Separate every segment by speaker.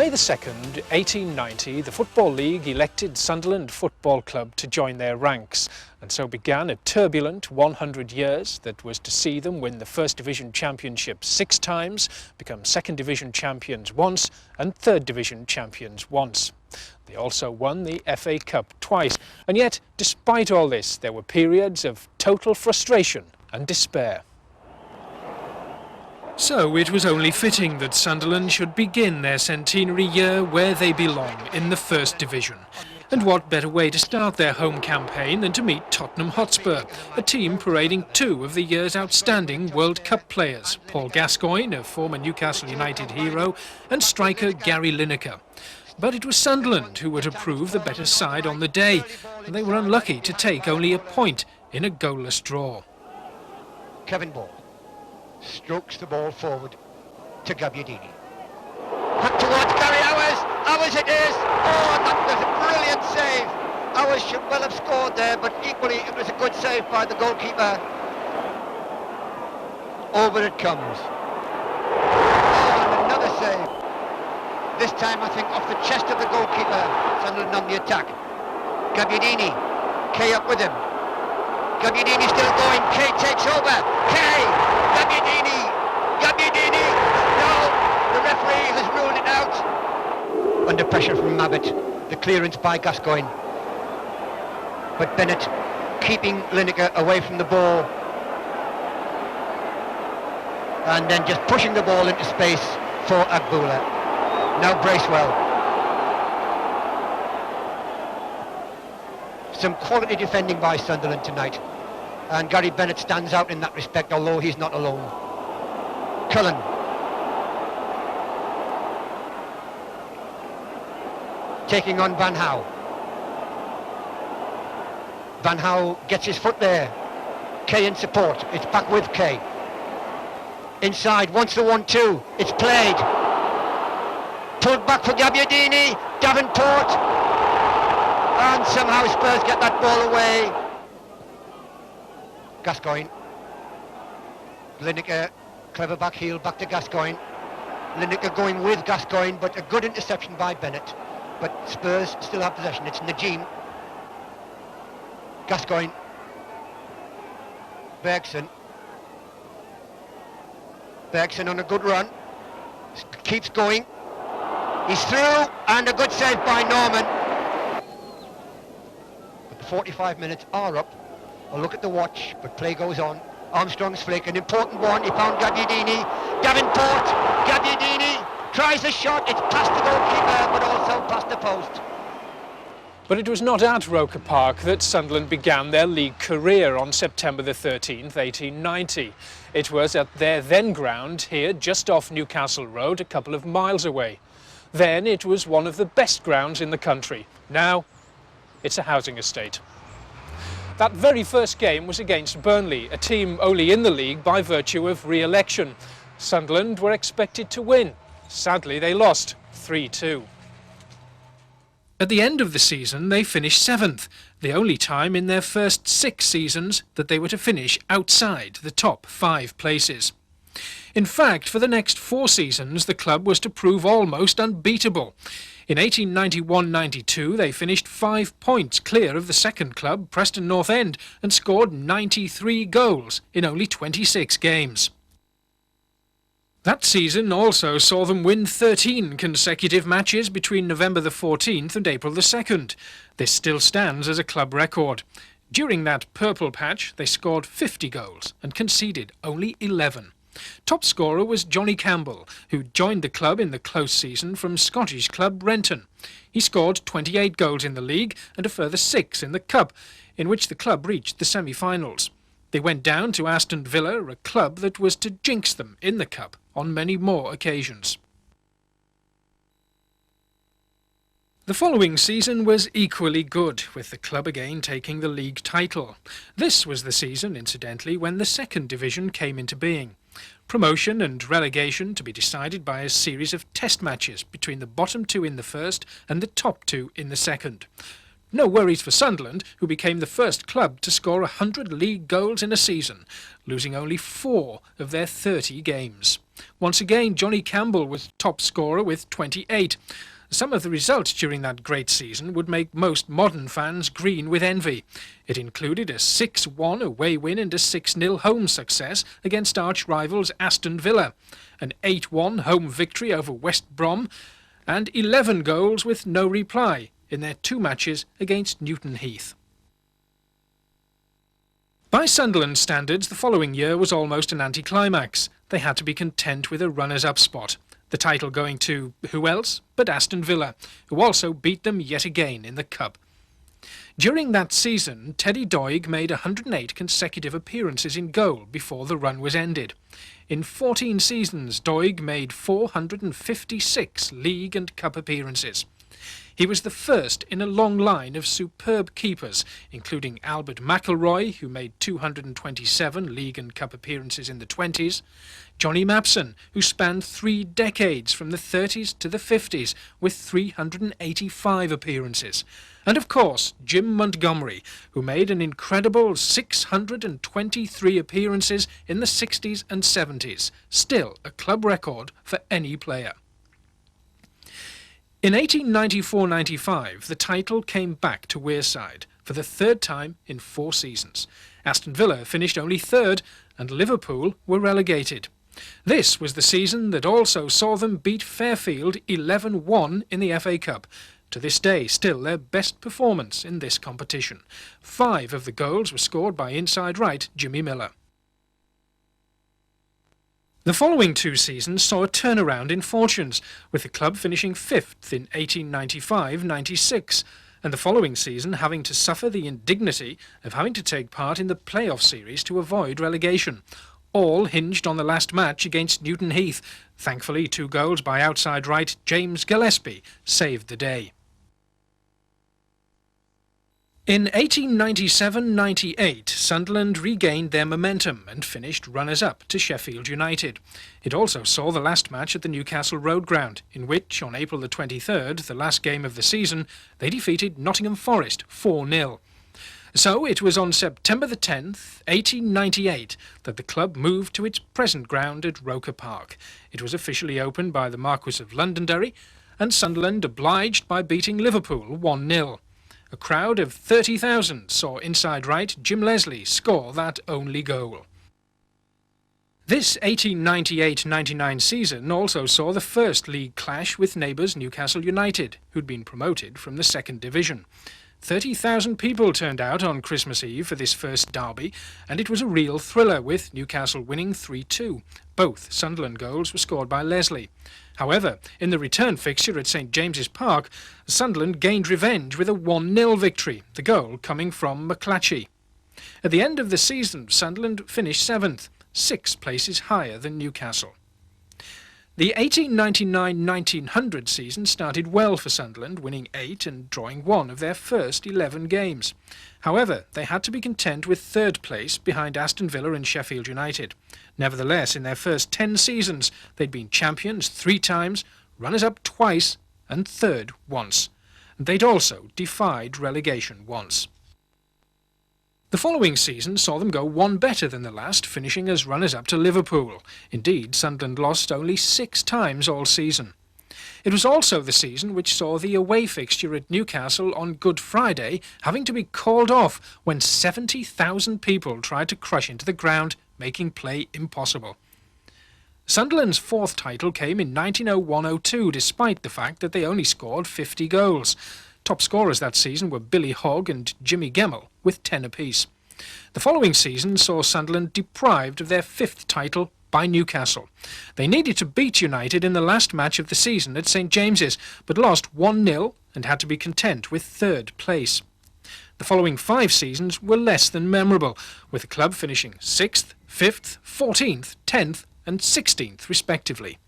Speaker 1: May the 2nd, 1890, the Football League elected Sunderland Football Club to join their ranks, and so began a turbulent 100 years that was to see them win the First Division Championship 6 times, become Second Division champions once and Third Division champions once. They also won the FA Cup twice, and yet, despite all this, there were periods of total frustration and despair. So it was only fitting that Sunderland should begin their centenary year where they belong, in the First Division. And what better way to start their home campaign than to meet Tottenham Hotspur, a team parading 2 of the year's outstanding World Cup players, Paul Gascoigne, a former Newcastle United hero, and striker Gary Lineker. But it was Sunderland who were to prove the better side on the day, and they were unlucky to take only a point in a goalless draw.
Speaker 2: Kevin Ball strokes the ball forward to Gabbiadini. Back towards Gary Hours. Hours it is. Oh, that was a brilliant save. Hours should well have scored there, but equally it was a good save by the goalkeeper. Over it comes. Oh, and another save. This time I think off the chest of the goalkeeper. Sunderland on the attack. Gabbiadini. Kay up with him. Gabbiadini still going. Kay takes over. Kay! Gabbiadini! Gabbiadini! No! The referee has ruled it out. Under pressure from Mabbitt. The clearance by Gascoigne. But Bennett keeping Lineker away from the ball. And then just pushing the ball into space for Agboola. Now Bracewell. Some quality defending by Sunderland tonight. And Gary Bennett stands out in that respect, although he's not alone. Cullen. Taking on Van Houw. Van Houw gets his foot there. Kay in support. It's back with Kay. Inside, wants the 1-2. It's played. Pulled back for Gabbiadini. Davenport. And somehow Spurs get that ball away. Gascoigne. Lineker, clever back heel, back to Gascoigne. Lineker going with Gascoigne, but a good interception by Bennett. But Spurs still have possession. It's Najim. Gascoigne. Bergson. Bergson on a good run. Keeps going. He's through, and a good save by Norman. But the 45 minutes are up. I'll look at the watch, but play goes on. Armstrong's flick, an important one. He found Gabbiadini. Davenport. Gabbiadini tries a shot. It's past the goalkeeper, but also past the post.
Speaker 1: But it was not at Roker Park that Sunderland began their league career on September the 13th, 1890. It was at their then ground here, just off Newcastle Road, a couple of miles away. Then it was one of the best grounds in the country. Now it's a housing estate. That very first game was against Burnley, a team only in the league by virtue of re-election. Sunderland were expected to win. Sadly, they lost 3-2. At the end of the season, they finished 7th, the only time in their first 6 seasons that they were to finish outside the top 5 places. In fact, for the next 4 seasons, the club was to prove almost unbeatable. In 1891-92, they finished 5 points clear of the second club, Preston North End, and scored 93 goals in only 26 games. That season also saw them win 13 consecutive matches between November the 14th and April the 2nd. This still stands as a club record. During that purple patch, they scored 50 goals and conceded only 11. Top scorer was Johnny Campbell, who joined the club in the close season from Scottish club Renton. He scored 28 goals in the league and a further 6 in the cup, in which the club reached the semi-finals. They went down to Aston Villa, a club that was to jinx them in the cup on many more occasions. The following season was equally good, with the club again taking the league title. This was the season, incidentally, when the second division came into being. Promotion and relegation to be decided by a series of test matches between the bottom 2 in the first and the top 2 in the second. No worries for Sunderland, who became the first club to score 100 league goals in a season, losing only 4 of their 30 games. Once again, Johnny Campbell was top scorer with 28. Some of the results during that great season would make most modern fans green with envy. It included a 6-1 away win and a 6-0 home success against arch-rivals Aston Villa, an 8-1 home victory over West Brom, and 11 goals with no reply in their 2 matches against Newton Heath. By Sunderland standards, the following year was almost an anticlimax. They had to be content with a runners-up spot. The title going to who else but Aston Villa, who also beat them yet again in the Cup. During that season, Teddy Doig made 108 consecutive appearances in goal before the run was ended. In 14 seasons, Doig made 456 league and cup appearances. He was the first in a long line of superb keepers, including Albert McElroy, who made 227 league and cup appearances in the 20s, Johnny Mapson, who spanned 3 decades from the 30s to the 50s with 385 appearances, and of course Jim Montgomery, who made an incredible 623 appearances in the 60s and 70s, still a club record for any player. In 1894-95, the title came back to Wearside for the 3rd time in 4 seasons. Aston Villa finished only 3rd and Liverpool were relegated. This was the season that also saw them beat Fairfield 11-1 in the FA Cup. To this day, still their best performance in this competition. 5 of the goals were scored by inside right Jimmy Miller. The following 2 seasons saw a turnaround in fortunes, with the club finishing 5th in 1895-96, and the following season having to suffer the indignity of having to take part in the playoff series to avoid relegation. All hinged on the last match against Newton Heath. Thankfully, 2 goals by outside right James Gillespie saved the day. In 1897-98, Sunderland regained their momentum and finished runners-up to Sheffield United. It also saw the last match at the Newcastle Road Ground, in which, on April the 23rd, the last game of the season, they defeated Nottingham Forest 4-0. So it was on September the 10th, 1898, that the club moved to its present ground at Roker Park. It was officially opened by the Marquess of Londonderry, and Sunderland obliged by beating Liverpool 1-0. A crowd of 30,000 saw inside right Jim Leslie score that only goal. This 1898-99 season also saw the first league clash with neighbours Newcastle United, who'd been promoted from the 2nd Division. 30,000 people turned out on Christmas Eve for this first derby, and it was a real thriller, with Newcastle winning 3-2. Both Sunderland goals were scored by Leslie. However, in the return fixture at St James's Park, Sunderland gained revenge with a 1-0 victory, the goal coming from McClatchy. At the end of the season, Sunderland finished 7th, 6 places higher than Newcastle. The 1899-1900 season started well for Sunderland, winning 8 and drawing 1 of their first 11 games. However, they had to be content with 3rd place behind Aston Villa and Sheffield United. Nevertheless, in their first 10 seasons, they'd been champions 3 times, runners-up twice, and 3rd once. They'd also defied relegation once. The following season saw them go 1 better than the last, finishing as runners-up to Liverpool. Indeed, Sunderland lost only 6 times all season. It was also the season which saw the away fixture at Newcastle on Good Friday having to be called off when 70,000 people tried to crush into the ground, making play impossible. Sunderland's 4th title came in 1901-02, despite the fact that they only scored 50 goals. Top scorers that season were Billy Hogg and Jimmy Gemmell, with 10 apiece. The following season saw Sunderland deprived of their 5th title by Newcastle. They needed to beat United in the last match of the season at St James's, but lost 1-0 and had to be content with 3rd place. The following 5 seasons were less than memorable, with the club finishing 6th, 5th, 14th, 10th and 16th respectively.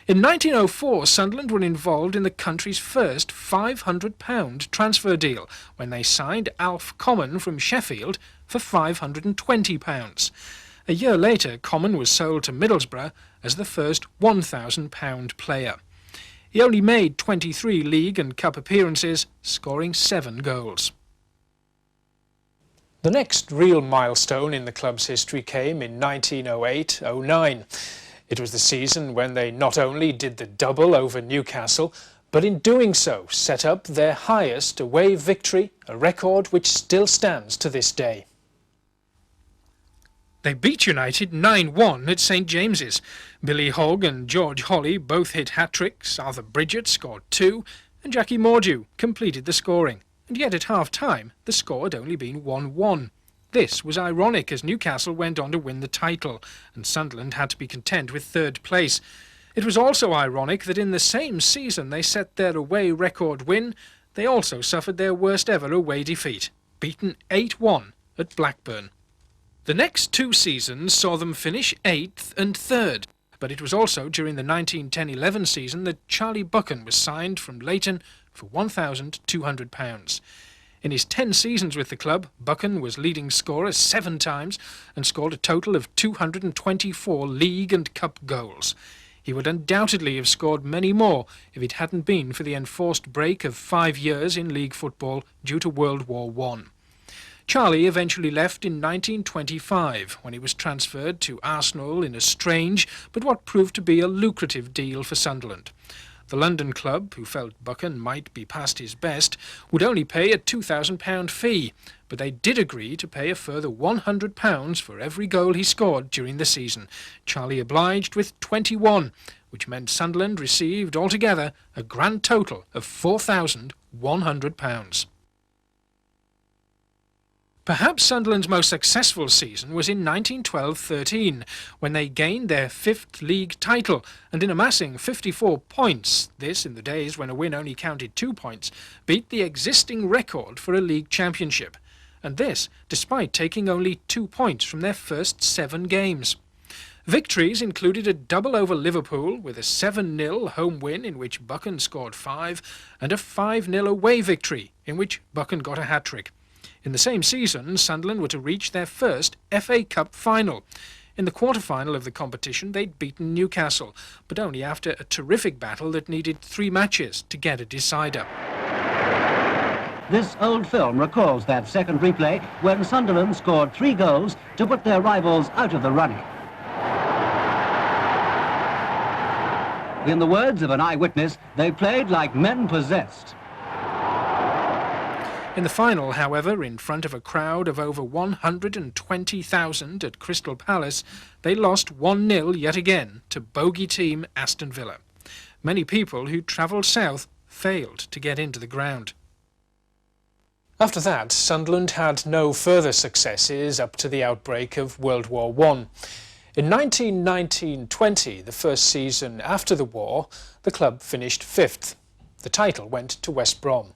Speaker 1: In 1904, Sunderland were involved in the country's first £500 transfer deal when they signed Alf Common from Sheffield for £520. A year later, Common was sold to Middlesbrough as the first £1,000 player. He only made 23 league and cup appearances, scoring 7 goals. The next real milestone in the club's history came in 1908-09. It was the season when they not only did the double over Newcastle, but in doing so set up their highest away victory, a record which still stands to this day. They beat United 9-1 at St James's. Billy Hogg and George Holly both hit hat-tricks, Arthur Bridget scored 2, and Jackie Mordew completed the scoring. And yet at half-time, the score had only been 1-1. This was ironic as Newcastle went on to win the title, and Sunderland had to be content with 3rd place. It was also ironic that in the same season they set their away record win, they also suffered their worst ever away defeat, beaten 8-1 at Blackburn. The next 2 seasons saw them finish 8th and 3rd, but it was also during the 1910-11 season that Charlie Buchan was signed from Leyton for £1,200. In his 10 seasons with the club, Buchan was leading scorer 7 times and scored a total of 224 league and cup goals. He would undoubtedly have scored many more if it hadn't been for the enforced break of 5 years in league football due to World War I. Charlie eventually left in 1925 when he was transferred to Arsenal in a strange but what proved to be a lucrative deal for Sunderland. The London club, who felt Buchan might be past his best, would only pay a £2,000 fee, but they did agree to pay a further £100 for every goal he scored during the season. Charlie obliged with 21, which meant Sunderland received altogether a grand total of £4,100. Perhaps Sunderland's most successful season was in 1912-13, when they gained their 5th league title, and in amassing 54 points, this in the days when a win only counted 2 points, beat the existing record for a league championship. And this despite taking only 2 points from their first 7 games. Victories included a double over Liverpool with a 7-0 home win in which Buchan scored 5, and a 5-0 away victory in which Buchan got a hat-trick. In the same season, Sunderland were to reach their first FA Cup final. In the quarter-final of the competition, they'd beaten Newcastle, but only after a terrific battle that needed 3 matches to get a decider.
Speaker 3: This old film recalls that second replay when Sunderland scored 3 goals to put their rivals out of the running. In the words of an eyewitness, they played like men possessed.
Speaker 1: In the final, however, in front of a crowd of over 120,000 at Crystal Palace, they lost 1-0 yet again to bogey team Aston Villa. Many people who travelled south failed to get into the ground. After that, Sunderland had no further successes up to the outbreak of World War I. In 1919-20, the first season after the war, the club finished 5th. The title went to West Brom.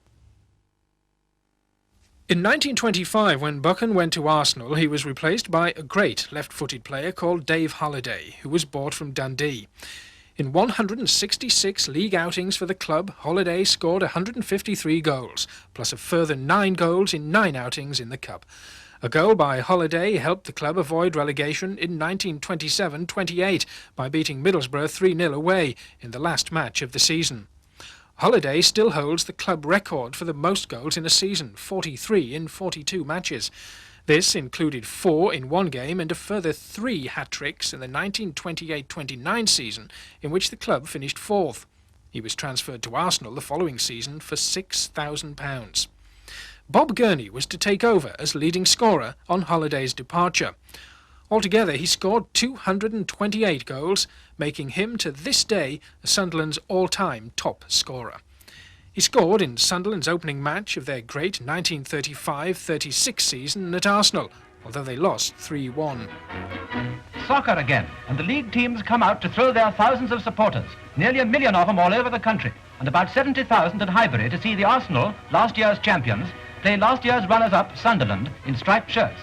Speaker 1: In 1925, when Buchan went to Arsenal, he was replaced by a great left-footed player called Dave Holliday, who was bought from Dundee. In 166 league outings for the club, Holliday scored 153 goals, plus a further 9 goals in 9 outings in the cup. A goal by Holliday helped the club avoid relegation in 1927-28 by beating Middlesbrough 3-0 away in the last match of the season. Holliday still holds the club record for the most goals in a season, 43 in 42 matches. This included 4 in one game and a further 3 hat-tricks in the 1928-29 season, in which the club finished 4th. He was transferred to Arsenal the following season for £6,000. Bob Gurney was to take over as leading scorer on Holliday's departure. Altogether, he scored 228 goals, making him to this day Sunderland's all-time top scorer. He scored in Sunderland's opening match of their great 1935-36 season at Arsenal, although they lost 3-1.
Speaker 4: Soccer again, and the league teams come out to thrill their thousands of supporters, nearly 1 million of them all over the country, and about 70,000 at Highbury to see the Arsenal, last year's champions, play last year's runners-up, Sunderland, in striped shirts.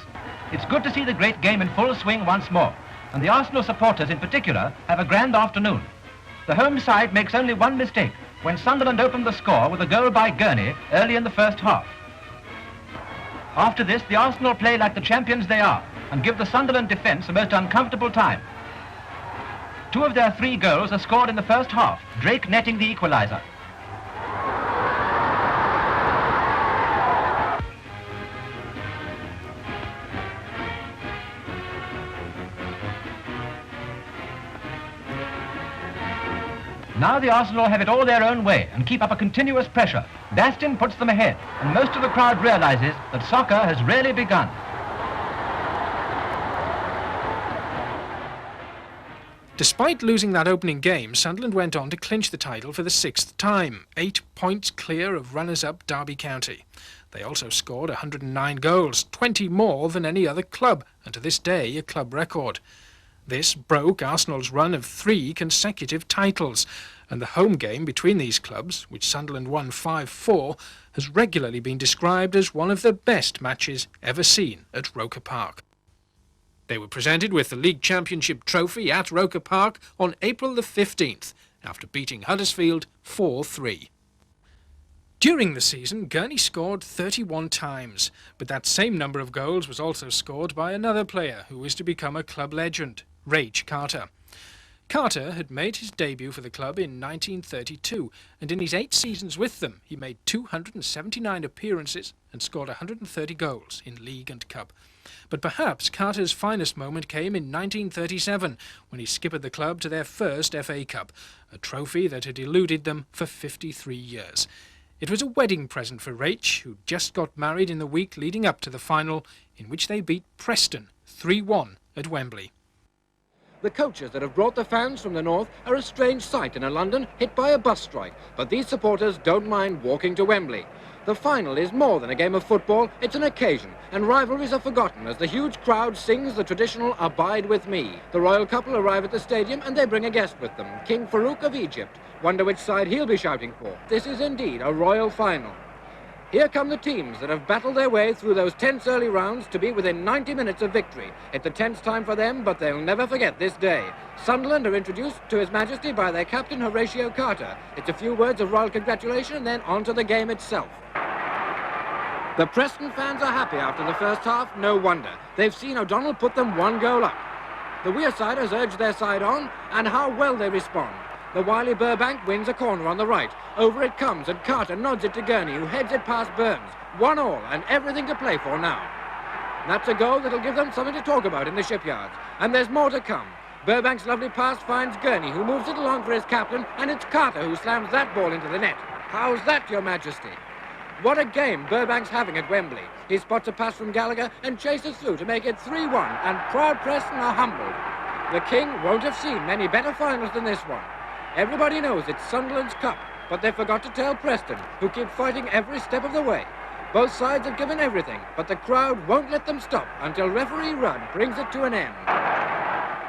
Speaker 4: It's good to see the great game in full swing once more, and the Arsenal supporters in particular have a grand afternoon. The home side makes only one mistake, when Sunderland opened the score with a goal by Gurney early in the first half. After this, the Arsenal play like the champions they are, and give the Sunderland defence a most uncomfortable time. 2 of their 3 goals are scored in the first half, Drake netting the equaliser. Now the Arsenal have it all their own way and keep up a continuous pressure. Dastin puts them ahead, and most of the crowd realises that soccer has really begun.
Speaker 1: Despite losing that opening game, Sunderland went on to clinch the title for the 6th time, 8 points clear of runners-up Derby County. They also scored 109 goals, 20 more than any other club, and to this day a club record. This broke Arsenal's run of 3 consecutive titles, and the home game between these clubs, which Sunderland won 5-4, has regularly been described as one of the best matches ever seen at Roker Park. They were presented with the League Championship trophy at Roker Park on April the 15th, after beating Huddersfield 4-3. During the season, Gurney scored 31 times, but that same number of goals was also scored by another player who was to become a club legend, Rage Carter. Carter had made his debut for the club in 1932, and in his 8 seasons with them he made 279 appearances and scored 130 goals in league and cup. But perhaps Carter's finest moment came in 1937, when he skippered the club to their first FA Cup, a trophy that had eluded them for 53 years. It was a wedding present for Rach, who just got married in the week leading up to the final, in which they beat Preston 3-1 at Wembley.
Speaker 5: The coaches that have brought the fans from the north are a strange sight in a London hit by a bus strike, but these supporters don't mind walking to Wembley. The final is more than a game of football, it's an occasion, and rivalries are forgotten as the huge crowd sings the traditional Abide With Me. The royal couple arrive at the stadium and they bring a guest with them, King Farouk of Egypt. Wonder which side he'll be shouting for. This is indeed a royal final. Here come the teams that have battled their way through those tense early rounds to be within 90 minutes of victory. It's a tense time for them, but they'll never forget this day. Sunderland are introduced to His Majesty by their captain, Horatio Carter. It's a few words of royal congratulation and then on to the game itself. The Preston fans are happy after the first half, no wonder. They've seen O'Donnell put them 1 goal up. The Wearsiders urge their side on, and how well they respond. The wily Burbank wins a corner on the right. Over it comes, and Carter nods it to Gurney, who heads it past Burns. 1-1, and everything to play for now. That's a goal that'll give them something to talk about in the shipyards. And there's more to come. Burbank's lovely pass finds Gurney, who moves it along for his captain, and it's Carter who slams that ball into the net. How's that, Your Majesty? What a game Burbank's having at Wembley. He spots a pass from Gallagher and chases through to make it 3-1, and proud Preston are humbled. The King won't have seen many better finals than this one. Everybody knows it's Sunderland's cup, but they forgot to tell Preston, who keep fighting every step of the way. Both sides have given everything, but the crowd won't let them stop until referee Rudd brings it to an end.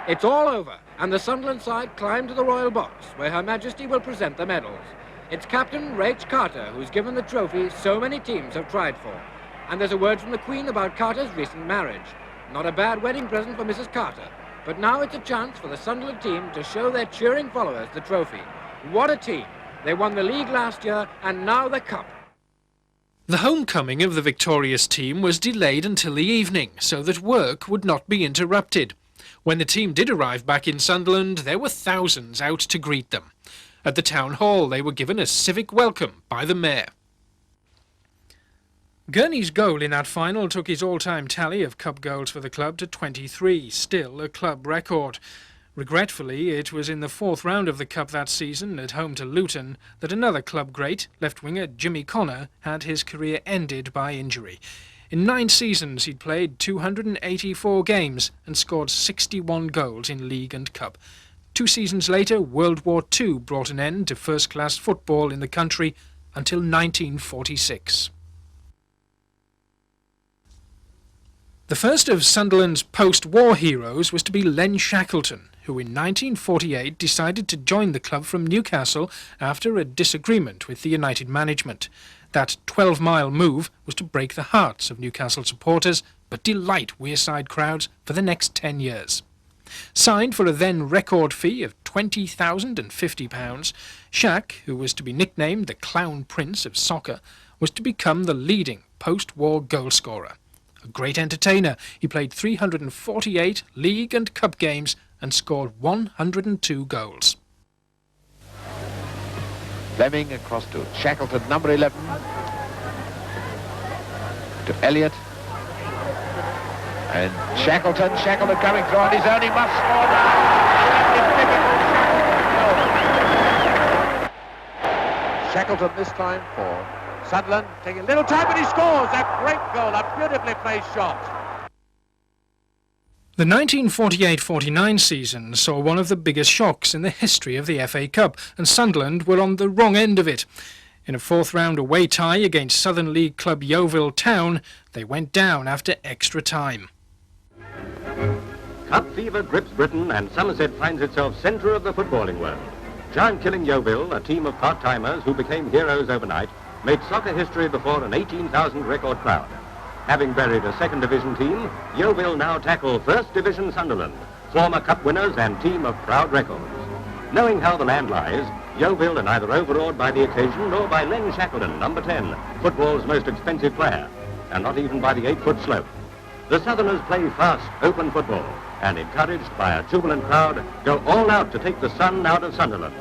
Speaker 5: It's all over, and the Sunderland side climb to the royal box, where Her Majesty will present the medals. It's Captain Rach Carter who's given the trophy so many teams have tried for. And there's a word from the Queen about Carter's recent marriage. Not a bad wedding present for Mrs. Carter. But now it's a chance for the Sunderland team to show their cheering followers the trophy. What a team! They won the league last year, and now the cup.
Speaker 1: The homecoming of the victorious team was delayed until the evening, so that work would not be interrupted. When the team did arrive back in Sunderland, there were thousands out to greet them. At the town hall, they were given a civic welcome by the mayor. Gurney's goal in that final took his all-time tally of cup goals for the club to 23, still a club record. Regretfully, it was in the 4th round of the cup that season, at home to Luton, that another club great, left-winger Jimmy Connor, had his career ended by injury. In 9 seasons he'd played 284 games and scored 61 goals in league and cup. 2 seasons later, World War II brought an end to first-class football in the country until 1946. The first of Sunderland's post-war heroes was to be Len Shackleton, who in 1948 decided to join the club from Newcastle after a disagreement with the United management. That 12-mile move was to break the hearts of Newcastle supporters, but delight Wearside crowds for the next 10 years. Signed for a then record fee of £20,050, Shaq, who was to be nicknamed the Clown Prince of soccer, was to become the leading post-war goalscorer. A great entertainer, he played 348 league and cup games and scored 102 goals.
Speaker 6: Fleming across to Shackleton, number 11. To Elliott. And Shackleton coming through on his own. He must score now. Shackleton this time for Sunderland, taking a little time, but he scores a great goal, a beautifully placed shot.
Speaker 1: The 1948-49 season saw one of the biggest shocks in the history of the FA Cup, and Sunderland were on the wrong end of it. In a fourth-round away tie against Southern League club Yeovil Town, they went down after extra time.
Speaker 7: Cup fever grips Britain and Somerset finds itself centre of the footballing world. Giant-killing Yeovil, a team of part-timers who became heroes overnight, made soccer history before an 18,000 record crowd. Having buried a second division team, Yeovil now tackle first division Sunderland, former cup winners and team of proud records. Knowing how the land lies, Yeovil are neither overawed by the occasion nor by Len Shackleton, number 10, football's most expensive player, and not even by the 8-foot slope. The Southerners play fast, open football, and encouraged by a jubilant crowd, go all out to take the sun out of Sunderland.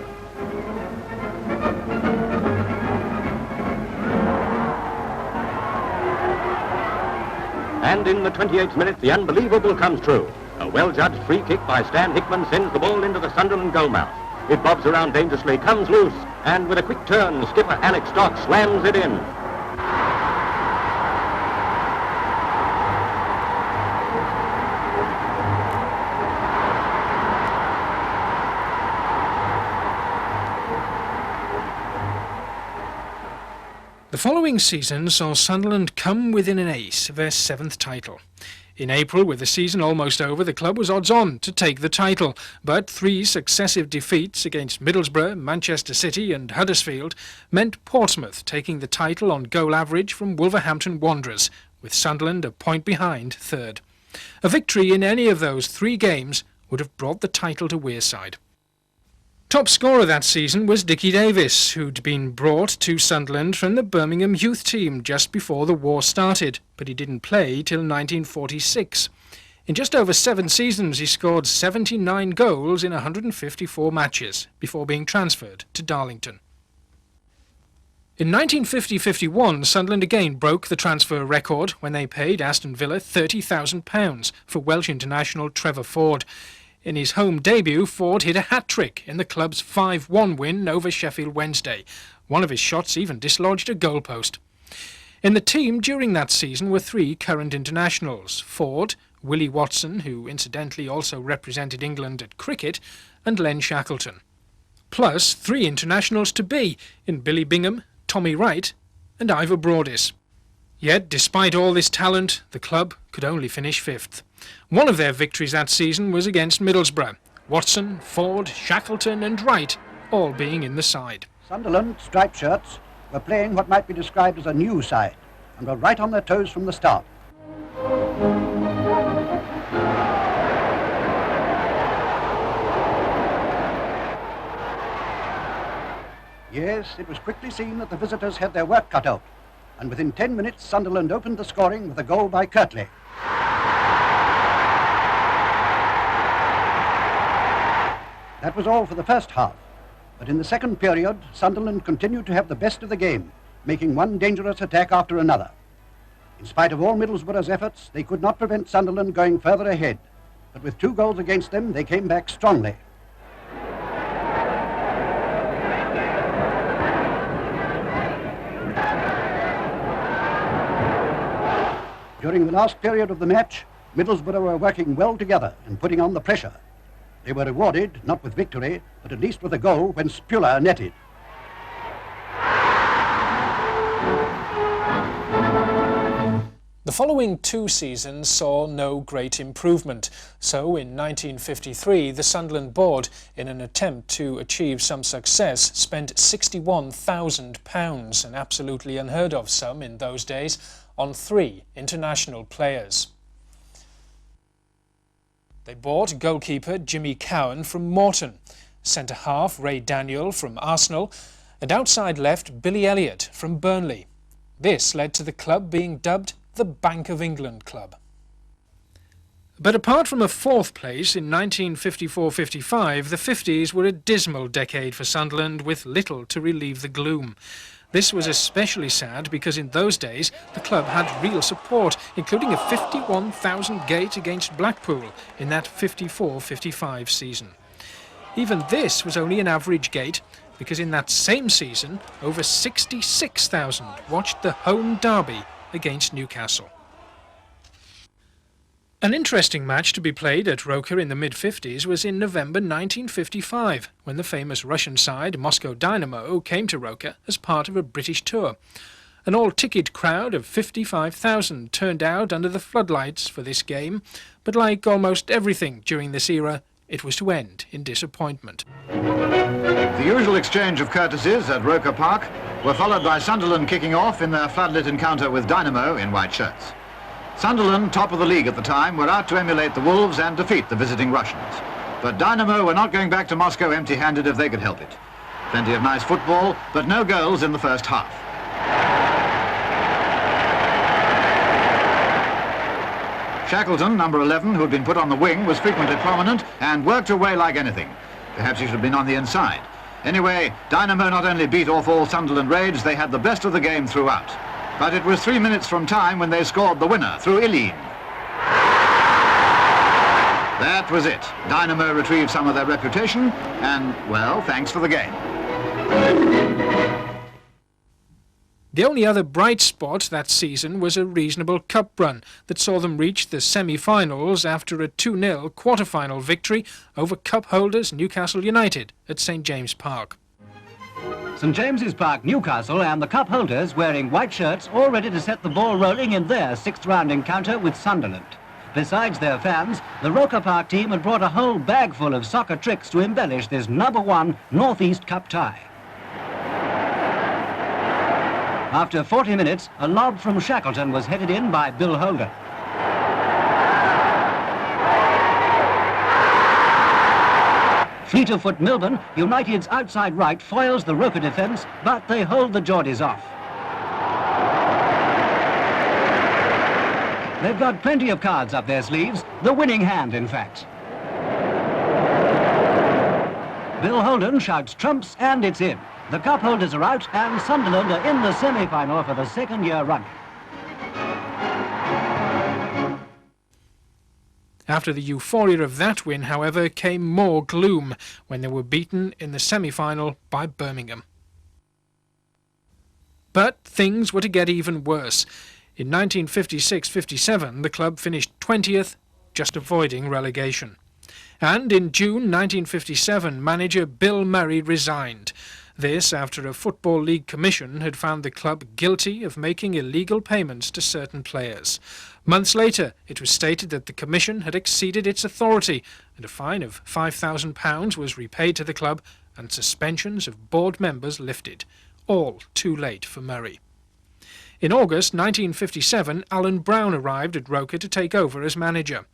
Speaker 7: And in the 28th minute, the unbelievable comes true. A well-judged free kick by Stan Hickman sends the ball into the Sunderland goal mouth. It bobs around dangerously, comes loose, and with a quick turn, skipper Alex Stock slams it in.
Speaker 1: The following season saw Sunderland come within an ace of their 7th title. In April, with the season almost over, the club was odds-on to take the title, but 3 successive defeats against Middlesbrough, Manchester City and Huddersfield meant Portsmouth taking the title on goal average from Wolverhampton Wanderers, with Sunderland a point behind 3rd. A victory in any of those 3 games would have brought the title to Wearside. Top scorer that season was Dickie Davies, who'd been brought to Sunderland from the Birmingham youth team just before the war started, but he didn't play till 1946. In just over 7 seasons, he scored 79 goals in 154 matches, before being transferred to Darlington. In 1950-51, Sunderland again broke the transfer record when they paid Aston Villa £30,000 for Welsh international Trevor Ford. In his home debut, Ford hit a hat-trick in the club's 5-1 win over Sheffield Wednesday. One of his shots even dislodged a goalpost. In the team during that season were 3 current internationals: Ford, Willie Watson, who incidentally also represented England at cricket, and Len Shackleton. Plus 3 internationals to be in Billy Bingham, Tommy Wright and Ivor Broadis. Yet, despite all this talent, the club could only finish 5th. One of their victories that season was against Middlesbrough. Watson, Ford, Shackleton and Wright all being in the side.
Speaker 3: Sunderland, striped shirts, were playing what might be described as a new side and were right on their toes from the start. Yes, it was quickly seen that the visitors had their work cut out, and within 10 minutes Sunderland opened the scoring with a goal by Kirtley. That was all for the first half, but in the second period Sunderland continued to have the best of the game, making one dangerous attack after another. In spite of all Middlesbrough's efforts, they could not prevent Sunderland going further ahead, but with 2 goals against them they came back strongly. During the last period of the match, Middlesbrough were working well together and putting on the pressure. They were rewarded, not with victory, but at least with a goal when Spula netted.
Speaker 1: The following 2 seasons saw no great improvement, so in 1953 the Sunderland board, in an attempt to achieve some success, spent £61,000, an absolutely unheard of sum in those days, on 3 international players. They bought goalkeeper Jimmy Cowan from Morton, centre-half Ray Daniel from Arsenal, and outside left Billy Elliott from Burnley. This led to the club being dubbed the Bank of England club. But apart from a fourth place in 1954-55, the 50s were a dismal decade for Sunderland, with little to relieve the gloom. This was especially sad because in those days the club had real support, including a 51,000 gate against Blackpool in that 54-55 season. Even this was only an average gate, because in that same season over 66,000 watched the home derby against Newcastle. An interesting match to be played at Roker in the mid-50s was in November 1955, when the famous Russian side Moscow Dynamo came to Roker as part of a British tour. An all-ticket crowd of 55,000 turned out under the floodlights for this game, but like almost everything during this era, it was to end in disappointment.
Speaker 8: The usual exchange of courtesies at Roker Park were followed by Sunderland kicking off in their floodlit encounter with Dynamo in white shirts. Sunderland, top of the league at the time, were out to emulate the Wolves and defeat the visiting Russians. But Dynamo were not going back to Moscow empty-handed if they could help it. Plenty of nice football, but no goals in the first half. Shackleton, number 11, who had been put on the wing, was frequently prominent and worked away like anything. Perhaps he should have been on the inside. Anyway, Dynamo not only beat off all Sunderland raids, they had the best of the game throughout. But it was 3 minutes from time when they scored the winner through Ilin. That was it. Dynamo retrieved some of their reputation and, well, thanks for the game.
Speaker 1: The only other bright spot that season was a reasonable cup run that saw them reach the semi-finals after a 2-0 quarter-final victory over cup holders Newcastle United at St James Park.
Speaker 9: St James's Park, Newcastle, and the cup holders wearing white shirts, all ready to set the ball rolling in their sixth-round encounter with Sunderland. Besides their fans, the Roker Park team had brought a whole bag full of soccer tricks to embellish this #1 North East Cup tie. After 40 minutes, a lob from Shackleton was headed in by Bill Holden. Fleet-of-foot Milburn, United's outside right, foils the Roker defence, but they hold the Geordies off. They've got plenty of cards up their sleeves, the winning hand, in fact. Bill Holden shouts trumps, and it's in. The cup holders are out, and Sunderland are in the semi-final for the second year running.
Speaker 1: After the euphoria of that win, however, came more gloom when they were beaten in the semi-final by Birmingham. But things were to get even worse. In 1956-57, the club finished 20th, just avoiding relegation. And in June 1957, manager Bill Murray resigned. This after a Football League commission had found the club guilty of making illegal payments to certain players. Months later, it was stated that the commission had exceeded its authority, and a fine of £5,000 was repaid to the club and suspensions of board members lifted. All too late for Murray. In August 1957, Alan Brown arrived at Roker to take over as manager.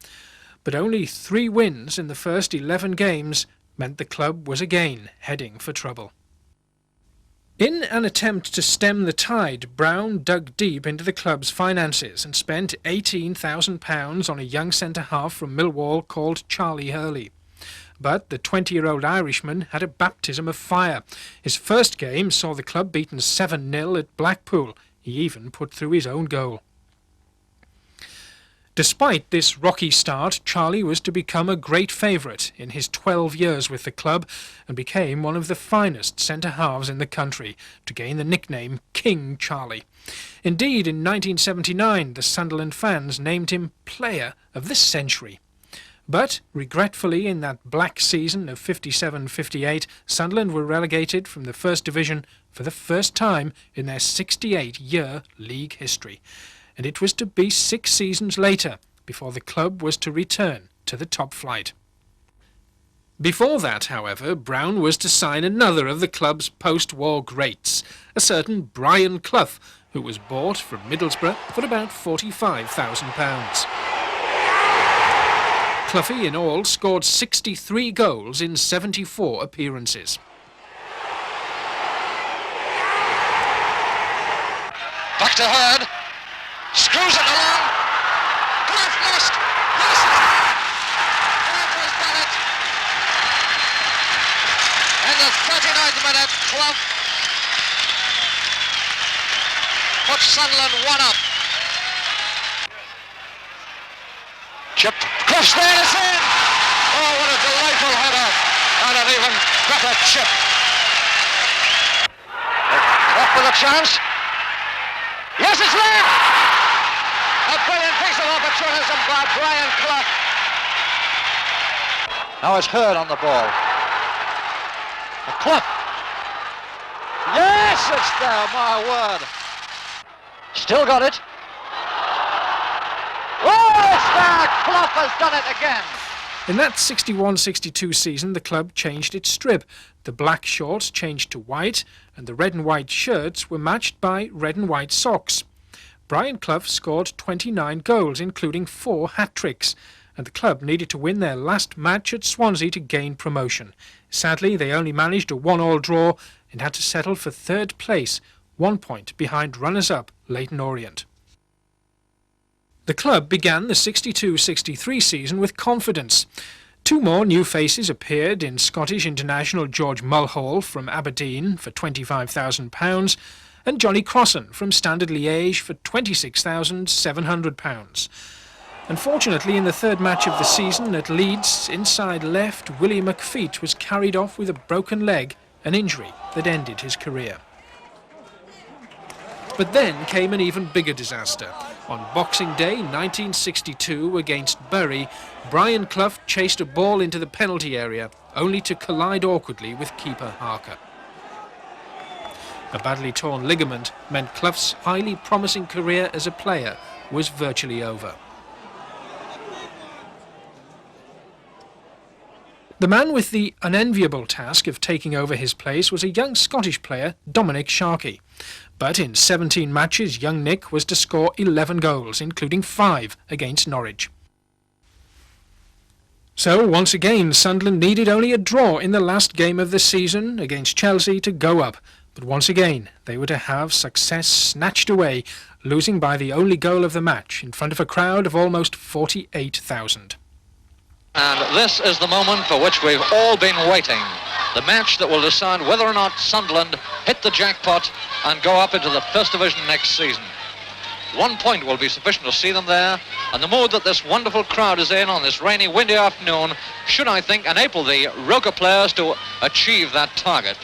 Speaker 1: But only 3 wins in the first 11 games meant the club was again heading for trouble. In an attempt to stem the tide, Brown dug deep into the club's finances and spent £18,000 on a young centre-half from Millwall called Charlie Hurley. But the 20-year-old Irishman had a baptism of fire. His first game saw the club beaten 7-0 at Blackpool. He even put through his own goal. Despite this rocky start, Charlie was to become a great favourite in his 12 years with the club and became one of the finest centre-halves in the country, to gain the nickname King Charlie. Indeed, in 1979, the Sunderland fans named him Player of the Century. But, regretfully, in that black season of 57-58, Sunderland were relegated from the First Division for the first time in their 68-year league history. And it was to be 6 seasons later before the club was to return to the top flight. Before that, however, Brown was to sign another of the club's post-war greats, a certain Brian Clough, who was bought from Middlesbrough for about £45,000. Cloughie in all scored 63 goals in 74 appearances.
Speaker 2: Back to Hurd. Screws it along. Clough must. Yes. minute, Clough puts Sunderland one up. Chip, Clough's there, it's in! Oh, what a delightful header, and an even better chip. Clough with a chance. Yes, it's there! A brilliant piece of opportunism by Brian Clough. Now it's Hurd on the ball. Clough. Yes, it's there, my word. Still got it. Oh, it's there! Clough has done it again.
Speaker 1: In that 61-62 season, the club changed its strip. The black shorts changed to white, and the red and white shirts were matched by red and white socks. Brian Clough scored 29 goals, including 4 hat-tricks, and the club needed to win their last match at Swansea to gain promotion. Sadly, they only managed a 1-1 draw and had to settle for 3rd place, 1 point behind runners-up Leyton Orient. The club began the 62-63 season with confidence. 2 more new faces appeared in Scottish international George Mulhall from Aberdeen for £25,000 and Johnny Crossan from Standard Liège for £26,700. Unfortunately, in the 3rd match of the season at Leeds, inside left Willie McFeet was carried off with a broken leg, an injury that ended his career. But then came an even bigger disaster. On Boxing Day 1962 against Bury, Brian Clough chased a ball into the penalty area, only to collide awkwardly with keeper Harker. A badly torn ligament meant Clough's highly promising career as a player was virtually over. The man with the unenviable task of taking over his place was a young Scottish player, Dominic Sharkey. But in 17 matches, young Nick was to score 11 goals, including 5 against Norwich. So, once again, Sunderland needed only a draw in the last game of the season against Chelsea to go up. But once again, they were to have success snatched away, losing by the only goal of the match in front of a crowd of almost 48,000.
Speaker 2: And this is the moment for which we've all been waiting. The match that will decide whether or not Sunderland hit the jackpot and go up into the First Division next season. 1 point will be sufficient to see them there, and the mood that this wonderful crowd is in on this rainy, windy afternoon should, I think, enable the Roker players to achieve that target.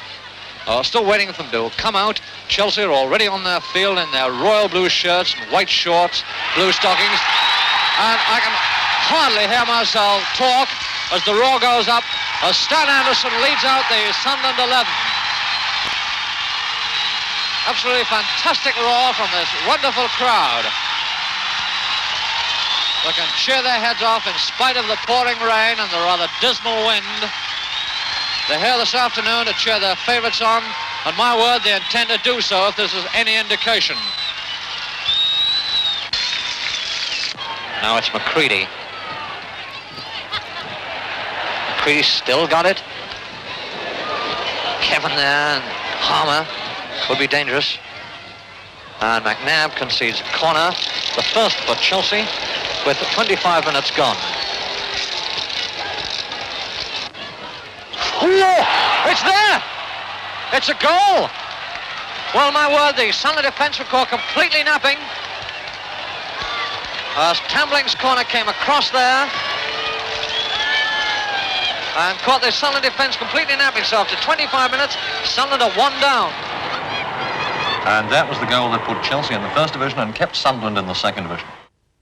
Speaker 2: Still waiting for them to come out. Chelsea are already on their field in their royal blue shirts and white shorts, blue stockings, and I can hardly hear myself talk as the roar goes up as Stan Anderson leads out the Sunderland 11. Absolutely fantastic roar from this wonderful crowd. They can cheer their heads off in spite of the pouring rain and the rather dismal wind. They're here this afternoon to cheer their favourites on, and my word, they intend to do so if this is any indication. Now it's McCready. McCready still got it. Kevin there, and Harmer would be dangerous. And McNabb concedes a corner, the first for Chelsea, with 25 minutes gone. Oh, it's there! It's a goal! Well, my word, the Sunderland defence were caught completely napping as Tambling's corner came across there and caught the Sunderland defence completely napping. So after 25 minutes, Sunderland are 1 down.
Speaker 10: And that was the goal that put Chelsea in the First Division and kept Sunderland in the Second Division.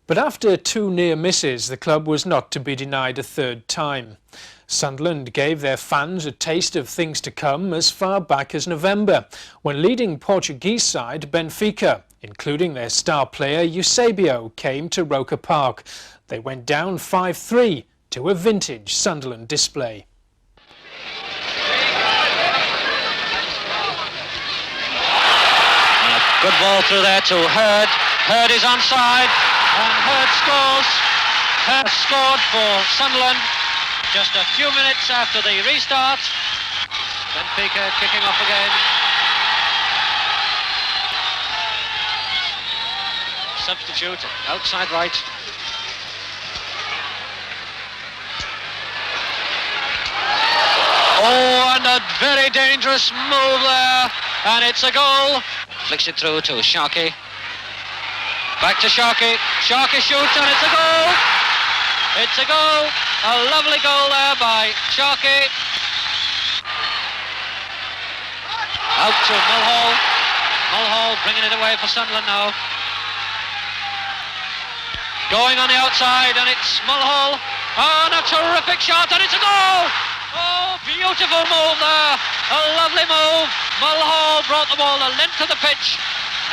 Speaker 1: But after 2 near misses, the club was not to be denied a 3rd time. Sunderland gave their fans a taste of things to come as far back as November, when leading Portuguese side Benfica, including their star player Eusebio, came to Roker Park. They went down 5-3 to a vintage Sunderland display.
Speaker 2: Good ball through there to Hurd. Hurd is onside, and Hurd scores. Hurd scored for Sunderland just a few minutes after the restart. Benfica kicking off again. Substitute outside right. Oh,
Speaker 11: And a very dangerous move there, and it's a goal. Flicks it through to Sharkey. Back to Sharkey. Sharkey shoots, and it's a goal. It's a goal. A lovely goal there by Sharkey. Out to Mulhall. Mulhall bringing it away for Sunderland now. Going on the outside, and it's Mulhall. Oh, and a terrific shot, and it's a goal! Oh, beautiful move there. A lovely move. Mulhall brought the ball the length of the pitch,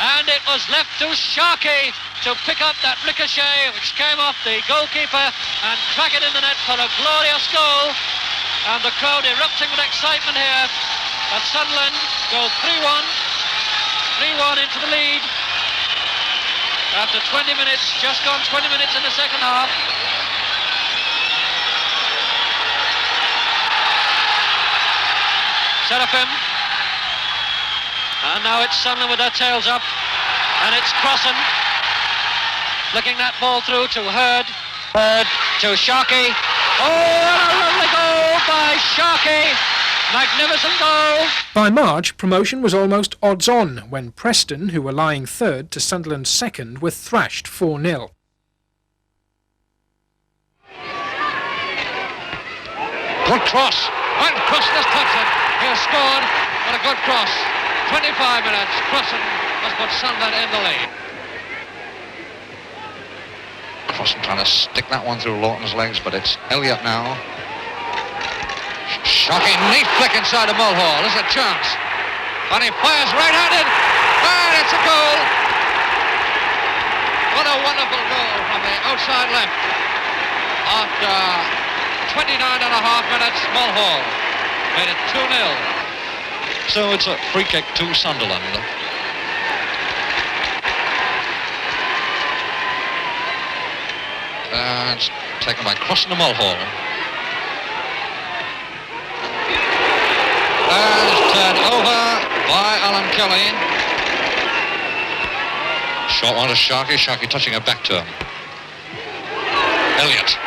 Speaker 11: and it was left to Sharkey to pick up that ricochet which came off the goalkeeper and crack it in the net for a glorious goal. And the crowd erupting with excitement here as Sunderland go 3-1 into the lead after 20 minutes, just gone 20 minutes in the second half. Seraphim, and now it's Sunderland with their tails up, and it's Crossan flicking that ball through to Hurd to Sharkey. Oh, and a lovely goal by Sharkey. Magnificent goal.
Speaker 1: By March, promotion was almost odds-on when Preston, who were lying third to Sunderland's second, were thrashed 4-0.
Speaker 11: Good cross, and Crossan has touched it. He has scored, what a good cross. 25 minutes, Crossan has put Sunderland in the lead.
Speaker 10: Crossan trying to stick that one through Lawton's legs, but it's Elliott now.
Speaker 11: Shocking neat flick inside of Mulhall. There's a chance. And he fires right-handed. And it's a goal. What a wonderful goal from the outside left. After 29 and a half minutes, Mulhall made it 2-0.
Speaker 10: So it's a free kick to Sunderland. And it's taken by Crossan to Mulhall.
Speaker 11: And it's turned over by Alan Kelly.
Speaker 10: Short one to Sharkey. Sharkey touching it back to him. Elliott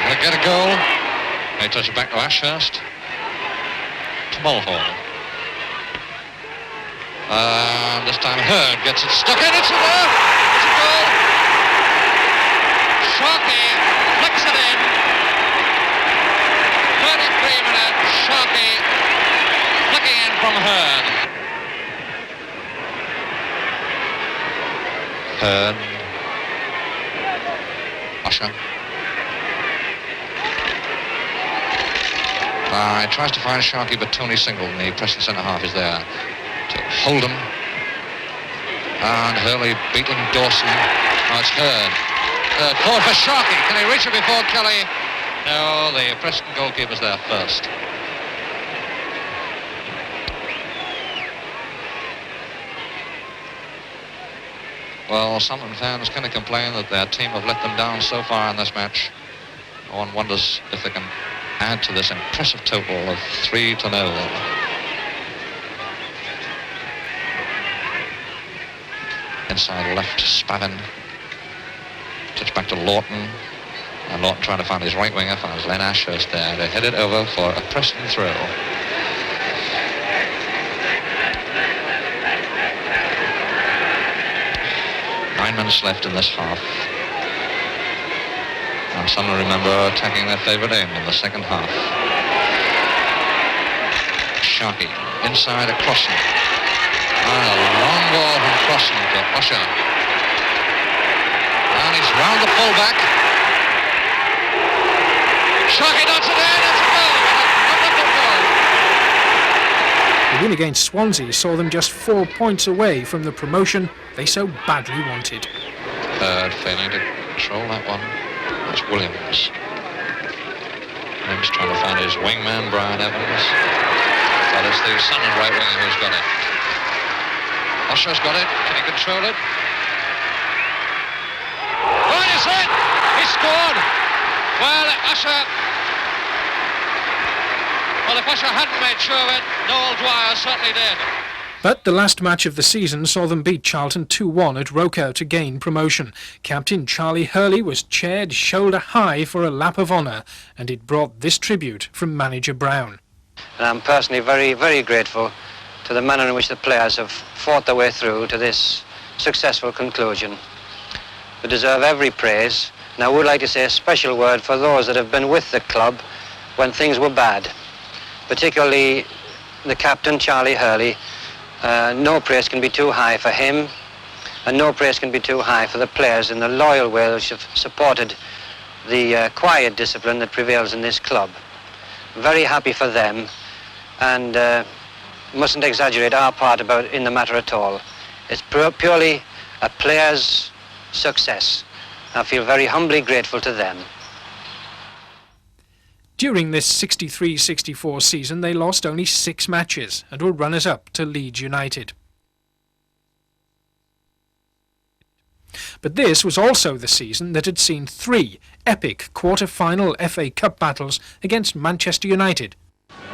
Speaker 10: going to get a goal. They touch it back to Ashurst. To Mulhall. And this time Hurd gets it stuck in. It's a goal. It's a goal. Sharkey flicks it in. 33 minutes. Sharkey flicking in from Hurd. Hurd. Usher. He tries to find Sharkey, but Tony Singleton, the Preston centre-half, is there to hold him. And Hurley beating Dawson. Now it's Hurd. Hurd forward for Sharkey. Can he reach it before Kelly? No, the Preston goalkeeper's there first. Well, Sunderland fans kind of complain that their team have let them down so far in this match. One wonders if they can add to this impressive total of 3-0. Inside left, Spavin. Touch back to Lawton. And Lawton trying to find his right winger, finds Len Ashurst there. They head it over for a Preston throw. Nine minutes left in this half. And Sunderland, remember, attacking their favourite aim in the second half. Sharkey inside a Crossan. And a long ball from Crossan to Usher. And he's round the full-back. Sharkey knocks it in. It's a goal. A wonderful goal.
Speaker 1: The win against Swansea saw them just 4 points away from the promotion they so badly wanted.
Speaker 10: Third failing to control that one. That's Williams. Williams trying to find his wingman, Brian Evans. But it's the Sunderland right winger who's got it. Usher's got it. Can he control it?
Speaker 11: Right, it's in! He scored! Well, if Usher hadn't made sure of it, Noel Dwyer certainly did.
Speaker 1: But the last match of the season saw them beat Charlton 2-1 at Roker to gain promotion. Captain Charlie Hurley was chaired shoulder high for a lap of honour, and it brought this tribute from manager Brown.
Speaker 12: And I'm personally very, very grateful to the manner in which the players have fought their way through to this successful conclusion. They deserve every praise, and I would like to say a special word for those that have been with the club when things were bad, particularly the captain, Charlie Hurley. No praise can be too high for him, and no praise can be too high for the players in the loyal way which have supported the quiet discipline that prevails in this club. Very happy for them, and mustn't exaggerate our part in the matter at all. It's purely a player's success. I feel very humbly grateful to them.
Speaker 1: During this 63-64 season, they lost only 6 matches and were runners-up to Leeds United. But this was also the season that had seen 3 epic quarter-final FA Cup battles against Manchester United.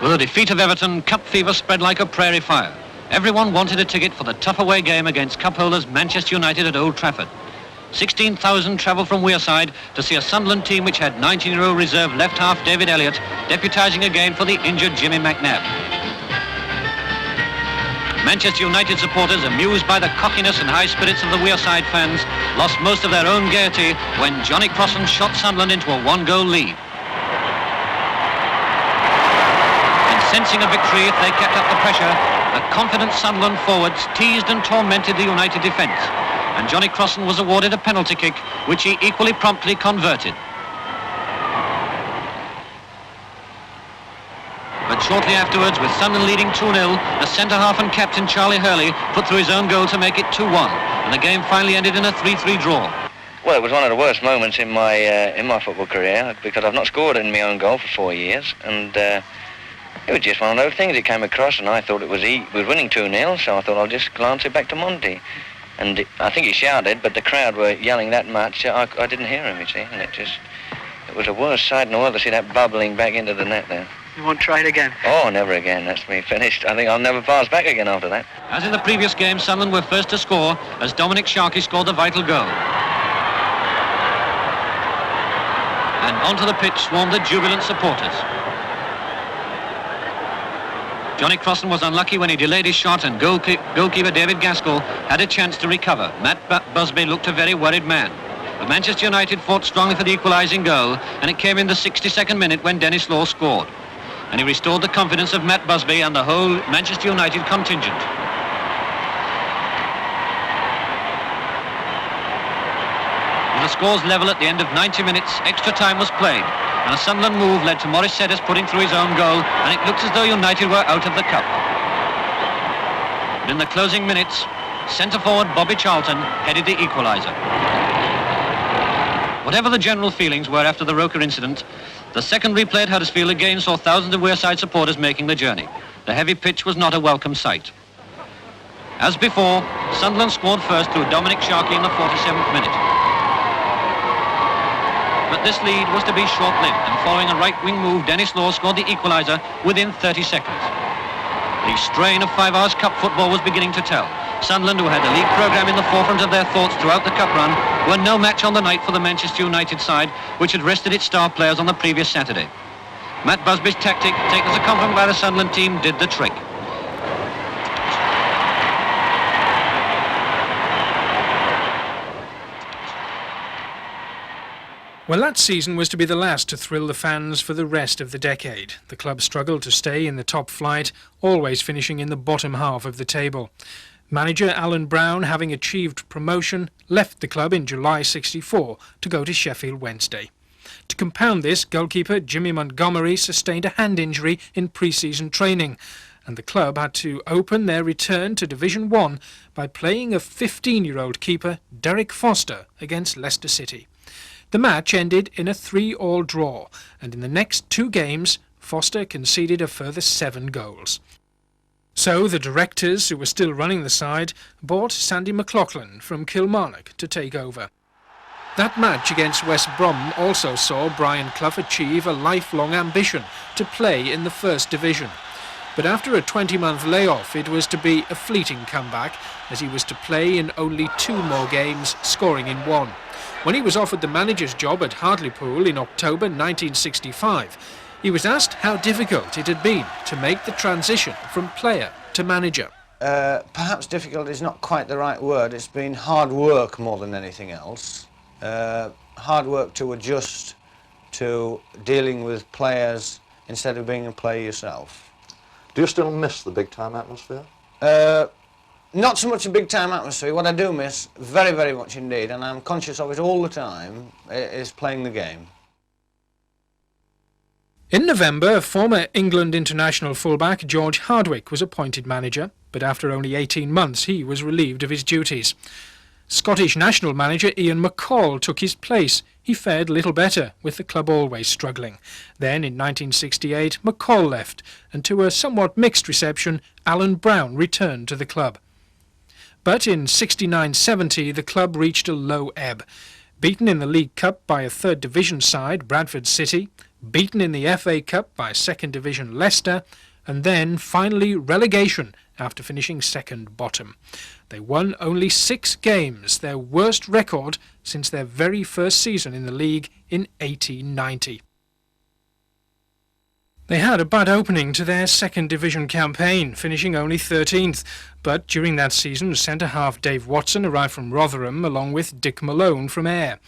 Speaker 4: With the defeat of Everton, cup fever spread like a prairie fire. Everyone wanted a ticket for the tough away game against cup holders Manchester United at Old Trafford. 16,000 travelled from Wearside to see a Sunderland team which had 19-year-old reserve left half David Elliott deputising again for the injured Jimmy McNabb. Manchester United supporters, amused by the cockiness and high spirits of the Wearside fans, lost most of their own gaiety when Johnny Crossan shot Sunderland into a 1-goal lead. Sensing a victory if they kept up the pressure, the confident Sunderland forwards teased and tormented the United defence, and Johnny Crossan was awarded a penalty kick, which he equally promptly converted. But shortly afterwards, with Sunderland leading 2-0, the centre-half and captain Charlie Hurley put through his own goal to make it 2-1, and the game finally ended in a 3-3 draw.
Speaker 12: Well, it was one of the worst moments in my football career, because I've not scored in my own goal for 4 years, and it was just one of those things. It came across, and I thought it was winning 2-0, so I thought I'll just glance it back to Monty. And I think he shouted, but the crowd were yelling that much, I didn't hear him, you see, and it was the worst sight in the world to see that bubbling back into the net there.
Speaker 13: You won't try it again?
Speaker 12: Oh, never again. That's me finished. I think I'll never pass back again after that.
Speaker 4: As in the previous game, Sunderland were first to score as Dominic Sharkey scored the vital goal. And onto the pitch swarmed the jubilant supporters. Johnny Crossan was unlucky when he delayed his shot, and goalkeeper David Gaskell had a chance to recover. Matt Busby looked a very worried man. But Manchester United fought strongly for the equalising goal, and it came in the 62nd minute when Dennis Law scored. And he restored the confidence of Matt Busby and the whole Manchester United contingent. With the scores level at the end of 90 minutes, extra time was played, and a Sunderland move led to Maurice Seddis putting through his own goal, and it looked as though United were out of the cup. But in the closing minutes, centre-forward Bobby Charlton headed the equaliser. Whatever the general feelings were after the Roker incident, the second replay at Huddersfield again saw thousands of Wearside supporters making the journey. The heavy pitch was not a welcome sight. As before, Sunderland scored first through Dominic Sharkey in the 47th minute. But this lead was to be short-lived, and following a right-wing move, Dennis Law scored the equaliser within 30 seconds. The strain of 5 hours cup football was beginning to tell. Sunderland, who had the league programme in the forefront of their thoughts throughout the cup run, were no match on the night for the Manchester United side, which had rested its star players on the previous Saturday. Matt Busby's tactic, taken as a compliment by the Sunderland team, did the trick.
Speaker 1: Well, that season was to be the last to thrill the fans for the rest of the decade. The club struggled to stay in the top flight, always finishing in the bottom half of the table. Manager Alan Brown, having achieved promotion, left the club in July '64 to go to Sheffield Wednesday. To compound this, goalkeeper Jimmy Montgomery sustained a hand injury in pre-season training, and the club had to open their return to Division 1 by playing a 15-year-old keeper, Derek Foster, against Leicester City. The match ended in a 3-3 draw, and in the next 2 games, Foster conceded a further 7 goals. So the directors, who were still running the side, bought Sandy McLaughlin from Kilmarnock to take over. That match against West Brom also saw Brian Clough achieve a lifelong ambition to play in the First Division. But after a 20-month layoff, it was to be a fleeting comeback, as he was to play in only 2 more games, scoring in 1. When he was offered the manager's job at Hartlepool in October 1965, He was asked how difficult it had been to make the transition from player to manager.
Speaker 12: Perhaps difficult is not quite the right word. It's been hard work more than anything else. Hard work to adjust to dealing with players instead of being a player yourself.
Speaker 13: Do you still miss the big-time atmosphere?
Speaker 12: Not so much a big-time atmosphere. What I do miss, very, very much indeed, and I'm conscious of it all the time, is playing the game.
Speaker 1: In November, former England international fullback George Hardwick was appointed manager, but after only 18 months he was relieved of his duties. Scottish national manager Ian McCall took his place. He fared little better, with the club always struggling. Then, in 1968, McCall left, and to a somewhat mixed reception, Alan Brown returned to the club. But in 69-70, the club reached a low ebb. Beaten in the League Cup by a third division side, Bradford City, beaten in the FA Cup by second division Leicester, and then finally relegation after finishing second bottom. They won only 6 games, their worst record since their very first season in the league in 1890. They had a bad opening to their second division campaign, finishing only 13th, but during that season centre-half Dave Watson arrived from Rotherham along with Dick Malone from Ayr.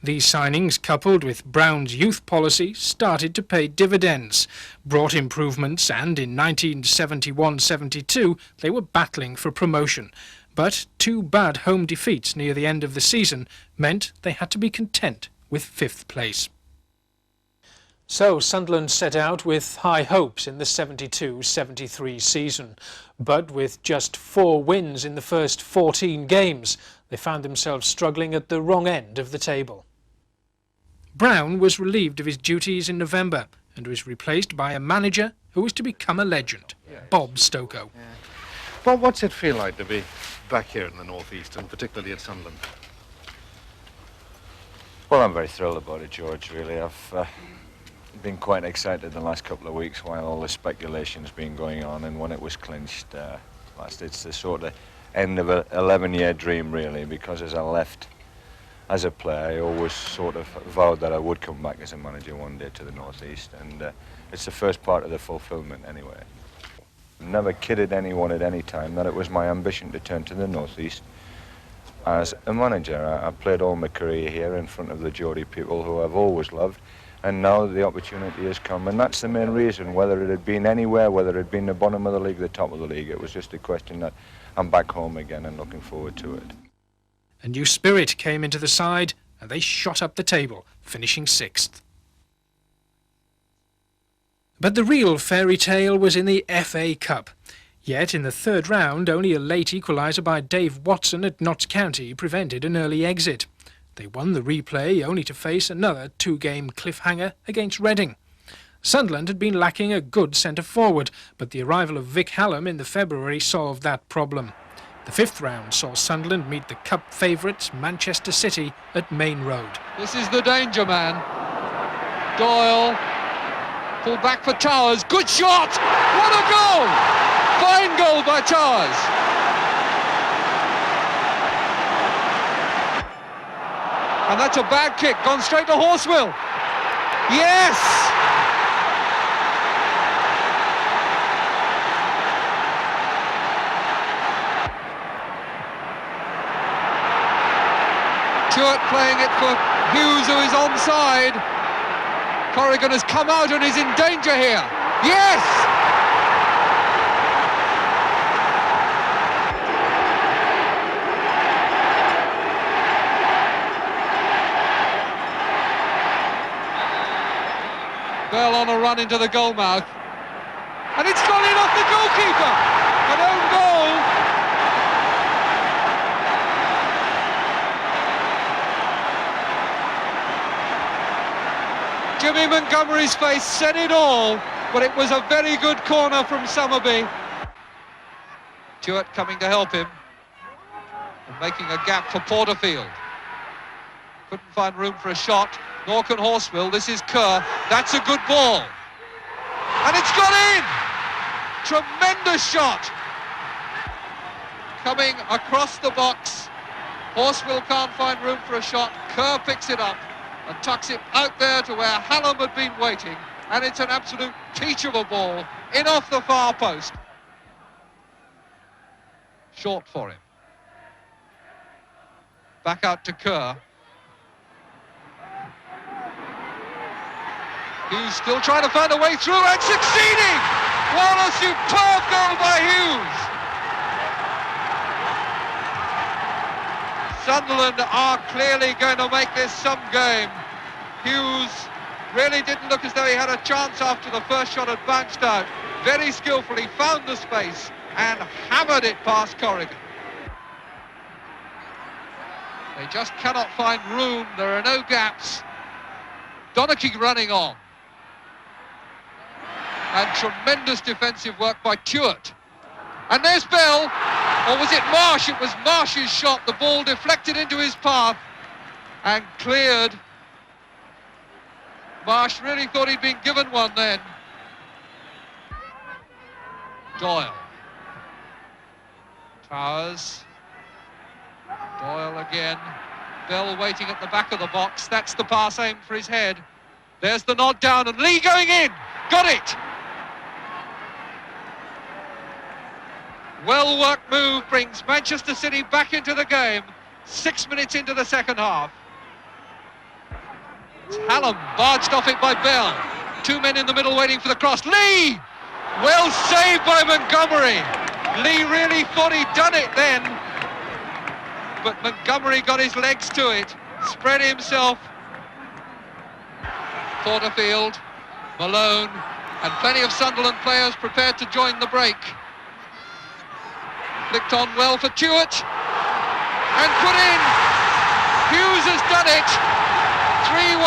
Speaker 1: These signings, coupled with Brown's youth policy, started to pay dividends, brought improvements, and in 1971-72 they were battling for promotion. But 2 bad home defeats near the end of the season meant they had to be content with 5th place. So Sunderland set out with high hopes in the 72-73 season, but with just 4 wins in the first 14 games, they found themselves struggling at the wrong end of the table. Brown was relieved of his duties in November and was replaced by a manager who was to become a legend, Bob Stokoe.
Speaker 13: Bob, what's it feel like to be back here in the northeast, and particularly at Sunderland?
Speaker 14: Well, I'm very thrilled about it, George, really. I've been quite excited the last couple of weeks while all the speculation's been going on, and when it was clinched last, it's the sort of end of an 11-year dream, really, because as I left as a player, I always sort of vowed that I would come back as a manager one day to the northeast, and it's the first part of the fulfillment anyway. Never kidded anyone at any time that it was my ambition to turn to the northeast as a manager. I played all my career here in front of the Geordie people who I've always loved, and now the opportunity has come, and that's the main reason. Whether it had been anywhere, whether it had been the bottom of the league, the top of the league, it was just a question that I'm back home again and looking forward to it.
Speaker 1: A new spirit came into the side and they shot up the table, finishing 6th. But the real fairy tale was in the FA Cup. Yet in the 3rd round, only a late equaliser by Dave Watson at Notts County prevented an early exit. They won the replay only to face another 2-game cliffhanger against Reading. Sunderland had been lacking a good centre-forward, but the arrival of Vic Hallam in the February solved that problem. The 5th round saw Sunderland meet the Cup favourites Manchester City at Main Road.
Speaker 15: This is the danger man. Doyle, pull back for Towers, good shot! What a goal! Fine goal by Towers. And that's a bad kick, gone straight to Horswell. Yes! Stewart playing it for Hughes, who is onside. Corrigan has come out and is in danger here. Yes! Bell on a run into the goal mouth. And it's gone in off the goalkeeper. An own goal. Jimmy Montgomery's face said it all, but it was a very good corner from Summerby. Stewart coming to help him and making a gap for Porterfield. Couldn't find room for a shot, nor can Horswell. This is Kerr. That's a good ball. And it's gone in! Tremendous shot! Coming across the box. Horswell can't find room for a shot. Kerr picks it up and tucks it out there to where Hallam had been waiting. And it's an absolute peach of a ball in off the far post. Short for him. Back out to Kerr. Hughes still trying to find a way through and succeeding! What a superb goal by Hughes! Sunderland are clearly going to make this some game. Hughes really didn't look as though he had a chance after the first shot had bounced out. Very skillfully found the space and hammered it past Corrigan. They just cannot find room. There are no gaps. Donachie running on. And tremendous defensive work by Tuart. And there's Bell. Or was it Marsh? It was Marsh's shot. The ball deflected into his path and cleared. Marsh really thought he'd been given one then. Doyle. Towers. Doyle again. Bell waiting at the back of the box. That's the pass aimed for his head. There's the nod down and Lee going in. Got it. Well-worked move brings Manchester City back into the game. 6 minutes into the second half. It's Hallam barged off it by Bell. Two men in the middle waiting for the cross. Lee! Well saved by Montgomery. Lee really thought he'd done it then. But Montgomery got his legs to it. Spread himself. Porterfield, Malone, and plenty of Sunderland players prepared to join the break. Flicked on well for Tuart and put in. Hughes has done it. 3-1.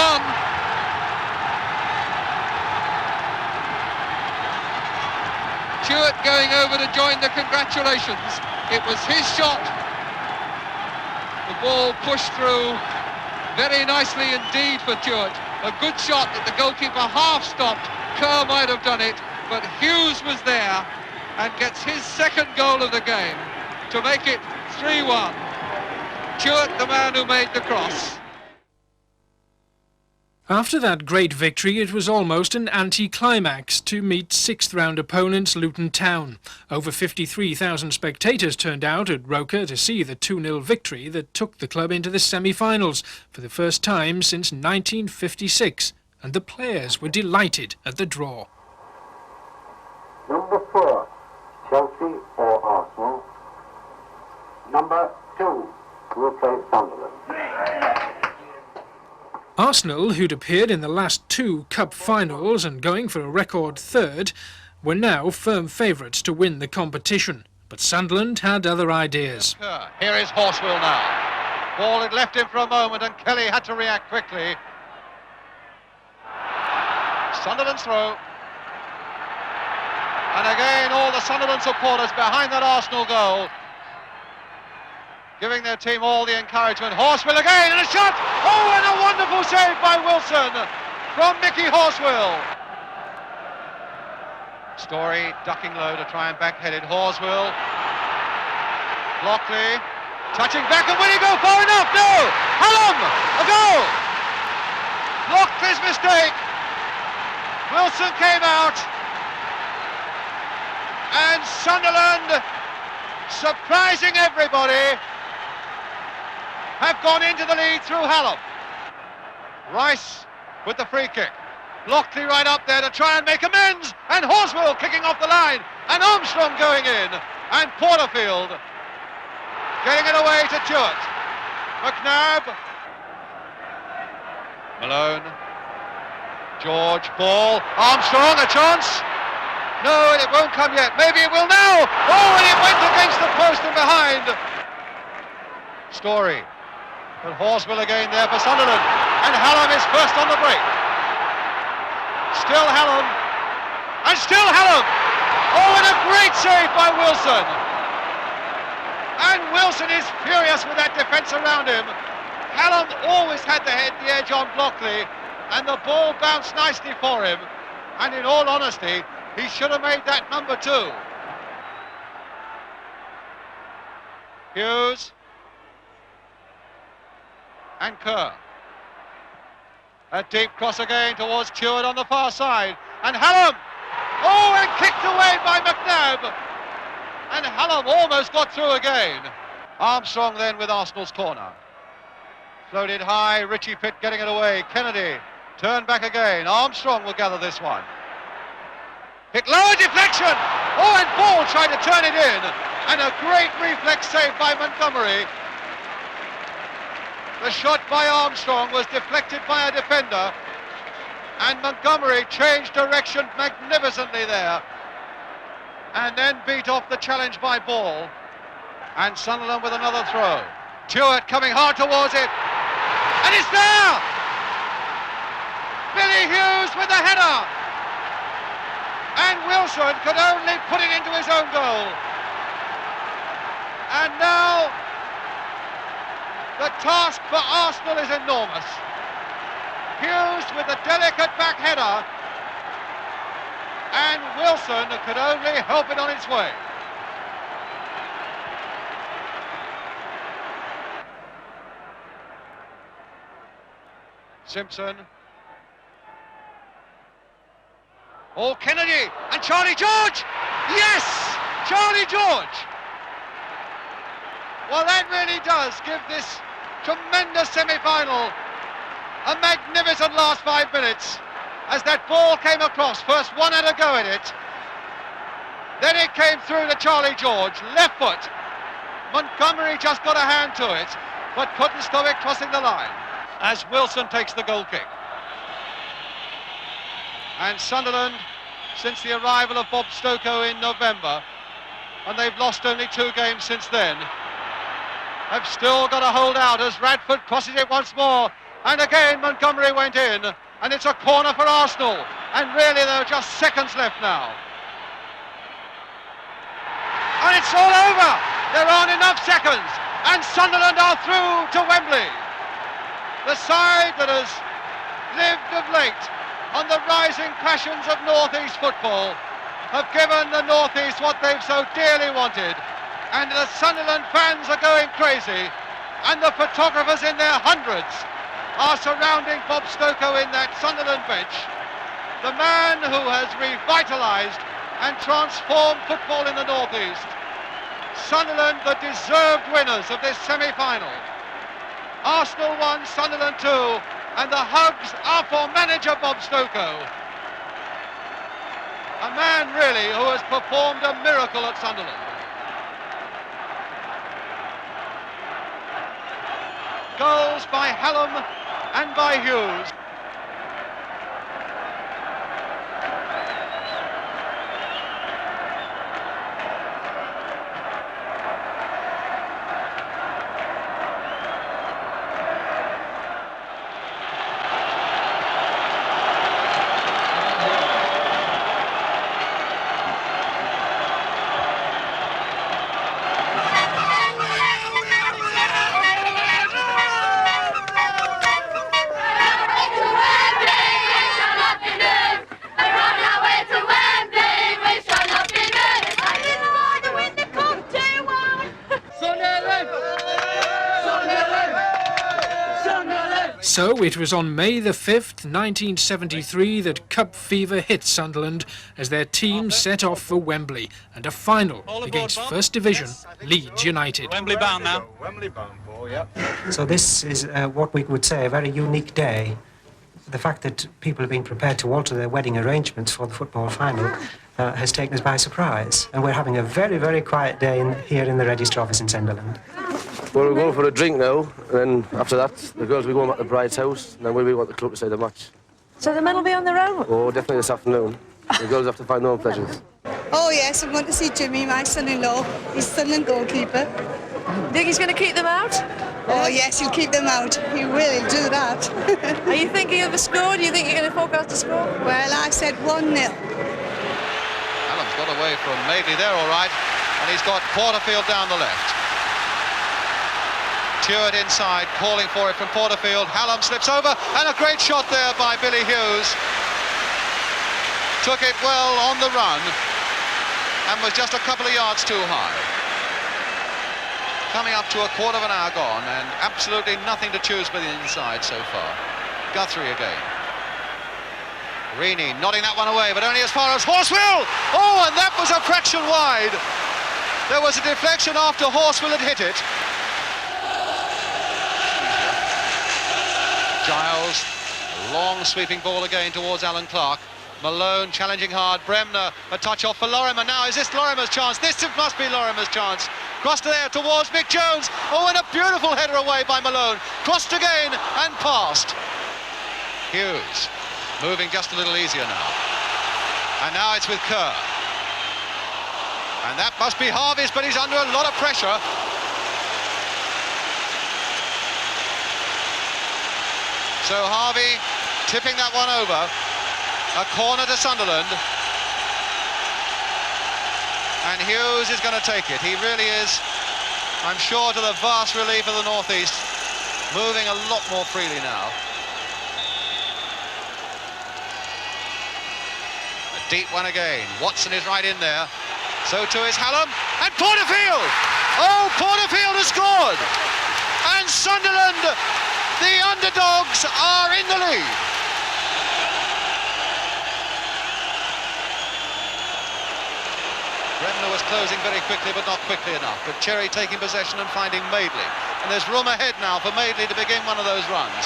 Speaker 15: Tuart going over to join the congratulations. It was his shot. The ball pushed through very nicely indeed for Tuart. A good shot that the goalkeeper half stopped. Kerr might have done it, but Hughes was there and gets his second goal of the game to make it 3-1. Tuart, the man who made the cross.
Speaker 1: After that great victory, it was almost an anti-climax to meet sixth-round opponents Luton Town. Over 53,000 spectators turned out at Roker to see the 2-0 victory that took the club into the semi-finals for the first time since 1956, and the players were delighted at the draw.
Speaker 16: Number 4, Chelsea or Arsenal. Number 2 will play Sunderland.
Speaker 1: Arsenal, who'd appeared in the last two cup finals and going for a record third, were now firm favourites to win the competition. But Sunderland had other ideas.
Speaker 6: Here is Horswell now. Ball had left him for a moment and Kelly had to react quickly. Sunderland's throw. And again, all the Sunderland supporters behind that Arsenal goal, giving their team all the encouragement. Horswell again, and a shot! Oh, and a wonderful save by Wilson from Mickey Horswell. Story ducking low to try and backhead it. Horswell. Lockley touching back, and will he go far enough? No! Hallam! A goal! Lockley's mistake. Wilson came out. And Sunderland, surprising everybody, have gone into the lead through Hallam. Rice with the free kick. Lockley right up there to try and make amends, and Horswell kicking off the line, and Armstrong going in, and Porterfield getting it away to Tuart. McNabb. Malone. George, ball. Armstrong, a chance. No, and it won't come yet. Maybe it will now. Oh, and it went against the post and behind. Story. But Horswell again there for Sunderland. And Hallam is first on the break. Still Hallam. And still Hallam. Oh, and a great save by Wilson. And Wilson is furious with that defence around him. Hallam always had the edge on Blockley, and the ball bounced nicely for him. And in all honesty, he should have made that number 2. Hughes. And Kerr. A deep cross again towards Stewart on the far side. And Hallam! Oh, and kicked away by McNabb! And Hallam almost got through again. Armstrong then with Arsenal's corner. Floated high, Richie Pitt getting it away. Kennedy turned back again. Armstrong will gather this one. Hit lower, deflection! Oh, and Ball tried to turn it in. And a great reflex save by Montgomery. The shot by Armstrong was deflected by a defender. And Montgomery changed direction magnificently there. And then beat off the challenge by Ball. And Sunderland with another throw. Stewart coming hard towards it. And it's there! Billy Hughes with the header! And Wilson could only put it into his own goal. And now the task for Arsenal is enormous. Hughes with a delicate back header, and Wilson could only help it on its way. Simpson. Oh, Kennedy and Charlie George! Yes! Charlie George! Well, that really does give this tremendous semi-final a magnificent last 5 minutes as that ball came across. First one had a go at it. Then it came through to Charlie George, left foot. Montgomery just got a hand to it, but couldn't stop it crossing the line as Wilson takes the goal kick. And Sunderland, since the arrival of Bob Stokoe in November, and they've lost only 2 games since then, have still got to hold out as Radford crosses it once more. And again Montgomery went in, and it's a corner for Arsenal. And really there are just seconds left now. And it's all over! There aren't enough seconds, and Sunderland are through to Wembley. The side that has lived of late on the rising passions of North East football have given the North East what they've so dearly wanted. And the Sunderland fans are going crazy, and the photographers in their hundreds are surrounding Bob Stokoe in that Sunderland bench, the man who has revitalised and transformed football in the North East. Sunderland, the deserved winners of this semi-final. Arsenal 1, Sunderland 2, and the hugs are for manager Bob Stokoe. A man really who has performed a miracle at Sunderland. Goals by Hallam and by Hughes.
Speaker 1: So it was on May the 5th, 1973 that Cup fever hit Sunderland as their team set off for Wembley and a final against First Division Leeds United.
Speaker 17: Wembley bound now.
Speaker 13: Wembley bound, Paul, yeah.
Speaker 18: So this is what we would say a very unique day. The fact that people have been prepared to alter their wedding arrangements for the football final has taken us by surprise. And we're having a very, very quiet day here in the Register office in Sunderland.
Speaker 19: Well, we're going for a drink now, and then after that, the girls will be going back to the bride's house, and then we'll be going to the club to say the match.
Speaker 20: So the men will be on their own?
Speaker 19: Oh, definitely this afternoon. The girls have to find their own pleasures.
Speaker 20: Oh, yes, I'm going to see Jimmy, my son-in-law. He's Sunderland goalkeeper. Think he's going to keep them out? Oh, yes, he'll keep them out. He will, he'll do that. Are you thinking of a score? Do you think you're going to forecast a score? Well, I said 1-0.
Speaker 6: Hallam's got away from Madeley there, all right, and he's got Porterfield down the left. Stewart inside, calling for it from Porterfield. Hallam slips over, and a great shot there by Billy Hughes. Took it well on the run, and was just a couple of yards too high. Coming up to a quarter of an hour gone, and absolutely nothing to choose for the inside so far. Guthrie again. Reaney nodding that one away, but only as far as Horswell! Oh, and that was a fraction wide. There was a deflection after Horswell had hit it. Giles, a long sweeping ball again towards Alan Clark. Malone challenging hard. Bremner, a touch off for Lorimer. Now, is this Lorimer's chance? This must be Lorimer's chance. Crossed there towards Mick Jones. Oh, and a beautiful header away by Malone. Crossed again and passed. Hughes moving just a little easier now. And now it's with Kerr. And that must be Harvey's, but he's under a lot of pressure. So Harvey tipping that one over. A corner to Sunderland. And Hughes is going to take it. He really is, I'm sure, to the vast relief of the North East. Moving a lot more freely now. A deep one again. Watson is right in there. So too is Hallam. And Porterfield! Oh, Porterfield has scored! And Sunderland, the underdogs, are in the lead. Bremner was closing very quickly, but not quickly enough. But Cherry taking possession and finding Madeley. And there's room ahead now for Madeley to begin one of those runs.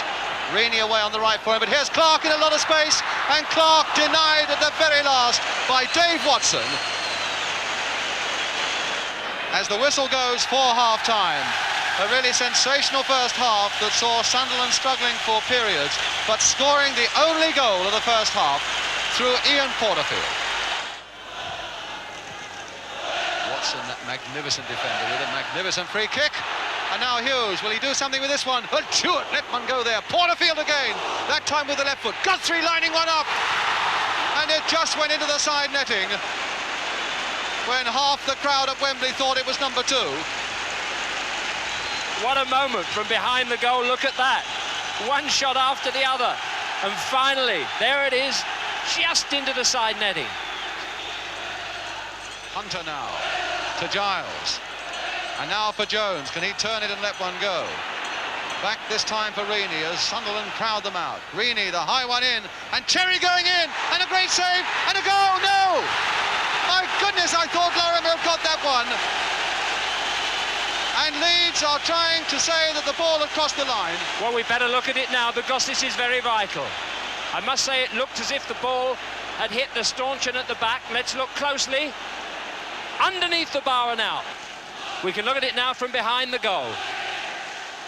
Speaker 6: Reaney away on the right for him, but here's Clark in a lot of space. And Clark denied at the very last by Dave Watson. As the whistle goes for half-time. A really sensational first half that saw Sunderland struggling for periods, but scoring the only goal of the first half through Ian Porterfield. Watson, that magnificent defender, with a magnificent free kick. And now Hughes, will he do something with this one? But Stewart let one go there. Porterfield again, that time with the left foot. Guthrie lining one up. And it just went into the side netting when half the crowd at Wembley thought it was number 2.
Speaker 11: What a moment from behind the goal, look at that. One shot after the other. And finally, there it is, just into the side netting.
Speaker 6: Hunter now to Giles. And now for Jones. Can he turn it and let one go? Back this time for Reaney as Sunderland crowd them out. Reaney, the high one in, and Cherry going in, and a great save, and a goal, no! My goodness, I thought Lorimer got that one. And Leeds are trying to say that the ball had crossed the line.
Speaker 11: Well, we better look at it now because this is very vital. I must say it looked as if the ball had hit the stanchion at the back. Let's look closely. Underneath the bar and out. We can look at it now from behind the goal.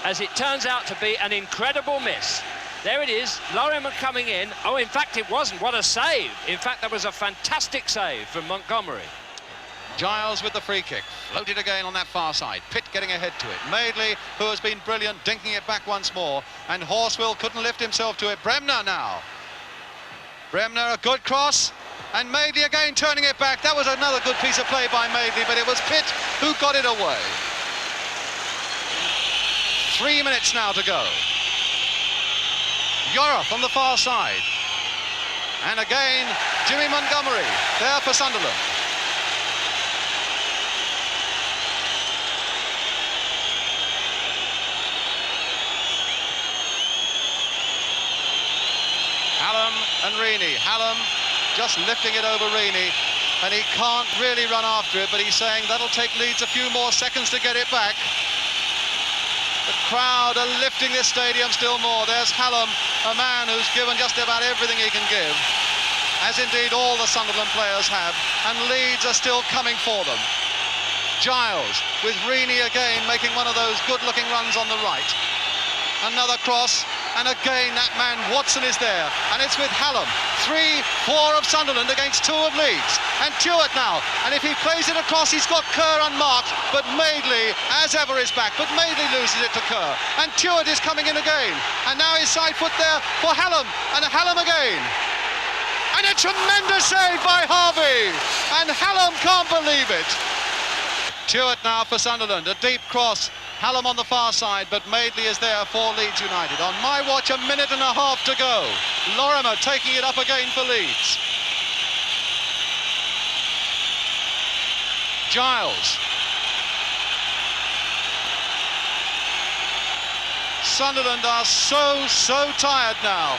Speaker 11: As it turns out to be an incredible miss. There it is, Lorimer coming in. Oh, in fact, it wasn't. What a save. In fact, that was a fantastic save from Montgomery.
Speaker 6: Giles with the free kick, floated again on that far side. Pitt getting ahead to it. Madeley, who has been brilliant, dinking it back once more. And Horswell couldn't lift himself to it. Bremner now. Bremner, a good cross. And Madeley again turning it back. That was another good piece of play by Madeley, but it was Pitt who got it away. 3 minutes now to go. Yoroth on the far side. And again, Jimmy Montgomery there for Sunderland. Hallam and Reaney. Hallam just lifting it over Reaney, and he can't really run after it, but he's saying that'll take Leeds a few more seconds to get it back. The crowd are lifting this stadium still more. There's Hallam, a man who's given just about everything he can give, as indeed all the Sunderland players have, and Leeds are still coming for them. Giles with Reaney again making one of those good-looking runs on the right. Another cross, and again that man Watson is there, and it's with Hallam. 3-4 of Sunderland against 2 of Leeds. And Tuart now, and if he plays it across, he's got Kerr unmarked, but Madeley, as ever, is back, but Madeley loses it to Kerr, and Tuart is coming in again, and now his side foot there for Hallam, and Hallam again. And a tremendous save by Harvey, and Hallam can't believe it. Tuart now for Sunderland, a deep cross. Hallam on the far side, but Madeley is there for Leeds United. On my watch, a minute and a half to go. Lorimer taking it up again for Leeds. Giles. Sunderland are so tired now.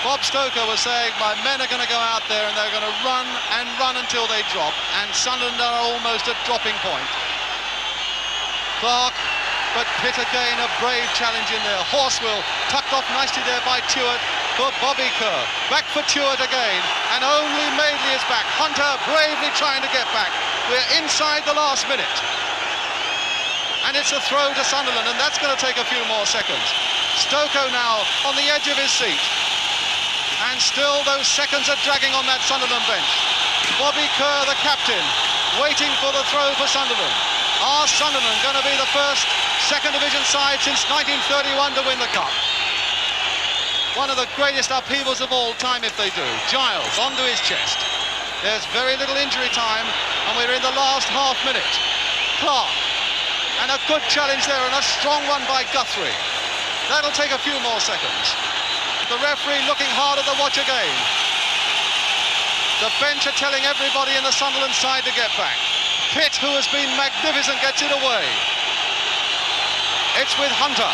Speaker 6: Bob Stoker was saying, my men are going to go out there and they're going to run and run until they drop, and Sunderland are almost at dropping point. Clark, but Pitt again, a brave challenge in there. Horswell tucked off nicely there by Tuart for Bobby Kerr. Back for Tuart again, and only Madeley is back. Hunter bravely trying to get back. We're inside the last minute. And it's a throw to Sunderland, and that's going to take a few more seconds. Stokoe now on the edge of his seat. And still those seconds are dragging on that Sunderland bench. Bobby Kerr, the captain, waiting for the throw for Sunderland. Are Sunderland going to be the first second division side since 1931 to win the cup? One of the greatest upheavals of all time if they do. Giles onto his chest. There's very little injury time, and we're in the last half minute. Clark, and a good challenge there, and a strong one by Guthrie. That'll take a few more seconds. The referee looking hard at the watch again. The bench are telling everybody in the Sunderland side to get back. Pitt, who has been magnificent, gets it away. It's with Hunter.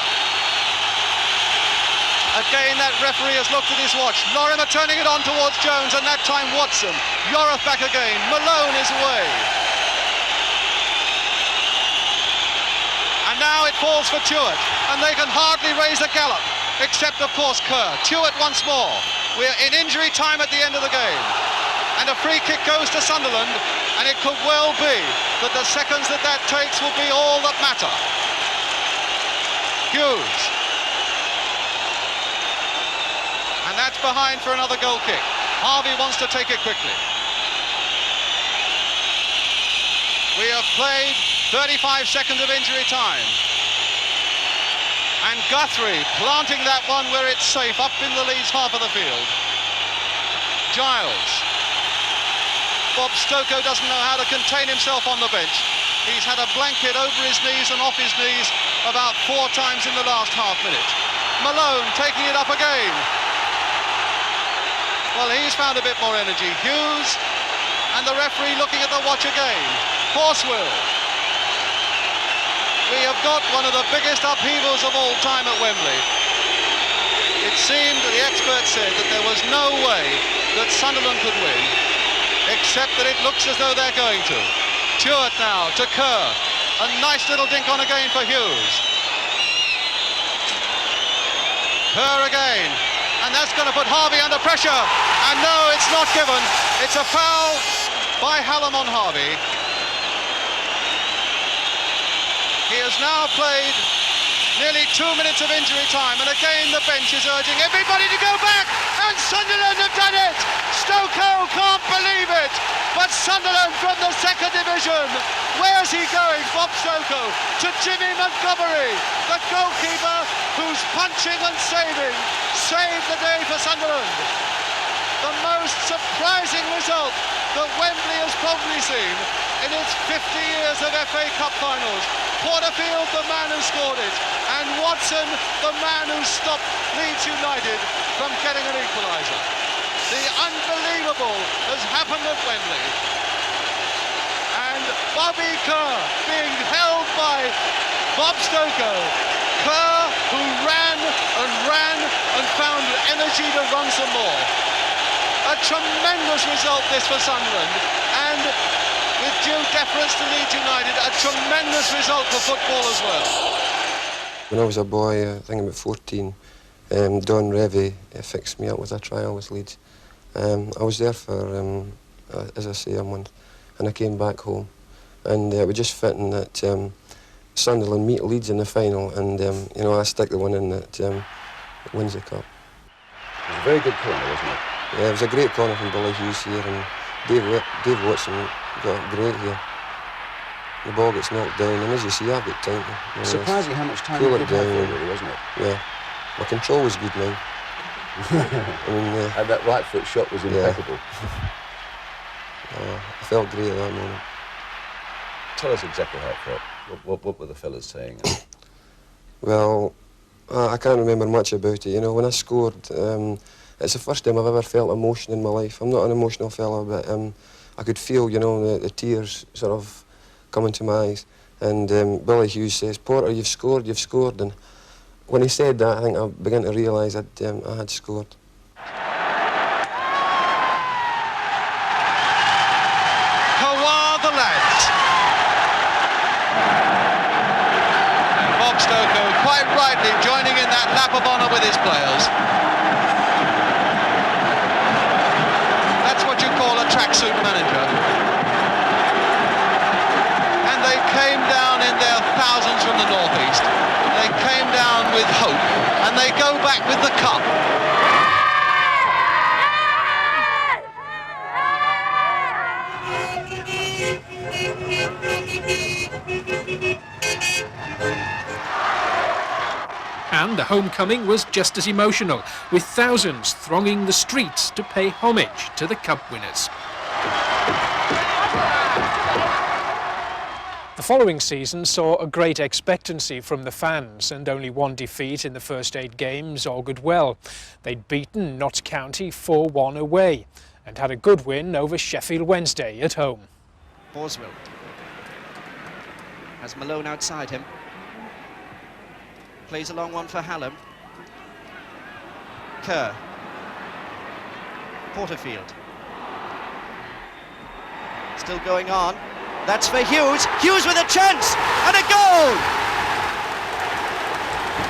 Speaker 6: Again, that referee has looked at his watch. Lorimer turning it on towards Jones, and that time Watson. Yorath back again. Malone is away. And now it falls for Tuart, and they can hardly raise a gallop, except, of course, Kerr. Tuart once more. We're in injury time at the end of the game. And a free kick goes to Sunderland, and it could well be that the seconds that takes will be all that matter. Hughes. And that's behind for another goal kick. Harvey wants to take it quickly. We have played 35 seconds of injury time. And Guthrie planting that one where it's safe, up in the Leeds half of the field. Giles. Bob Stokoe doesn't know how to contain himself on the bench. He's had a blanket over his knees and off his knees about 4 times in the last half minute. Malone taking it up again. Well, he's found a bit more energy. Hughes, and the referee looking at the watch again. Horswell. We have got one of the biggest upheavals of all time at Wembley. It seemed, the experts said, that there was no way that Sunderland could win, except that it looks as though they're going to. Tuart now to Kerr. A nice little dink on again for Hughes. Kerr again. And that's going to put Harvey under pressure. And no, it's not given. It's a foul by Hallam on Harvey. He has now played nearly 2 minutes of injury time, and again the bench is urging everybody to go back, and Sunderland have done it! Stokoe can't believe it, but Sunderland from the second division. Where's he going, Bob Stokoe? To Jimmy Montgomery, the goalkeeper who's punching and saving, saved the day for Sunderland. The most surprising result that Wembley has probably seen in its 50 years of FA Cup finals. Porterfield, the man who scored it, and Watson, the man who stopped Leeds United from getting an equaliser. The unbelievable has happened at Wembley. And Bobby Kerr being held by Bob Stokoe. Kerr, who ran and found energy to run some more. A tremendous result this for Sunderland, and with due deference to Leeds United, a tremendous result for football as well.
Speaker 17: When I was a boy, I think about 14, Don Revie fixed me up with a trial with Leeds. I was there for, as I say, a month, and I came back home. And it was just fitting that Sunderland meet Leeds in the final, and you know, I stick the one in that wins the cup.
Speaker 21: It was a very good corner, wasn't it?
Speaker 17: Yeah, it was a great corner from Billy Hughes here, and Dave Watson got it great here. The ball gets knocked down, and as you see, I've got time to...
Speaker 21: Surprising how much time you did have for it, really, wasn't it?
Speaker 17: Yeah. My control was good now. I mean,
Speaker 21: and that right foot shot was impeccable.
Speaker 17: Yeah. I felt great at that moment.
Speaker 21: Tell us exactly how it felt. What were the fellas saying?
Speaker 17: Well, I can't remember much about it. You know, when I scored, it's the first time I've ever felt emotion in my life. I'm not an emotional fella, but I could feel, you know, the tears sort of coming to my eyes. And Billy Hughes says, "Porter, you've scored, you've scored." And when he said that, I think I began to realise I had scored.
Speaker 6: Hurrah, the lads! Bob Stokoe quite rightly joining in that lap of honour with his players. That's what you call a tracksuit manager. And they came down in their thousands from the northeast. They came down with hope, and they go back with the cup.
Speaker 1: And the homecoming was just as emotional, with thousands thronging the streets to pay homage to the cup winners. The following season saw a great expectancy from the fans, and only one defeat in the first 8 games augured well. They'd beaten Notts County 4-1 away, and had a good win over Sheffield Wednesday at home.
Speaker 5: Boswell has Malone outside him. Plays a long one for Hallam. Kerr. Porterfield. Still going on. That's for Hughes. Hughes with a chance and a goal!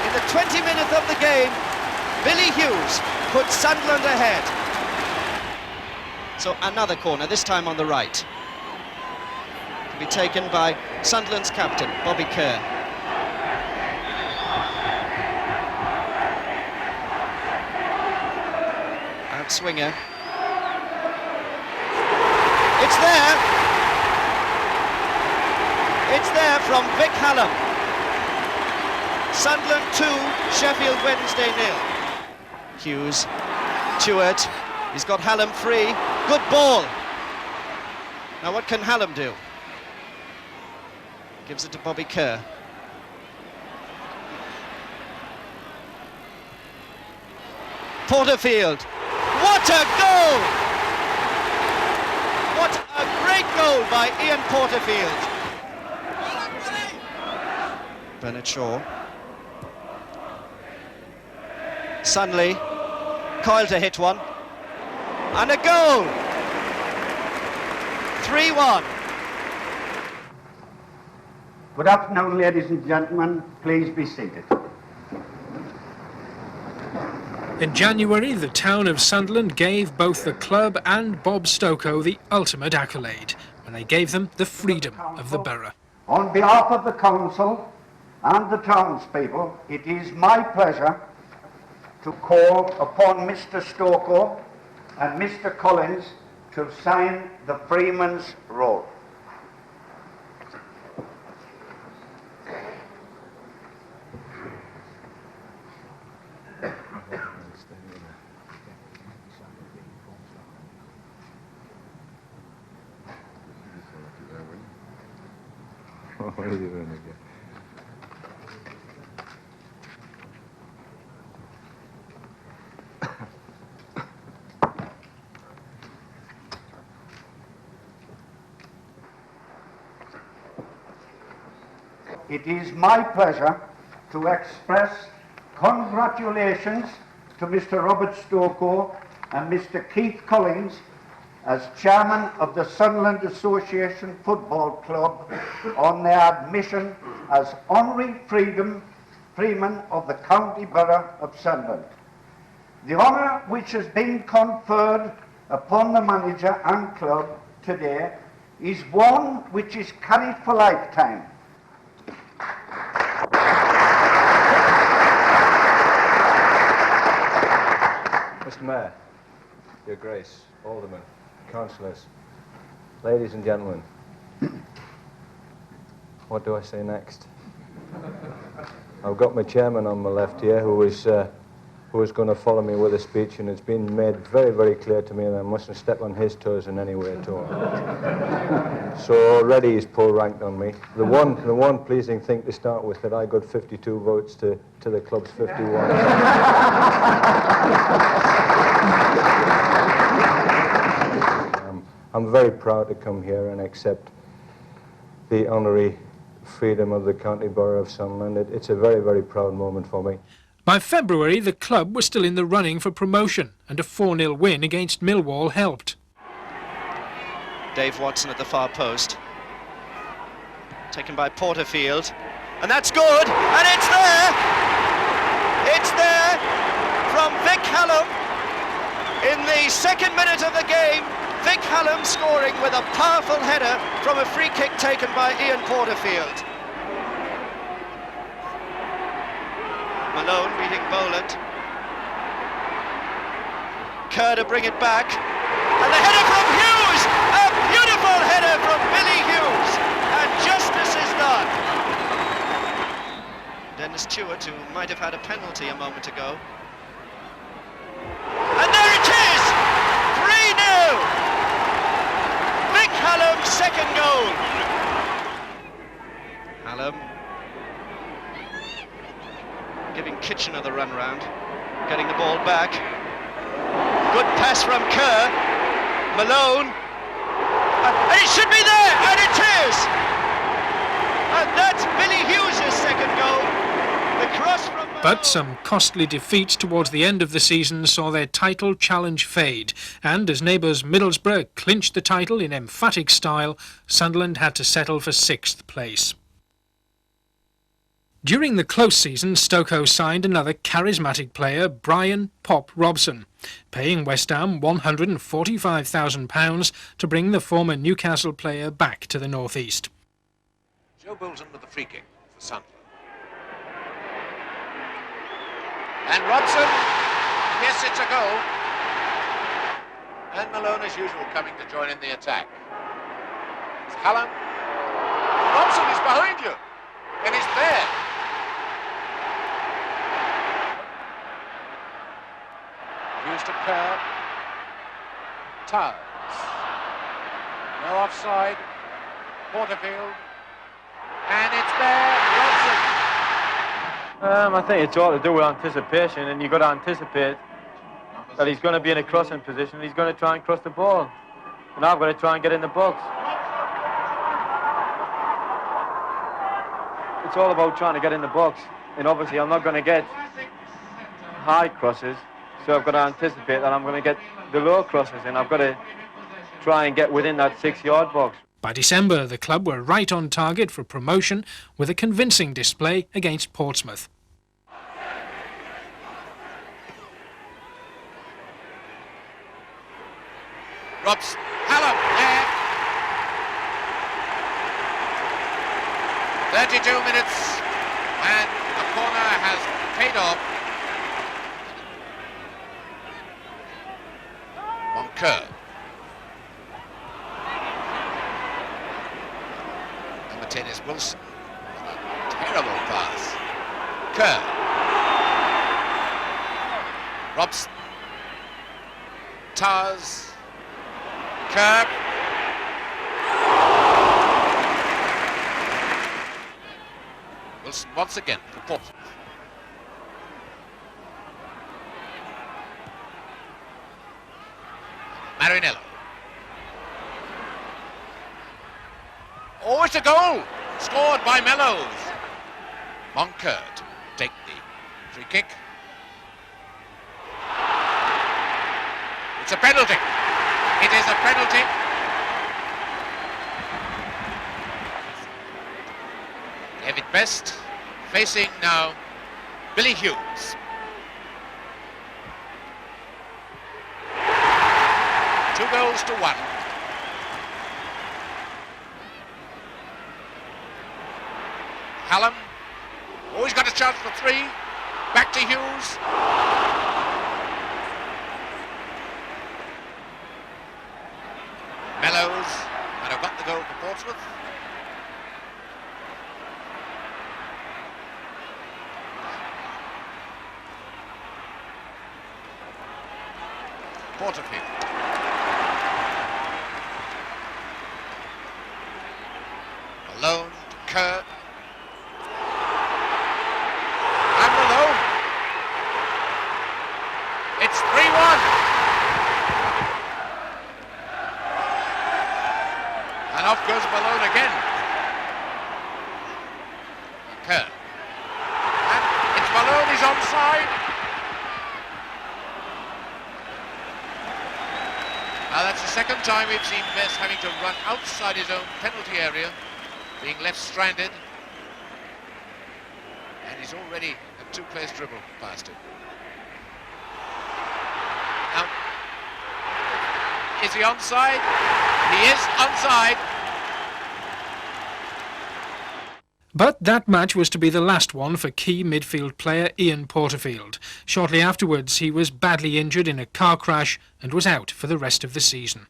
Speaker 5: In the 20 minutes of the game, Billy Hughes puts Sunderland ahead. So another corner, this time on the right. To be taken by Sunderland's captain, Bobby Kerr. Outswinger. It's there. It's there from Vic Hallam. Sunderland 2, Sheffield Wednesday 0. Hughes, Stewart, he's got Hallam free. Good ball. Now what can Hallam do? Gives it to Bobby Kerr. Porterfield. What a goal! What a great goal by Ian Porterfield. Bernard Shaw. Sunley. Coyle to hit one. And a goal! 3-1.
Speaker 22: Good afternoon, ladies and gentlemen. Please be seated.
Speaker 1: In January, the town of Sunderland gave both the club and Bob Stokoe the ultimate accolade when they gave them the freedom of the borough.
Speaker 22: On behalf of the council and the townspeople, it is my pleasure to call upon Mr. Stokoe and Mr. Collins to sign the Freeman's Roll.
Speaker 14: What are you doing again?
Speaker 22: It is my pleasure to express congratulations to Mr. Robert Stokoe and Mr. Keith Collins as chairman of the Sunderland Association Football Club on their admission as honorary freemen of the County Borough of Sunderland. The honour which has been conferred upon the manager and club today is one which is carried for lifetime.
Speaker 14: Mr. Mayor, Your Grace, Aldermen, Councillors, ladies and gentlemen, what do I say next? I've got my chairman on my left here who is going to follow me with a speech, and it's been made very, very clear to me that I mustn't step on his toes in any way at all. So already he's poor ranked on me. The one pleasing thing to start with, that I got 52 votes to the club's 51. I'm very proud to come here and accept the honorary freedom of the county borough of Sunderland. It's a very, very proud moment for me.
Speaker 1: By February, the club was still in the running for promotion, and a 4-0 win against Millwall helped.
Speaker 5: Dave Watson at the far post. Taken by Porterfield. And that's good! And it's there! It's there from Vic Hallam. In the second minute of the game, Vic Hallam scoring with a powerful header from a free kick taken by Ian Porterfield. Malone beating Boland. Kerr to bring it back. And the header from Hughes! A beautiful header from Billy Hughes! And justice is done. Dennis Stewart, who might have had a penalty a moment ago. And there it is! 3-0! Vic Hallam's second goal. Hallam giving Kitchener the run round, getting the ball back. Good pass from Kerr. Malone. And it should be there, and it is! And that's Billy Hughes' second goal. The cross from Malone.
Speaker 1: But some costly defeats towards the end of the season saw their title challenge fade, and as neighbours Middlesbrough clinched the title in emphatic style, Sunderland had to settle for 6th place. During the close season, Stokoe signed another charismatic player, Brian "Pop" Robson, paying West Ham £145,000 to bring the former Newcastle player back to the North East.
Speaker 6: Joe Bolton with the free kick for Sunderland. And Robson, yes, it's a goal. And Malone, as usual, coming to join in the attack. It's Hallam. Robson is behind you, and he's there. Hughes to Kerr. Towers. No offside. Porterfield. And it's there. Robson.
Speaker 14: I think it's all to do with anticipation, and you've got to anticipate that he's going to be in a crossing position and he's going to try and cross the ball. And I've got to try and get in the box. It's all about trying to get in the box, and obviously I'm not going to get high crosses, so I've got to anticipate that I'm going to get the low crosses, and I've got to try and get within that 6-yard box.
Speaker 1: By December, the club were right on target for promotion with a convincing display against Portsmouth.
Speaker 6: Robson, Hallam, there. 32 minutes, and the corner has paid off. Kerr. And Martinez Wilson. Terrible pass. Kerr. Robson. Towers. Kerr. Wilson once again for Portsmouth. Marinello. Oh, it's a goal! Scored by Mellows. Moncur to take the free kick. It's a penalty. It is a penalty. David Best facing now Billy Hughes. Two goals to one. Hallam. Oh, he's got a chance for three. Back to Hughes. Mellows. And I've got the goal for Portsmouth. Porterfield. Malone to Kerr. And Malone. It's 3-1. And off goes Malone again. Kerr. And it's Malone, he's onside. Now that's the second time we've seen Bess having to run outside his own penalty area, being left stranded. And he's already a two-place dribble past him. Now, is he onside? He is onside.
Speaker 1: But that match was to be the last one for key midfield player Ian Porterfield. Shortly afterwards, he was badly injured in a car crash and was out for the rest of the season.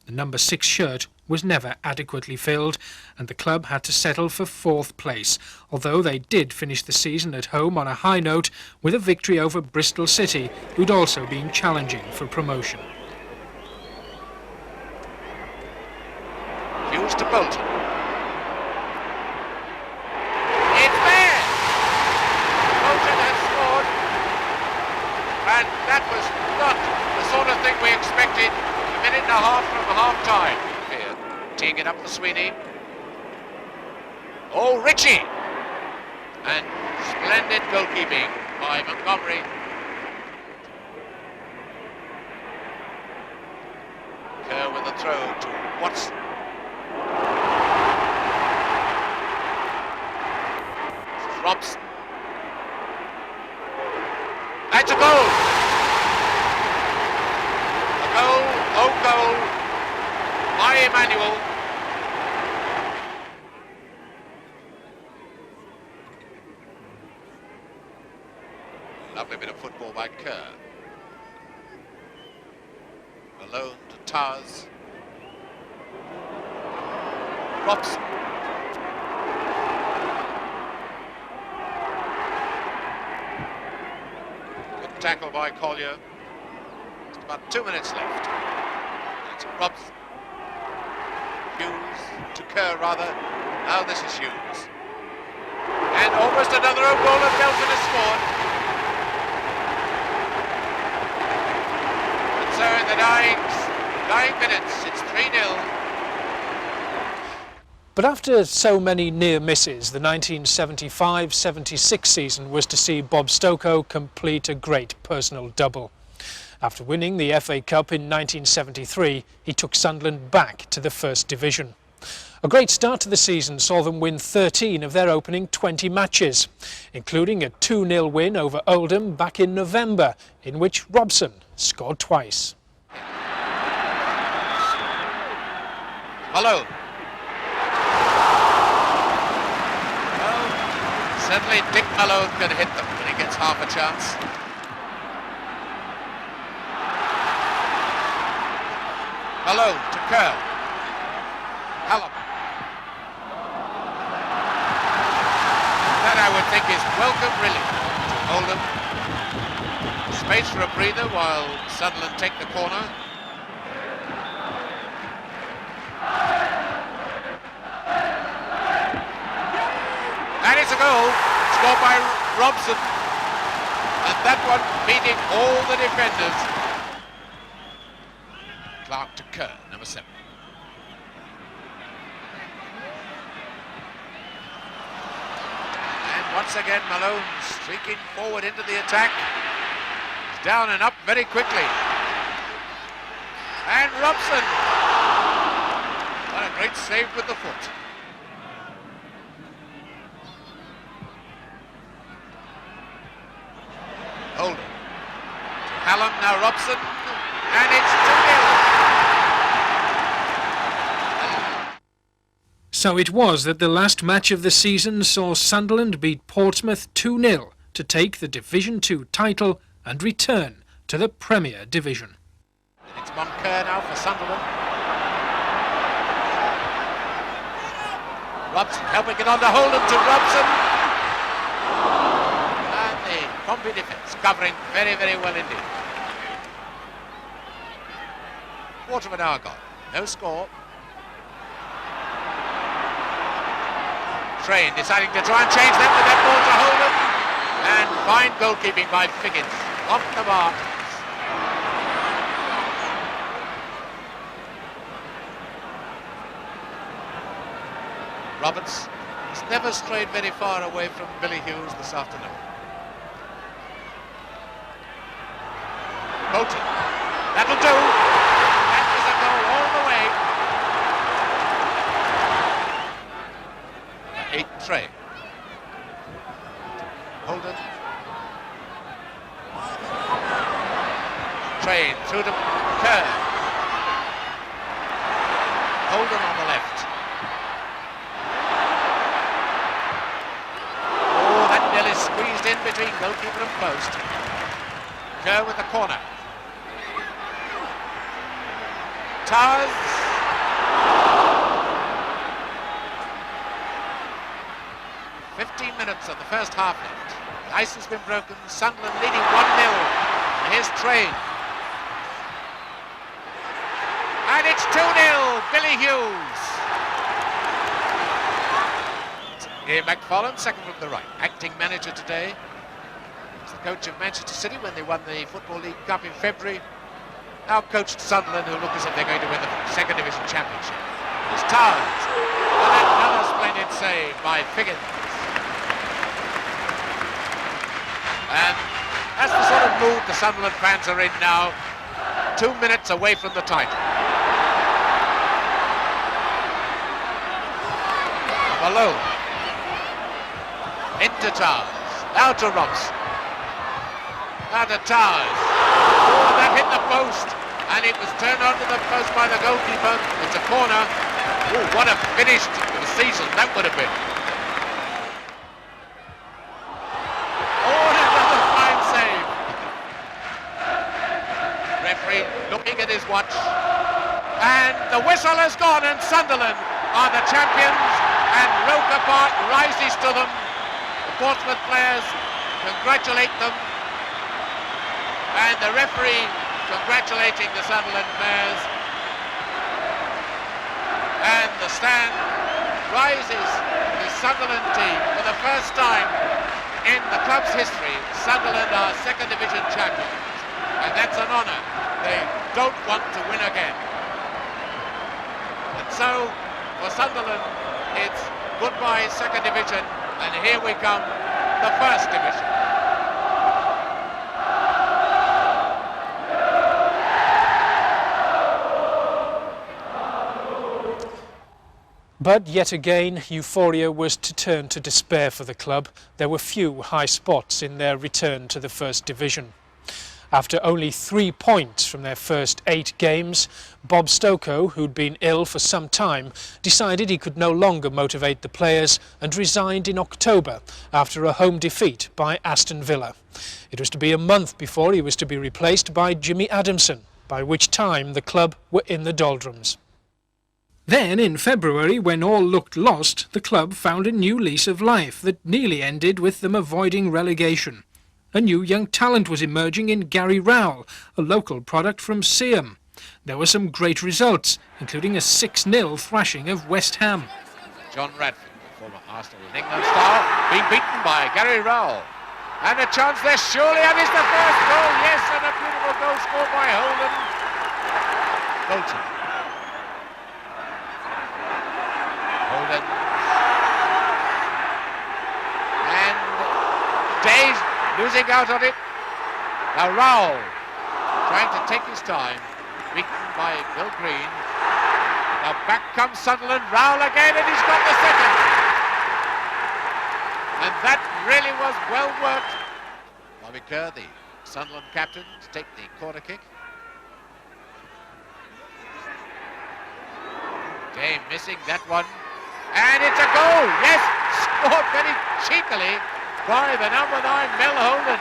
Speaker 1: The number 6 shirt was never adequately filled, and the club had to settle for 4th place, although they did finish the season at home on a high note with a victory over Bristol City, who'd also been challenging for promotion.
Speaker 6: Hughes to Bolton. It's there! Bolton has scored, and that was not the sort of thing we expected a minute and a half from half-time. Teeing it up for Sweeney. Oh, Ritchie! And splendid goalkeeping by Montgomery. Kerr with the throw to Watson. This is Robson. That's a goal! A goal, oh goal, by Emmanuel. Lovely bit of football by Kerr. Malone to Tars. Robson. Good tackle by Collier. Just about 2 minutes left. That's Robson. Hughes to Kerr rather. Now this is Hughes. And almost another own goal and Belton has scored. And so in the dying minutes, it's 3-0.
Speaker 1: But after so many near misses, the 1975-76 season was to see Bob Stokoe complete a great personal double. After winning the FA Cup in 1973, he took Sunderland back to the First Division. A great start to the season saw them win 13 of their opening 20 matches, including a 2-0 win over Oldham back in November, in which Robson scored twice.
Speaker 6: Malone. Well, certainly Dick Malone can hit them when he gets half a chance. Malone to Kerr. Hallam. That I would think is welcome relief to Oldham. Space for a breather while Sunderland take the corner. And it's a goal scored by Robson. And that one beating all the defenders. Clark to Kerr, number 7. And once again Malone streaking forward into the attack. He's down and up very quickly. And Robson. What a great save with the foot. Holden. Hallam, now Robson. And it's 2-0.
Speaker 1: So it was that the last match of the season saw Sunderland beat Portsmouth 2-0 to take the Division 2 title and return to the Premier Division.
Speaker 6: It's Moncur now for Sunderland. Robson helping it on to Holden to Robson. And the Crombie defence covering very, very well indeed. Quarter of an hour gone. No score. Train deciding to try and change them with that ball to Holden. And fine goalkeeping by Figgins. Off the mark. Roberts It's never strayed very far away from Billy Hughes this afternoon. Bolton. That'll do. That is a goal all the way. Trey. Holden. Train through to Kerr. Holden on the left. Oh, that nearly squeezed in between goalkeeper and post. Kerr with the corner. Towers. 15 minutes of the first half left. The ice has been broken. Sunderland leading 1-0. And here's Train. And it's 2-0. Billy Hughes. Ian McFarlane, second from the right. Acting manager today. He's the coach of Manchester City when they won the Football League Cup in February. Now coached Sunderland, who look as if they're going to win the second division championship. There's Towers. And another splendid save by Figgins. And that's the sort of mood the Sunderland fans are in now, 2 minutes away from the title. Malone. Into Towers. Now to Robson. Now to Towers. Oh, that hit the post. And it was turned onto the post by the goalkeeper. It's a corner. Oh, what a finish to the season that would have been. Looking at his watch, and the whistle has gone, and Sunderland are the champions, and Roker Park rises to them. The Portsmouth players congratulate them, and the referee congratulating the Sunderland players, and the stand rises the Sunderland team for the first time in the club's history. Sunderland are second division champions, and that's an honour they don't want to win again. And so, for Sunderland, it's goodbye second division, and here we come, the first division.
Speaker 1: But yet again, euphoria was to turn to despair for the club. There were few high spots in their return to the first division. After only 3 points from their first 8 games, Bob Stokoe, who'd been ill for some time, decided he could no longer motivate the players and resigned in October after a home defeat by Aston Villa. It was to be a month before he was to be replaced by Jimmy Adamson, by which time the club were in the doldrums. Then, in February, when all looked lost, the club found a new lease of life that nearly ended with them avoiding relegation. A new young talent was emerging in Gary Rowell, a local product from Seaham. There were some great results, including a 6-0 thrashing of West Ham.
Speaker 6: John Radford, former Arsenal and England star, being beaten by Gary Rowell. And a chance there, surely, and it's the first goal, yes, and a beautiful goal scored by Holden. Bolton. Holden. And Days losing out on it. Now Rowell trying to take his time, beaten by Bill Green. Now back comes Sunderland, Rowell again, and he's got the second. And that really was well worked. Bobby Kerr, the Sunderland captain, to take the corner kick. Game missing that one. And it's a goal, yes, scored very cheekily by the number 9, Mel Holden.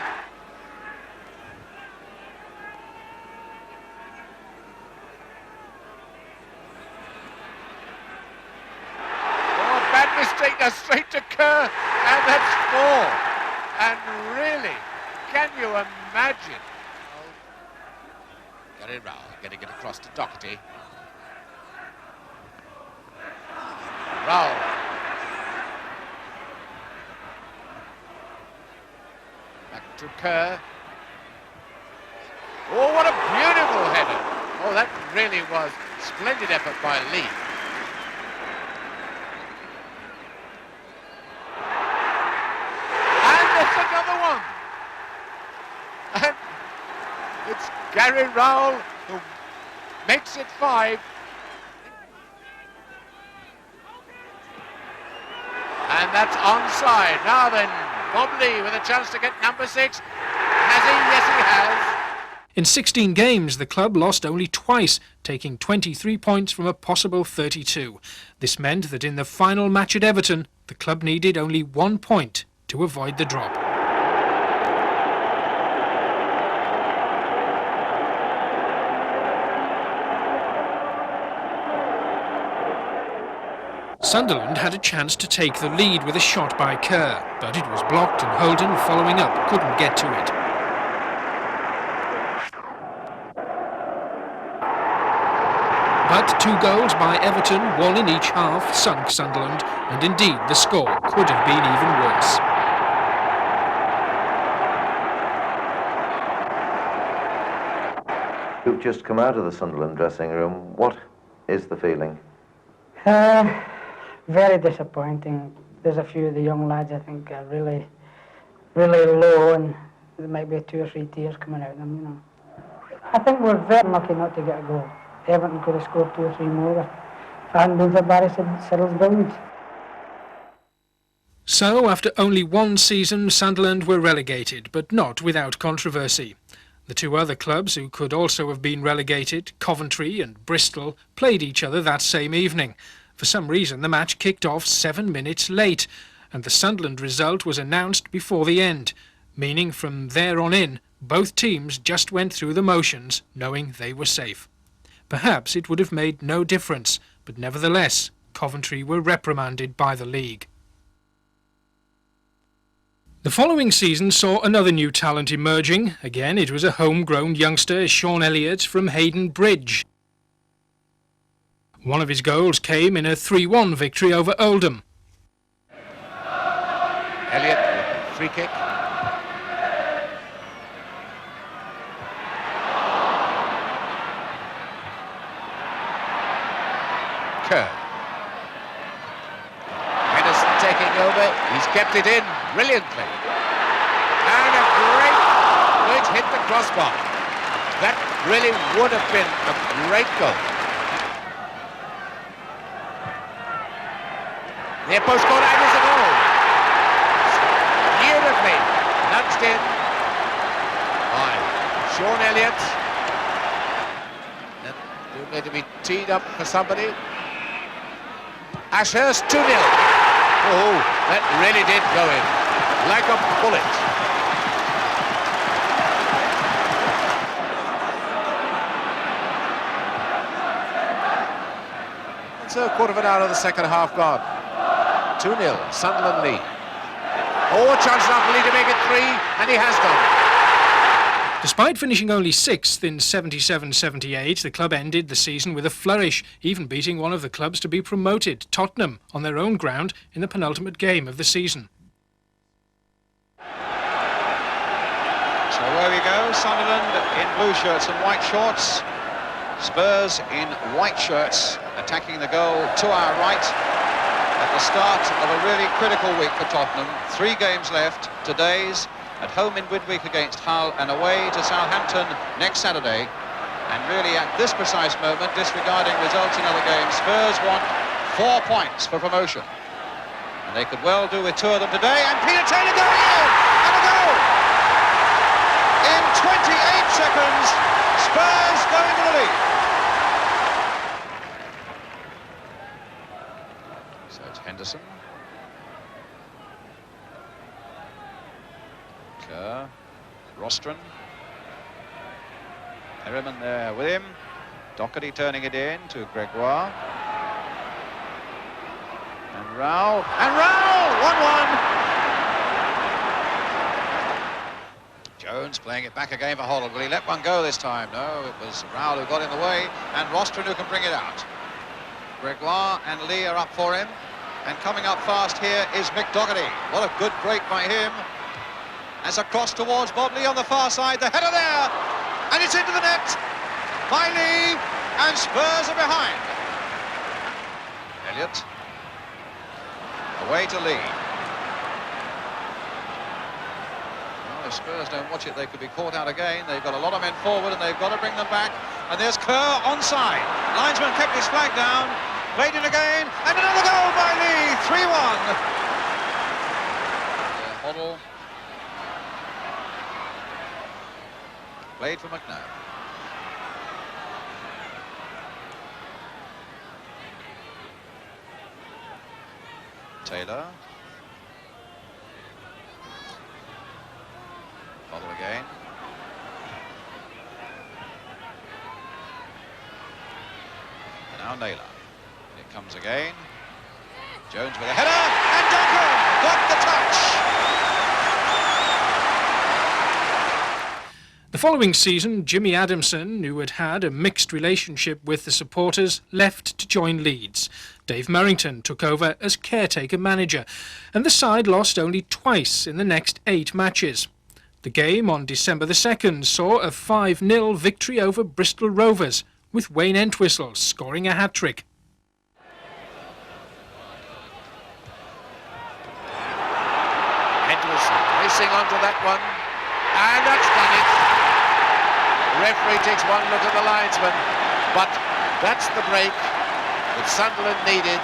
Speaker 6: Oh, bad mistake, now straight to Kerr, and that's 4. And really, can you imagine? Oh, Gary Rowell getting it across to Doherty. Rowell. Back to Kerr. Oh, what a beautiful header. Oh, that really was splendid effort by Lee. Gary Rowell, who makes it 5. And that's onside. Now then, Bob Lee with a chance to get number 6. Has he? Yes, he has.
Speaker 1: In 16 games, the club lost only twice, taking 23 points from a possible 32. This meant that in the final match at Everton, the club needed only 1 point to avoid the drop. Sunderland had a chance to take the lead with a shot by Kerr, but it was blocked and Holden, following up, couldn't get to it. But 2 goals by Everton, 1 in each half, sunk Sunderland, and indeed the score could have been even worse.
Speaker 3: You've just come out of the Sunderland dressing room. What is the feeling?
Speaker 7: Very disappointing. There's a few of the young lads I think are really low, and there might be 2 or 3 tears coming out of them, you know. I think we're very lucky not to get a goal. Everton could have scored 2 or 3 more if it hadn't been for Barry Siddle's brilliance.
Speaker 1: So, after only 1 season, Sunderland were relegated, but not without controversy. The 2 other clubs who could also have been relegated, Coventry and Bristol, played each other that same evening. For some reason, the match kicked off 7 minutes late, and the Sunderland result was announced before the end, meaning from there on in, both teams just went through the motions, knowing they were safe. Perhaps it would have made no difference, but nevertheless, Coventry were reprimanded by the league. The following season saw another new talent emerging. Again, it was a homegrown youngster, Sean Elliott, from Hayden Bridge. One of his goals came in a 3-1 victory over Oldham.
Speaker 6: Elliott with the free kick. Kerr. Henderson taking over. He's kept it in brilliantly. And a great hit the crossbar. That really would have been a great goal. Near post goal, and it's a goal. Beautifully nudged in by Sean Elliott. They're going to be teed up for somebody. Ashurst 2-0. Oh, that really did go in like a bullet. So a quarter of an hour of the second half gone. 2-0, Sunderland lead. Oh, chance enough for Lee to make it 3, and he has done.
Speaker 1: Despite finishing only 6th in 77-78, the club ended the season with a flourish, even beating one of the clubs to be promoted, Tottenham, on their own ground in the penultimate game of the season.
Speaker 23: So away we go, Sunderland in blue shirts and white shorts. Spurs in white shirts, attacking the goal to our right at the start of a really critical week for Tottenham. 3 games left. Today's at home in midweek against Hull and away to Southampton next Saturday. And really at this precise moment, disregarding results in other games, Spurs want 4 points for promotion. And they could well do with 2 of them today, and Peter Taylor going in! And a goal! In 28 seconds, Spurs going to the lead. So it's Henderson. Kerr, Rostron. Perryman there with him. Doherty turning it in to Gregoire. And Rowell. And Rowell! 1-1. Jones playing it back again for Holland. Will he let one go this time? No, it was Rowell who got in the way, and Rostron who can bring it out. Gregoire and Lee are up for him. And coming up fast here is Mick Doherty. What a good break by him. As a cross towards Bob Lee on the far side. The header there. And it's into the net by Lee. And Spurs are behind. Elliott. Away to Lee. Well, if Spurs don't watch it, they could be caught out again. They've got a lot of men forward and they've got to bring them back. And there's Kerr onside. Linesman kept his flag down, played it again, and another goal by Lee, 3-1. Hoddle. Played for McNabb. Taylor. Hoddle again. And now Naylor. It comes again. Jones with a header, and Duncan got the touch.
Speaker 1: The following season, Jimmy Adamson, who had had a mixed relationship with the supporters, left to join Leeds. Dave Merrington took over as caretaker manager, and the side lost only twice in the next 8 matches. The game on December the 2nd saw a 5-0 victory over Bristol Rovers, with Wayne Entwistle scoring a hat-trick.
Speaker 10: Entwistle racing onto that one, and that's done it. The referee takes one look at the linesman, but that's the break that Sunderland needed.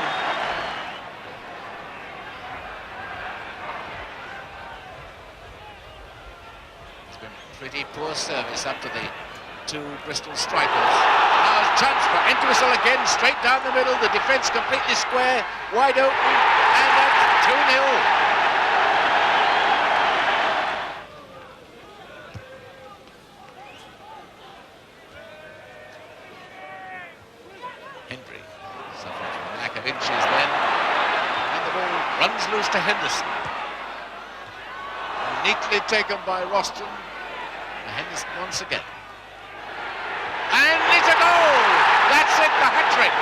Speaker 10: It's been pretty poor service up to the 2 Bristol strikers. Now a chance for Entwistle again, straight down the middle, the defence completely square, wide open, and that's 2-0. Inches then, and the ball runs loose to Henderson. Neatly taken by Roston. Henderson once again. And it's a goal! That's it, the hat-trick!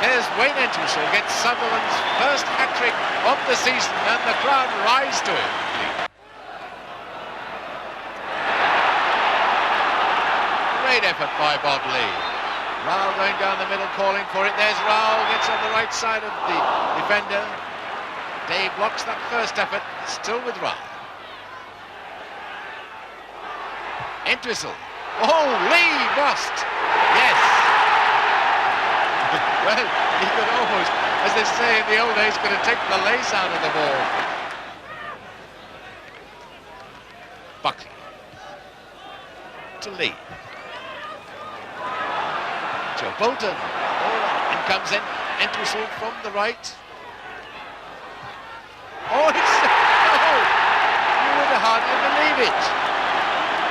Speaker 10: There's Wayne Entwistle gets Sunderland's first hat-trick of the season, and the crowd rise to it. Great effort by Bob Lee. Rowell going down the middle, calling for it. There's Rowell, gets on the right side of the defender. Dave blocks that first effort, still with Rowell. Entwistle. Oh, Lee must. Yes. Well, he could almost, as they say in the old days, could have taken the lace out of the ball. Buckley. To Lee. Joe Bolton, in comes Entwistle from the right. Oh, it's you would hardly believe it.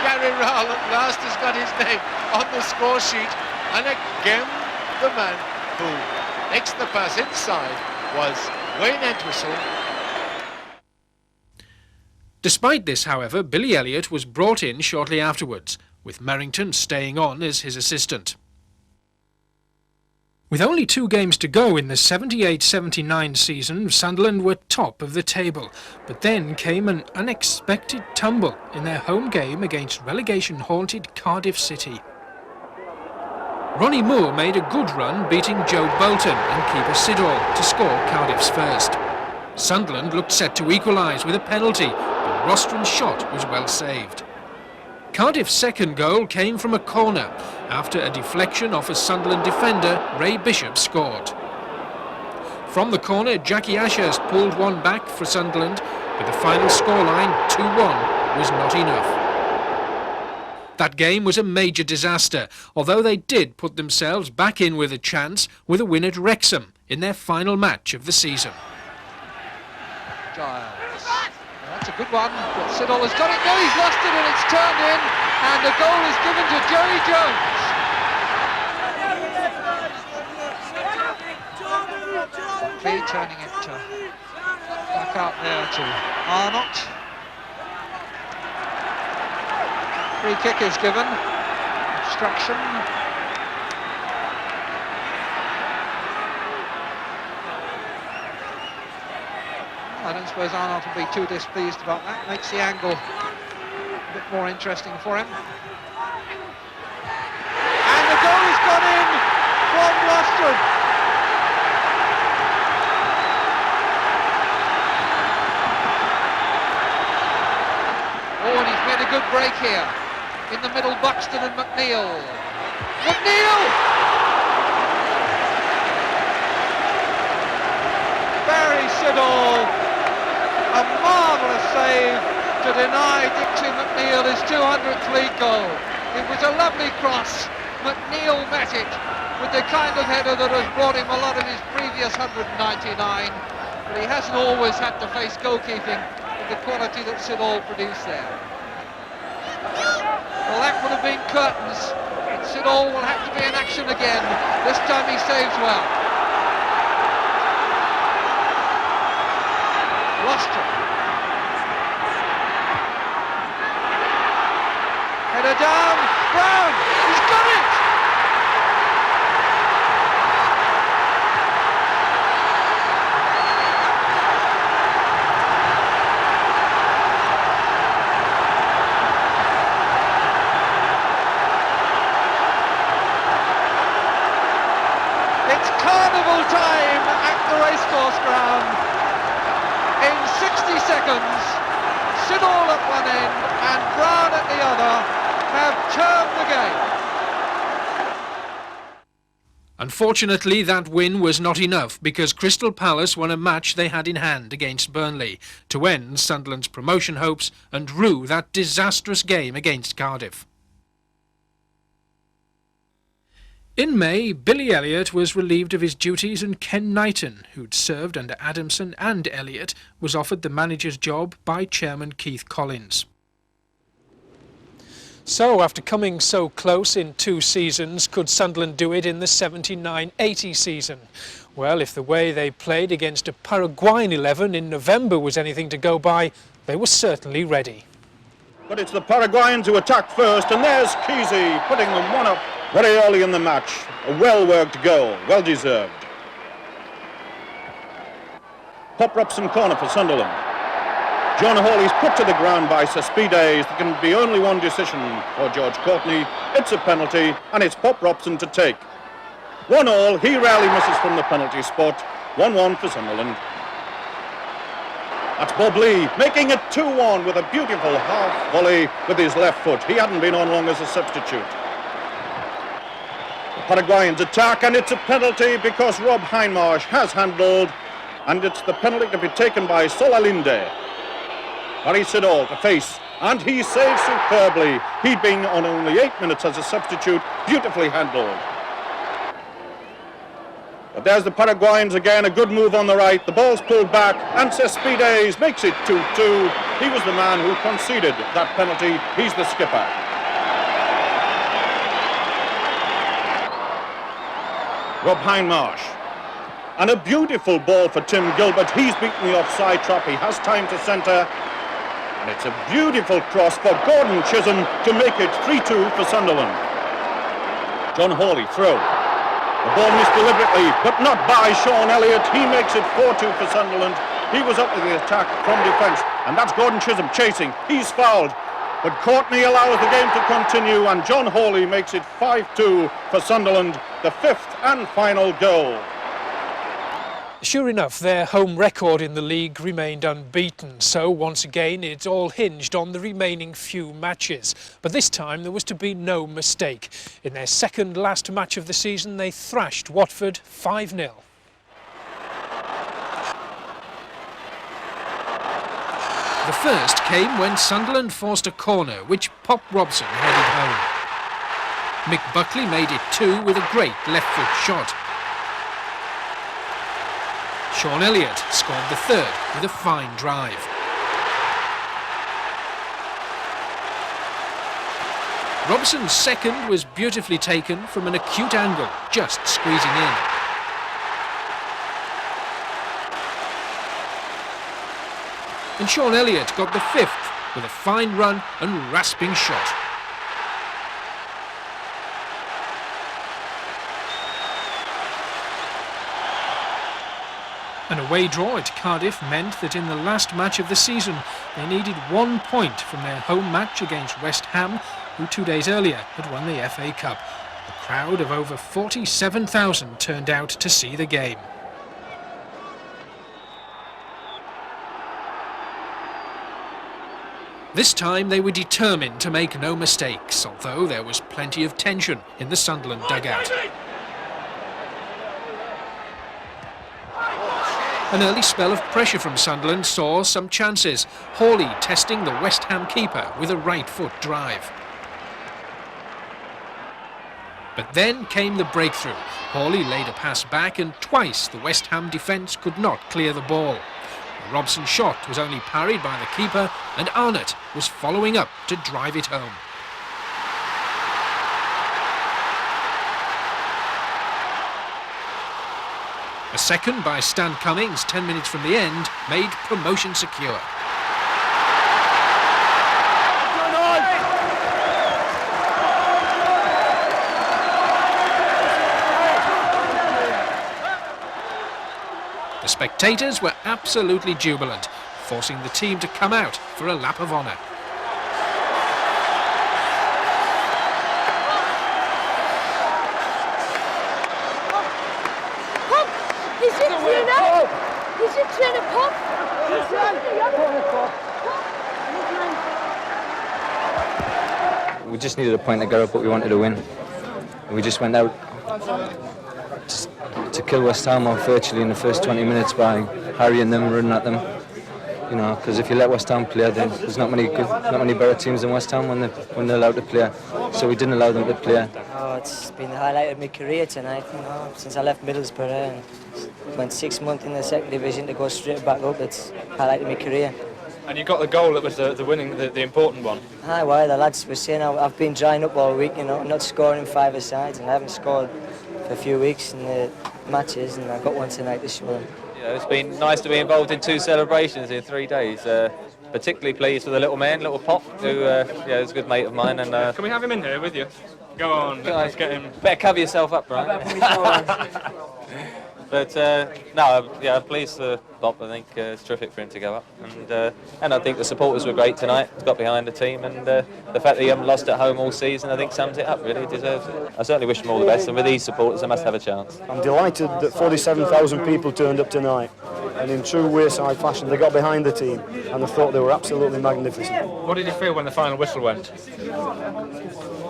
Speaker 10: Gary Rowell at last has got his name on the score sheet, and again the man who makes the pass inside was Wayne Entwistle.
Speaker 1: Despite this, however, Billy Elliott was brought in shortly afterwards, with Merrington staying on as his assistant. With only 2 games to go in the 78-79 season, Sunderland were top of the table, but then came an unexpected tumble in their home game against relegation-haunted Cardiff City. Ronnie Moore made a good run, beating Joe Bolton and keeper Siddall to score Cardiff's first. Sunderland looked set to equalise with a penalty, but Rostron's shot was well saved. Cardiff's second goal came from a corner after a deflection off a Sunderland defender. Ray Bishop scored. From the corner, Jackie Ashurst pulled one back for Sunderland, but the final scoreline, 2-1, was not enough. That game was a major disaster, although they did put themselves back in with a chance with a win at Wrexham in their final match of the season.
Speaker 15: Giles. That's a good one, but Siddall has got it. No, he's lost it and it's turned in, and the goal is given to Jerry Jones. Lee turning it back out there to Arnott. Free kick is given. Obstruction. I don't suppose Arnott will be too displeased about that. Makes the angle a bit more interesting for him. And the goal has gone in from Rostron. here. In the middle, Buxton and McNeil. McNeil! Barry Siddall, a marvellous save to deny Dixie McNeil his 200th league goal. It was a lovely cross. McNeil met it with the kind of header that has brought him a lot of his previous 199, but he hasn't always had to face goalkeeping with the quality that Siddall produced there. Well, that would have been curtains, and Siddall will have to be in action again. This time he saves well. Lost it. Header down, Brown, he's got it! It's carnival time at the racecourse ground. In 60 seconds, Siddall at one end and Brown at the other have turned the game.
Speaker 1: Unfortunately, that win was not enough because Crystal Palace won a match they had in hand against Burnley to end Sunderland's promotion hopes and rue that disastrous game against Cardiff. In May, Billy Elliott was relieved of his duties and Ken Knighton, who'd served under Adamson and Elliott, was offered the manager's job by Chairman Keith Collins. So, after coming so close in 2 seasons, could Sunderland do it in the 79-80 season? Well, if the way they played against a Paraguayan 11 in November was anything to go by, they were certainly ready.
Speaker 2: But it's the Paraguayans who attack first, and there's Kesey putting them one up very early in the match. A well-worked goal, well-deserved. Pop Robson corner for Sunderland. John Hawley's put to the ground by Cespedes. There can be only one decision for George Courtney. It's a penalty, and it's Pop Robson to take. 1-1, he rarely misses from the penalty spot. 1-1 for Sunderland. That's Bob Lee making it 2-1 with a beautiful half volley with his left foot. He hadn't been on long as a substitute. The Paraguayans attack, and it's a penalty because Rob Hindmarsh has handled, and it's the penalty to be taken by Solalinde. Barry Siddall to face, and he saves superbly. He'd been on only 8 minutes as a substitute, beautifully handled. But there's the Paraguayans again, a good move on the right. The ball's pulled back, and Cespedes makes it 2-2. He was the man who conceded that penalty. He's the skipper. Rob Hindmarsh. And a beautiful ball for Tim Gilbert. He's beaten the offside trap. He has time to centre. And it's a beautiful cross for Gordon Chisholm to make it 3-2 for Sunderland. John Hawley throw. The ball missed deliberately, but not by Sean Elliott. He makes it 4-2 for Sunderland. He was up with the attack from defence, and that's Gordon Chisholm chasing. He's fouled, but Courtney allows the game to continue, and John Hawley makes it 5-2 for Sunderland, the 5th and final goal.
Speaker 1: Sure enough, their home record in the league remained unbeaten, so once again it all hinged on the remaining few matches. But this time there was to be no mistake. In their second last match of the season, they thrashed Watford 5-0. The first came when Sunderland forced a corner, which Pop Robson headed home. Mick Buckley made it 2 with a great left-foot shot. Sean Elliott scored the third with a fine drive. Robson's second was beautifully taken from an acute angle, just squeezing in. And Sean Elliott got the fifth with a fine run and rasping shot. An away draw at Cardiff meant that in the last match of the season they needed 1 point from their home match against West Ham, who 2 days earlier had won the FA Cup. A crowd of over 47,000 turned out to see the game. This time they were determined to make no mistakes, although there was plenty of tension in the Sunderland dugout. An early spell of pressure from Sunderland saw some chances. Hawley testing the West Ham keeper with a right foot drive. But then came the breakthrough. Hawley laid a pass back and twice the West Ham defence could not clear the ball. A Robson shot was only parried by the keeper and Arnott was following up to drive it home. A second by Stan Cummings 10 minutes from the end made promotion secure. The spectators were absolutely jubilant, forcing the team to come out for a lap of honour.
Speaker 4: We just needed a point to get up, but we wanted to win. We just went out to kill West Ham off virtually in the first 20 minutes by harrying them, running at them. You know, because if you let West Ham play, then there's not many better teams than West Ham when they're allowed to play. So we didn't allow them to play.
Speaker 8: Oh, it's been the highlight of my career tonight. You know, since I left Middlesbrough and went 6 months in the second division to go straight back up. It's highlighted my career.
Speaker 9: And you got the goal that was the winning, the important one.
Speaker 8: Aye, well, the lads were saying I've been drying up all week, you know, not scoring in five-a-sides, and I haven't scored for a few weeks in the matches, and I got one tonight to show them.
Speaker 9: Yeah, it's been nice to be involved in 2 celebrations in 3 days. Particularly pleased with the little man, little Pop, who is a good mate of mine. And can we have him in here with you? Go on, let's get him. Better cover yourself up, right? But I'm pleased for Bob. I think it's terrific for him to go up, and I think the supporters were great tonight. Got behind the team, and the fact that he haven't lost at home all season, I think sums it up. Really deserves it. I certainly wish them all the best, and with these supporters, they must have a chance.
Speaker 24: I'm delighted that 47,000 people turned up tonight, and in true Wayside fashion, they got behind the team, and I thought they were absolutely magnificent.
Speaker 9: What did you feel when the final whistle went?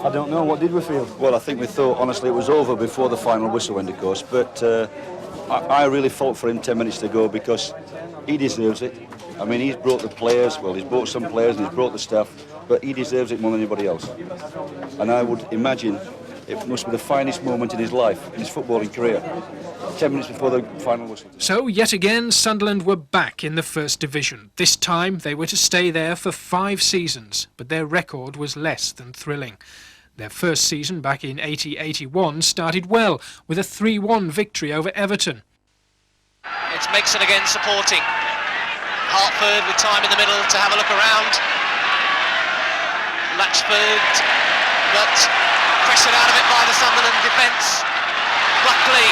Speaker 24: I don't know. What did we feel?
Speaker 21: Well, I think we thought, honestly, it was over before the final whistle went, of course, but I really fought for him 10 minutes to go because he deserves it. I mean, he's brought the players, well, he's brought some players and he's brought the staff, but he deserves it more than anybody else. And I would imagine it must be the finest moment in his life, in his footballing career, 10 minutes before the final whistle.
Speaker 1: So, yet again, Sunderland were back in the First Division. This time, they were to stay there for 5 seasons, but their record was less than thrilling. Their first season back in 80-81 started well, with a 3-1 victory over Everton.
Speaker 5: It's Mixon again supporting. Hartford with time in the middle to have a look around. Latchford, but pressured out of it by the Sunderland defence. Buckley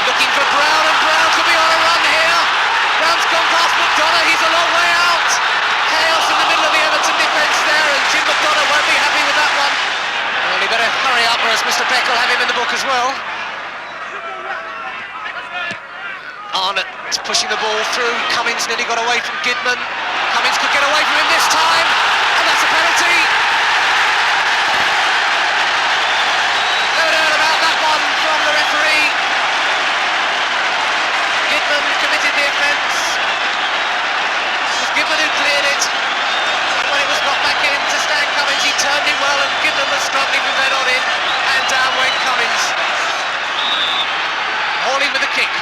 Speaker 5: looking for Brown, and Brown could be on a run here. Brown's gone past McDonough, he's a long way out. Chaos in the middle of the Everton defence there, and Jim McDonough won't be happy with that one. Well, he better hurry up, or else Mr. Peck will have him in the book as well. Arnott pushing the ball through. Cummings nearly got away from Gidman. Cummings could get away from him this time, and that's a penalty. No doubt about that one from the referee. Gidman committed the offence. It was Gidman who cleared it. When it was got back in to Stan Cummings, he turned him well, and Gidman was struggling with that on in, and down went Cummings. Hawley with the kick.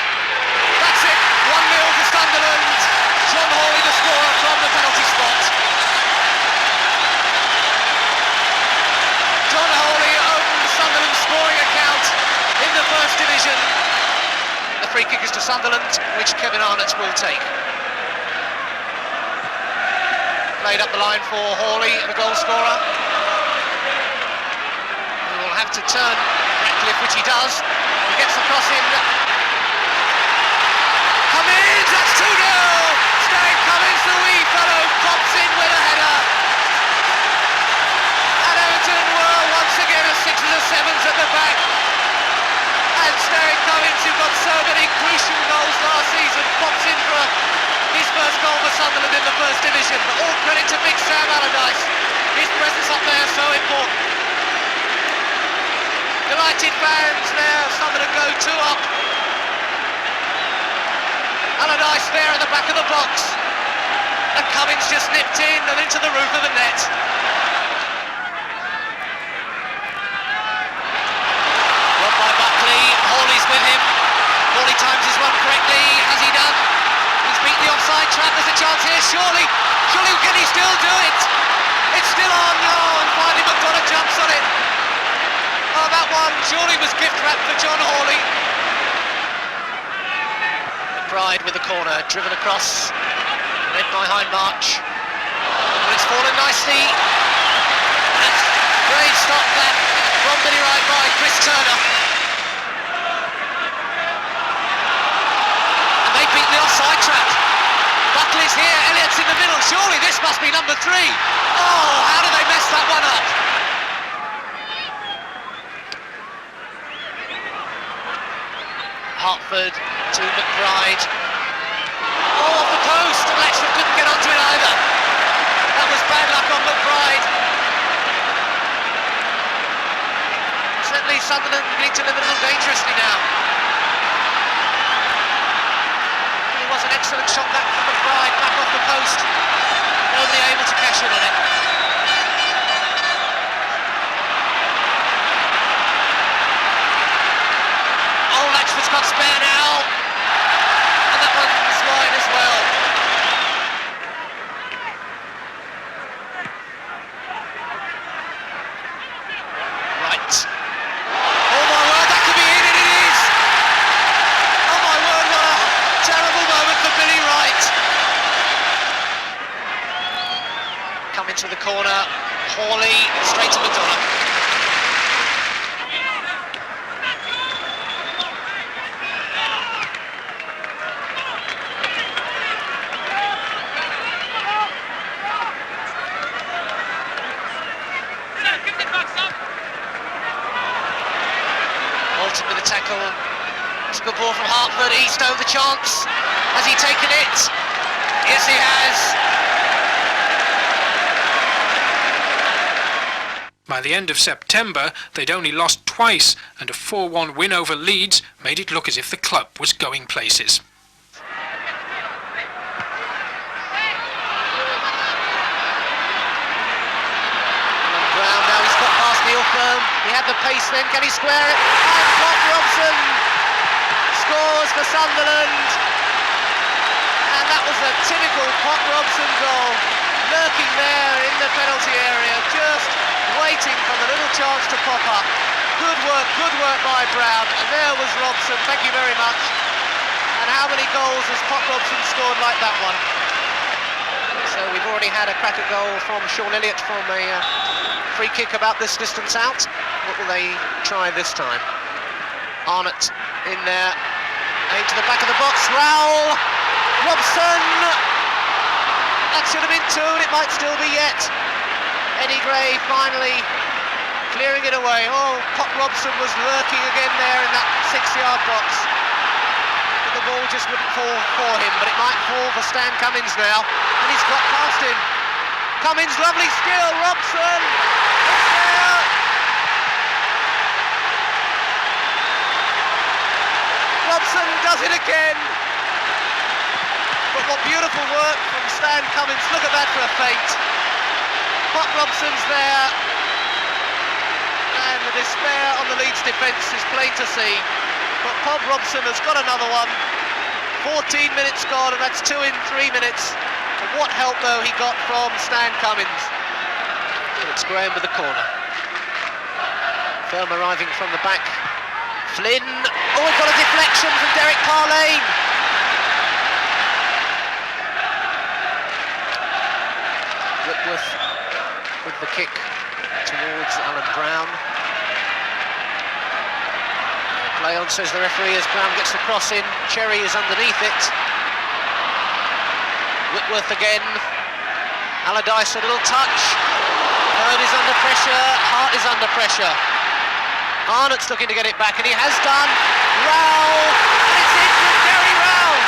Speaker 5: That's it, 1-0 for Sunderland. John Hawley the scorer from the penalty spot. John Hawley opened Sunderland's scoring account in the First Division. The free kick is to Sunderland, which Kevin Arnott will take. Played up the line for Hawley, the goal scorer. He will have to turn Ratcliffe, which he does. He gets across him. Cummings, that's 2-0! Stan Cummings, the wee fellow, pops in with a header. And Everton were once again a 6s and 7s at the back. And Stan Cummings, who got so many crucial goals last season, pops in for a
Speaker 11: His first goal for Sunderland in the First Division. All credit to Big Sam Allardyce. His presence up there so important. Delighted fans there. Sunderland go 2 up. Allardyce there at the back of the box. And Cummins just nipped in and into the roof of the net. Run by Buckley. Hawley's with him. Hawley times his run correctly. Has he done? He's beat the offside trap. There's a chance here. Surely can he still do it? It's still on. Oh, and finally McDonough jumps on it. Oh, that one surely was gift wrapped for John Hawley. McBride with the corner, driven across, led by Hindmarch. But it's fallen nicely. And great stop that from Billy Wright by Chris Turner. And they beat the offside trap. Buckley's here, Elliott's in the middle. Surely this must be number 3. Oh, how did they mess that one up? Hartford to McBride. Oh, off the post, and Latchford couldn't get onto it either. That was bad luck on McBride. Certainly Sunderland beginning to live a little dangerously now. It was an excellent shot that from McBride, back off the post. Nobody able to cash in on it. Latchford's got spare now, and that one's wide as well. Right. Oh my word, that could be in, and it is! Oh my word, what a terrible moment for Billy Wright. Coming to the corner, Hawley straight to McDonough. With a tackle. It's a good ball from Hartford. Eastoe the chance. Has he taken it? Yes, he has.
Speaker 1: By the end of September, they'd only lost twice, and a 4-1 win over Leeds made it look as if the club was going places.
Speaker 11: He had the pace then, can he square it? And Pop Robson scores for Sunderland. And that was a typical Pop Robson goal. Lurking there in the penalty area, just waiting for the little chance to pop up. Good work by Brown. And there was Robson, thank you very much. And how many goals has Pop Robson scored like that one? So we've already had a crack at goal from Sean Elliott from a free kick about this distance out. What will they try this time? Arnott in there, aimed to the back of the box. Rowell, Robson. That should have been 2, and it might still be yet. Eddie Gray finally clearing it away. Oh, Pop Robson was lurking again there in that 6-yard box. But the ball just wouldn't fall for him, but it might fall for Stan Cummins now, and he's got past him. Cummins, lovely skill, Robson. It's there. Robson does it again. But what beautiful work from Stan Cummins. Look at that for a feint. Pop Robson's there. And the despair on the Leeds defence is plain to see. But Pop Robson has got another one. 14 minutes gone, and that's 2 in 3 minutes. And what help, though, he got from Stan Cummins. And it's Graham with the corner. Firm arriving from the back. Flynn. Oh, we've got a deflection from Derek Parlane. Whitworth with the kick towards Alan Brown. Play on, says the referee, as Brown gets the cross in. Cherry is underneath it. Whitworth again. Allardyce, a little touch. Hurd is under pressure. Hart is under pressure. Arnott's looking to get it back, and he has done. Rowell, and it's in from Gary Rowell.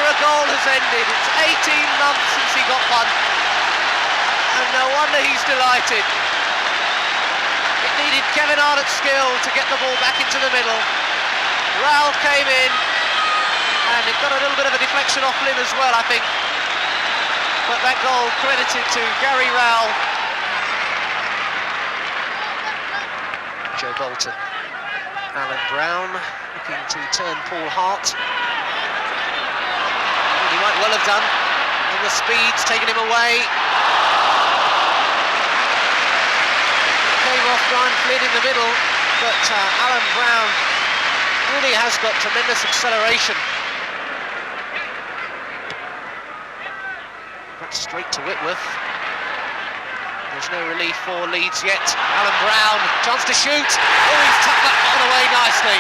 Speaker 5: for a goal has ended. It's 18 months since he got one. And no wonder he's delighted. It needed Kevin Arnott's skill to get the ball back into the middle. Raul came in, and it got a little bit of a deflection off Lynn as well, I think. But that goal credited to Gary Raul. Joe Bolton. Alan Brown looking to turn Paul Hart. He might well have done. And the speed's taken him away. Came off Brian Flynn in the middle, but Alan Brown really has got tremendous acceleration. Back straight to Whitworth. There's no relief for Leeds yet. Alan Brown, chance to shoot. Oh, he's tucked that one away nicely.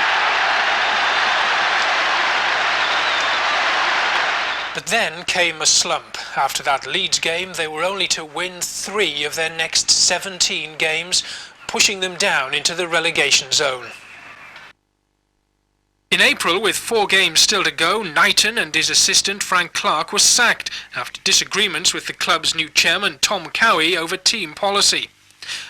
Speaker 1: But then came a slump. After that Leeds game, they were only to win 3 of their next 17 games, pushing them down into the relegation zone. In April, with 4 games still to go, Knighton and his assistant Frank Clark were sacked after disagreements with the club's new chairman Tom Cowie over team policy.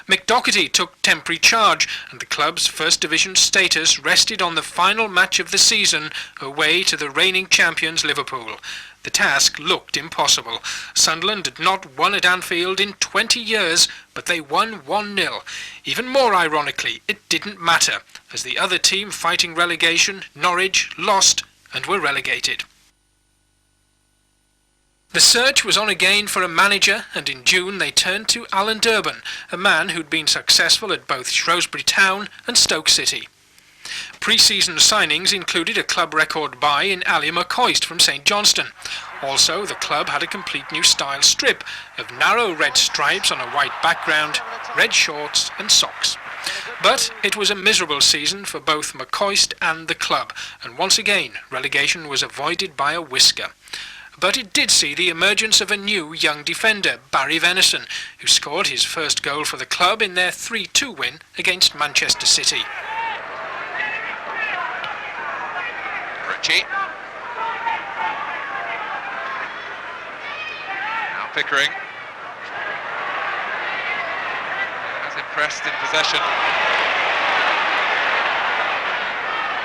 Speaker 1: Mick Doherty took temporary charge, and the club's First Division status rested on the final match of the season away to the reigning champions Liverpool. The task looked impossible. Sunderland had not won at Anfield in 20 years, but they won 1-0. Even more ironically, it didn't matter, as the other team fighting relegation, Norwich, lost and were relegated. The search was on again for a manager, and in June they turned to Alan Durban, a man who'd been successful at both Shrewsbury Town and Stoke City. Pre-season signings included a club record buy in Ali McCoist from St Johnstone. Also, the club had a complete new style strip of narrow red stripes on a white background, red shorts and socks. But it was a miserable season for both McCoist and the club, and once again relegation was avoided by a whisker. But it did see the emergence of a new young defender, Barry Venison, who scored his first goal for the club in their 3-2 win against Manchester City.
Speaker 6: Ritchie. Now Pickering. Has impressed in possession.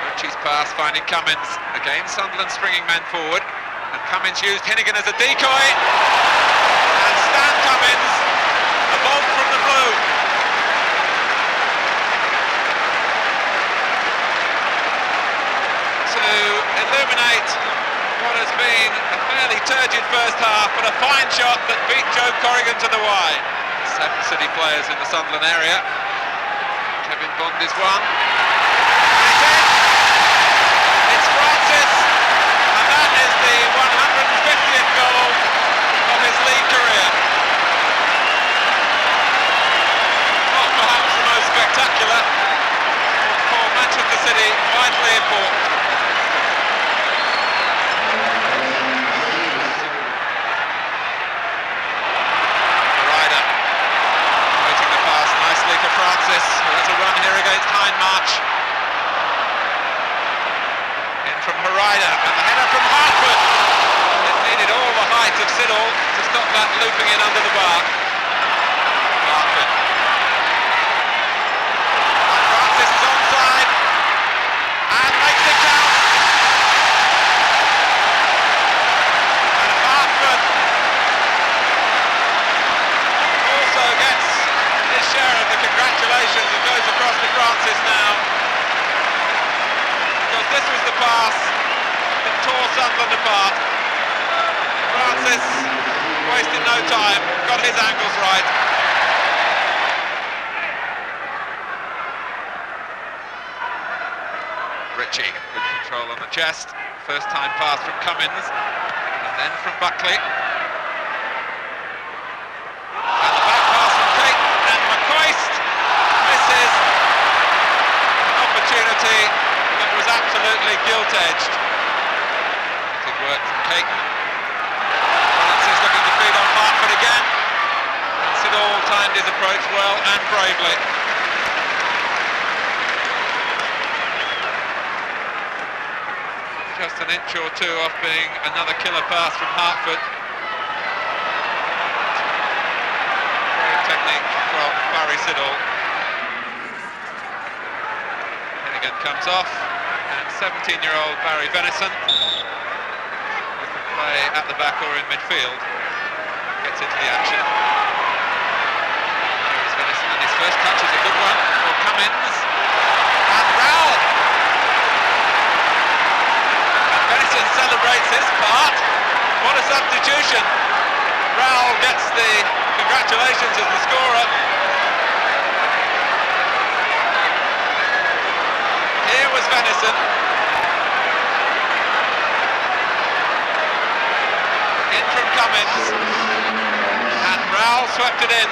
Speaker 6: Ritchie's pass finding Cummins. Again, Sunderland springing men forward. And Cummins used Hinnigan as a decoy. And Stan Cummins, a bolt from the blue. To illuminate what has been a fairly turgid first half, but a fine shot that beat Joe Corrigan to the wide. 7 City players in the Sunderland area. Kevin Bond is one. And it's in. It's Francis. And that is the 150th goal of his league career. Not perhaps the most spectacular, but for Manchester City, vitally important. Ryder waiting the pass nicely to Francis, who has a run here against Hindmarch. From Harida, and the header from Hartford. It needed all the height of Siddle to stop that looping in under the bar. Hartford. And Francis is onside and makes it count. And Hartford also gets his share of the congratulations and goes across to Francis now. This was the pass that tore Sunderland apart. Francis wasted no time, got his angles right. Ritchie, good control on the chest. First time pass from Cummins, and then from Buckley. And the back pass from Kate, and McCoist misses an opportunity that was absolutely gilt-edged. Good work from Caton. Francis looking to feed on Hartford again. And Siddall timed his approach well and bravely.
Speaker 12: just an inch or two off being another killer pass from Hartford. Great technique from Barry Siddall. Hennigan comes off, and 17-year-old Barry Venison, with the play at the back or in midfield, gets into the action. There's Venison, and his first touch is a good one for Cummins. And Rowell! Venison celebrates his part. What a substitution. Rowell gets the congratulations as the scorer. Here was Venison. In from Cummins. And Rowell swept it in.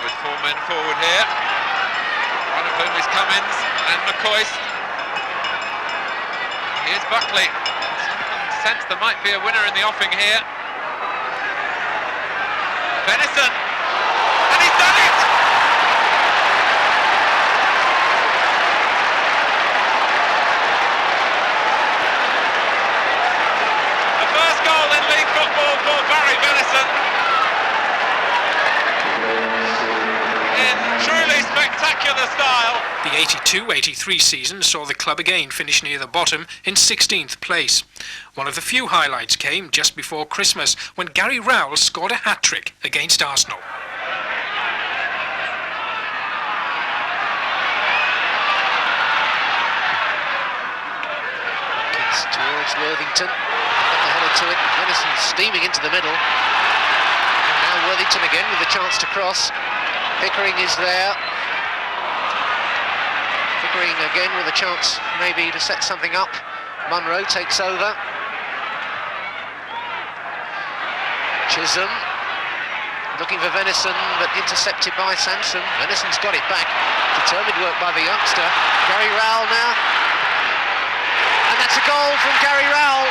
Speaker 12: With 4 men forward here, one of whom is Cummins and McCoist. Here's Buckley. Some sense there might be a winner in the offing here. Venison, and he's done it! The first goal in league football for Barry Venison. Truly spectacular style.
Speaker 1: The 82-83 season saw the club again finish near the bottom in 16th place. One of the few highlights came just before Christmas when Gary Rowell scored a hat-trick against Arsenal.
Speaker 13: It's towards Worthington. Got the header to it. Venison steaming into the middle. And now Worthington again with a chance to cross. Pickering is there. Pickering again with a chance maybe to set something up. Munro takes over. Chisholm looking for Venison, but intercepted by Sansom. Venison's got it back. Determined work by the youngster. Gary Rowell now. And that's a goal from Gary Rowell.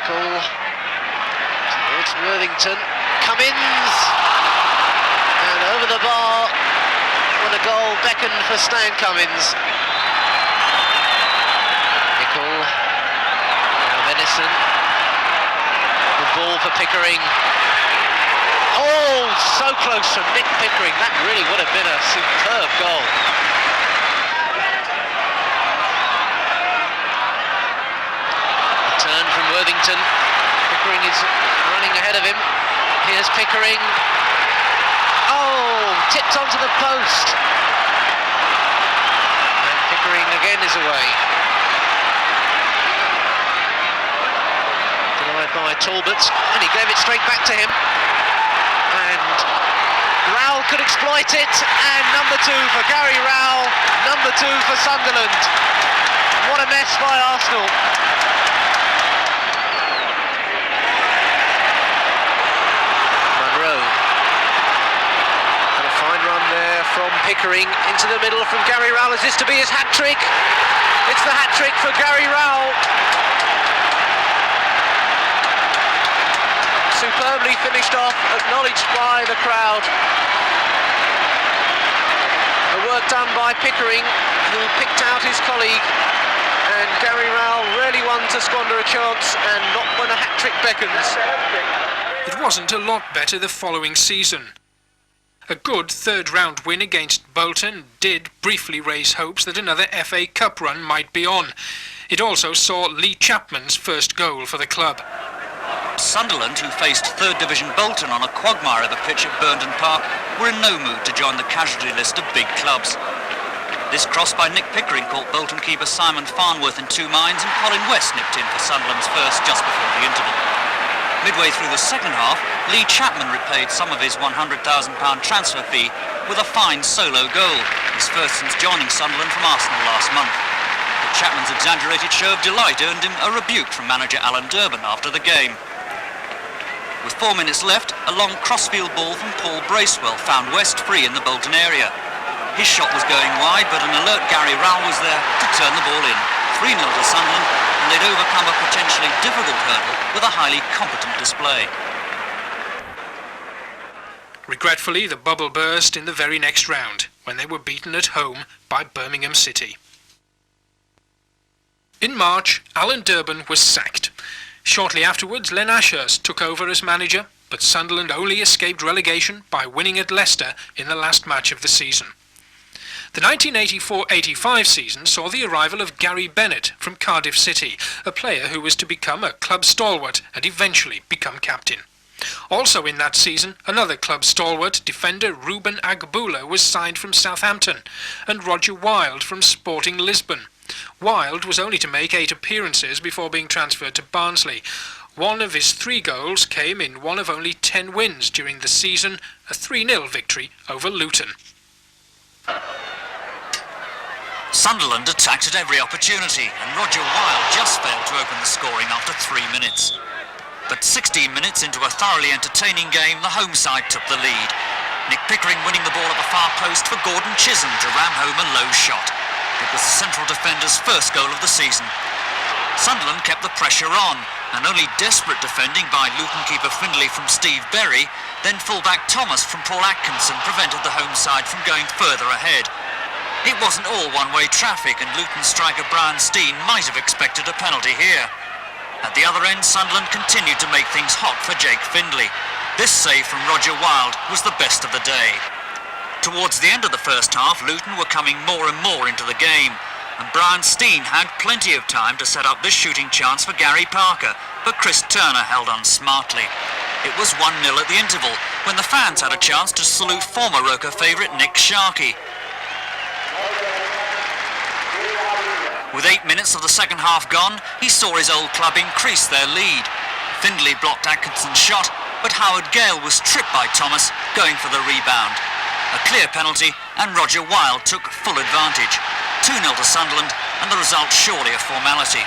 Speaker 13: Towards Worthington, Cummins, and over the bar. What a goal beckoned for Stan Cummins. Nicol, now Venison, the ball for Pickering. Oh, so close from Nick Pickering. That really would have been a superb goal. Turn from Worthington. Pickering is running ahead of him. Here's Pickering. Oh, tipped onto the post. And Pickering again is away. Denied by Talbot, and he gave it straight back to him. And Rowell could exploit it, and number 2 for Gary Rowell, number 2 for Sunderland. What a mess by Arsenal. From Pickering into the middle from Gary Rowell. Is this to be his hat-trick? It's the hat-trick for Gary Rowell. Superbly finished off, acknowledged by the crowd. The work done by Pickering, who picked out his colleague. And Gary Rowell really won to squander a chance and not when a hat-trick beckons.
Speaker 1: It wasn't a lot better the following season. A good third-round win against Bolton did briefly raise hopes that another FA Cup run might be on. It also saw Lee Chapman's first goal for the club.
Speaker 16: Sunderland, who faced 3rd Division Bolton on a quagmire of a pitch at Burnden Park, were in no mood to join the casualty list of big clubs. This cross by Nick Pickering caught Bolton keeper Simon Farnworth in 2 minds, and Colin West nipped in for Sunderland's first just before the interval. Midway through the second half, Lee Chapman repaid some of his £100,000 transfer fee with a fine solo goal, his first since joining Sunderland from Arsenal last month. But Chapman's exaggerated show of delight earned him a rebuke from manager Alan Durban after the game. With 4 minutes left, a long crossfield ball from Paul Bracewell found West free in the Bolton area. His shot was going wide, but an alert Gary Rowell was there to turn the ball in. 3-0 to Sunderland, and they'd overcome a potentially difficult hurdle with a highly competent display.
Speaker 1: Regretfully, the bubble burst in the very next round, when they were beaten at home by Birmingham City. In March, Alan Durban was sacked. Shortly afterwards, Len Ashurst took over as manager, but Sunderland only escaped relegation by winning at Leicester in the last match of the season. The 1984-85 season saw the arrival of Gary Bennett from Cardiff City, a player who was to become a club stalwart and eventually become captain. Also in that season, another club stalwart, defender Ruben Agbula, was signed from Southampton, and Roger Wilde from Sporting Lisbon. Wilde was only to make 8 appearances before being transferred to Barnsley. One of his 3 goals came in one of only 10 wins during the season, a 3-0 victory over Luton.
Speaker 16: Sunderland attacked at every opportunity, and Roger Wilde just failed to open the scoring after 3 minutes. But 16 minutes into a thoroughly entertaining game, the home side took the lead. Nick Pickering winning the ball at the far post for Gordon Chisholm to ram home a low shot. It was the central defender's first goal of the season. Sunderland kept the pressure on, and only desperate defending by Luton keeper Findlay from Steve Berry, then fullback Thomas from Paul Atkinson prevented the home side from going further ahead. It wasn't all one-way traffic, and Luton striker Brian Steen might have expected a penalty here. At the other end, Sunderland continued to make things hot for Jake Findlay. This save from Roger Wilde was the best of the day. Towards the end of the first half, Luton were coming more and more into the game, and Brian Steen had plenty of time to set up this shooting chance for Gary Parker, but Chris Turner held on smartly. It was 1-0 at the interval, when the fans had a chance to salute former Roker favourite Nick Sharkey. With 8 minutes of the second half gone, he saw his old club increase their lead. Findlay blocked Atkinson's shot, but Howard Gale was tripped by Thomas, going for the rebound. A clear penalty, and Roger Wilde took full advantage. 2-0 to Sunderland, and the result surely a formality.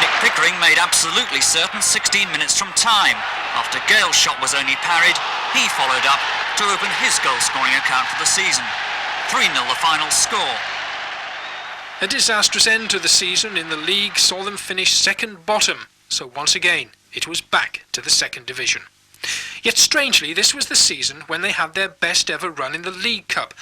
Speaker 16: Nick Pickering made absolutely certain 16 minutes from time. After Gale's shot was only parried, he followed up to open his goal-scoring account for the season. 3-0 the final score.
Speaker 1: A disastrous end to the season in the league saw them finish second bottom, so once again it was back to the second division. Yet strangely, this was the season when they had their best ever run in the League Cup.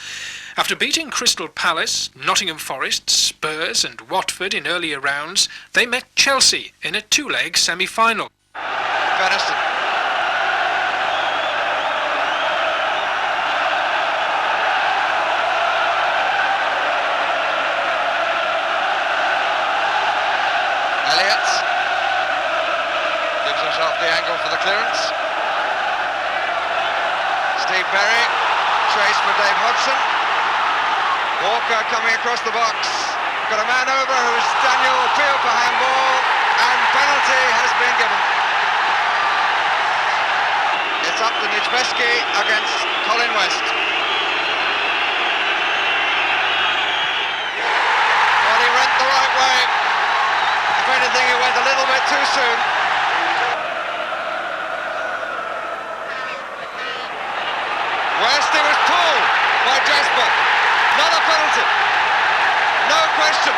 Speaker 1: After beating Crystal Palace, Nottingham Forest, Spurs and Watford in earlier rounds, they met Chelsea in a 2-leg semi-final.
Speaker 6: Venison. Elliott gives himself the angle for the clearance. Steve Berry, chased for Dave Hodgson. Walker coming across the box. Got a man over who's Daniel Peel for handball, and penalty has been given. It's up to Nijbeski against Colin West. Well, he went the right way. If anything, he went a little bit too soon. West, he was pulled by Jasper. Not a penalty. No question.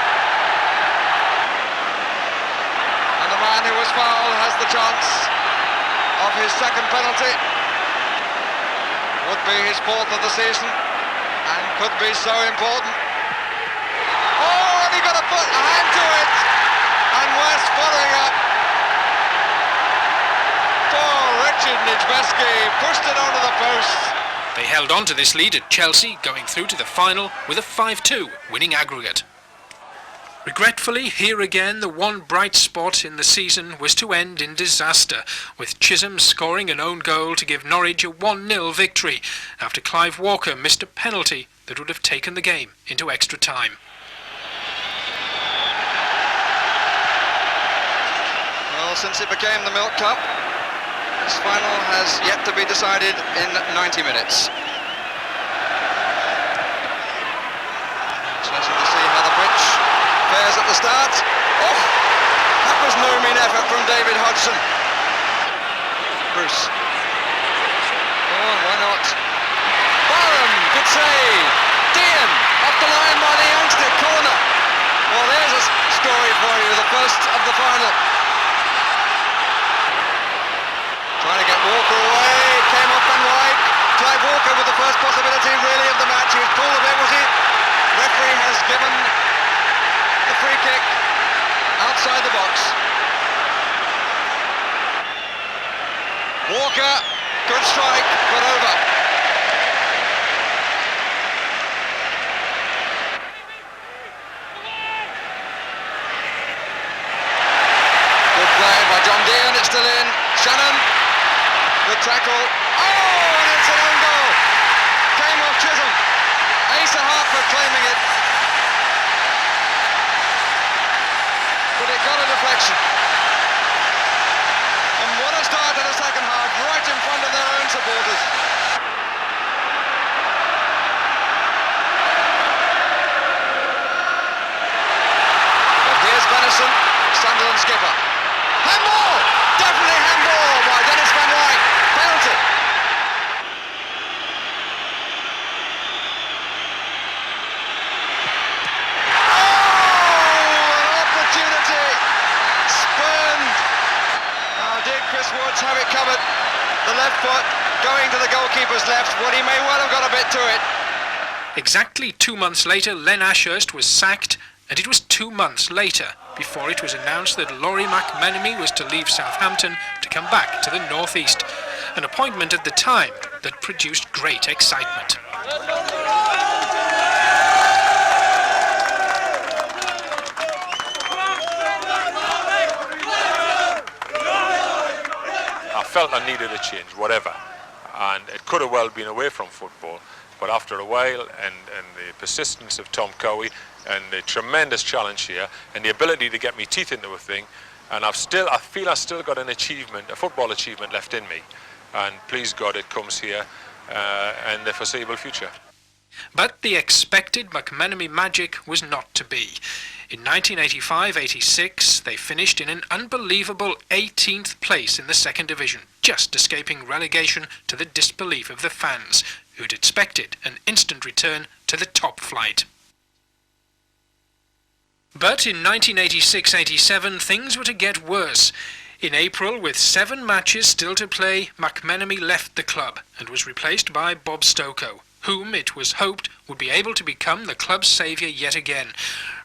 Speaker 6: And the man who was fouled has the chance of his second penalty. Would be his 4th of the season and could be so important. Oh, and he got a hand to it. And West following up. Poor Richard Nijbeski pushed it onto the post.
Speaker 1: They held on to this lead at Chelsea, going through to the final with a 5-2 winning aggregate. Regretfully, here again, the one bright spot in the season was to end in disaster, with Chisholm scoring an own goal to give Norwich a 1-0 victory, after Clive Walker missed a penalty that would have taken the game into extra time.
Speaker 23: Well, since it became the Milk Cup, this final has yet to be decided in 90 minutes. Interesting to see how the pitch fares at the start. Oh!
Speaker 17: That was no mean effort from David Hodgson. Bruce. Oh, why not? Barham, good save. Dean, up the line by the youngster, corner. Well, there's a story for you, the first of the final. Trying to get Walker away, came off and wide. Clive Walker with the first possibility really of the match. He was pulled a bit, was he? Referee has given the free kick outside the box. Walker, good strike, but over. Good play by John Dean, it's still in. Shannon, good tackle. Oh, and it's an own goal. Came off Chisholm. Asa Hartford claiming it. But it got a deflection. And what a start to the second half, right in front of their own supporters. But here's Venison, Sunderland skipper. Handball! Definitely handball by Dennis Van Rijk. Penalty. Have it covered. The left foot going to the goalkeeper's left. Well, he may well have got a bit to it.
Speaker 1: Exactly 2 months later, Len Ashurst was sacked, and it was 2 months later before it was announced that Laurie McMenemy was to leave Southampton to come back to the North East, an appointment at the time that produced great excitement.
Speaker 18: I felt I needed a change, whatever, and it could have well been away from football, but after a while and the persistence of Tom Cowie and the tremendous challenge here and the ability to get me teeth into a thing, and I feel I've still got an achievement, a football achievement left in me, and please God it comes here in the foreseeable future.
Speaker 1: But the expected McMenemy magic was not to be. In 1985-86, they finished in an unbelievable 18th place in the second division, just escaping relegation to the disbelief of the fans, who'd expected an instant return to the top flight. But in 1986-87, things were to get worse. In April, with 7 matches still to play, McMenemy left the club and was replaced by Bob Stokoe, whom it was hoped would be able to become the club's saviour yet again.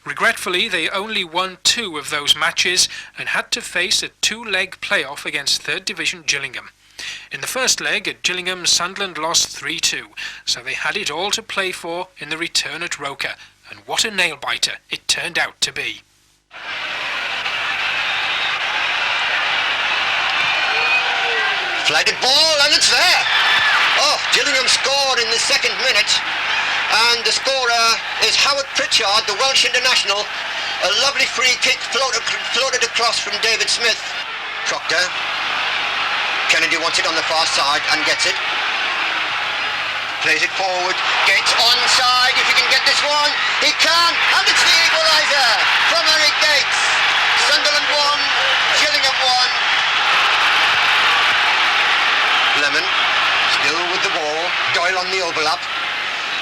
Speaker 1: Regretfully, they only won 2 of those matches and had to face a 2-leg playoff against 3rd Division Gillingham. In the first leg at Gillingham, Sunderland lost 3-2, so they had it all to play for in the return at Roker, and what a nail-biter it turned out to be.
Speaker 19: Flagged ball, and it's there! Oh, Gillingham scored in the 2nd minute, and the scorer is Howard Pritchard, the Welsh international. A lovely free kick floated across from David Smith. Proctor. Kennedy wants it on the far side and gets it. Plays it forward, Gates onside, if he can get this one, he can, and it's the equaliser from Eric Gates. Sunderland 1, Gillingham 1. Lemon. Still with the ball, Doyle on the overlap.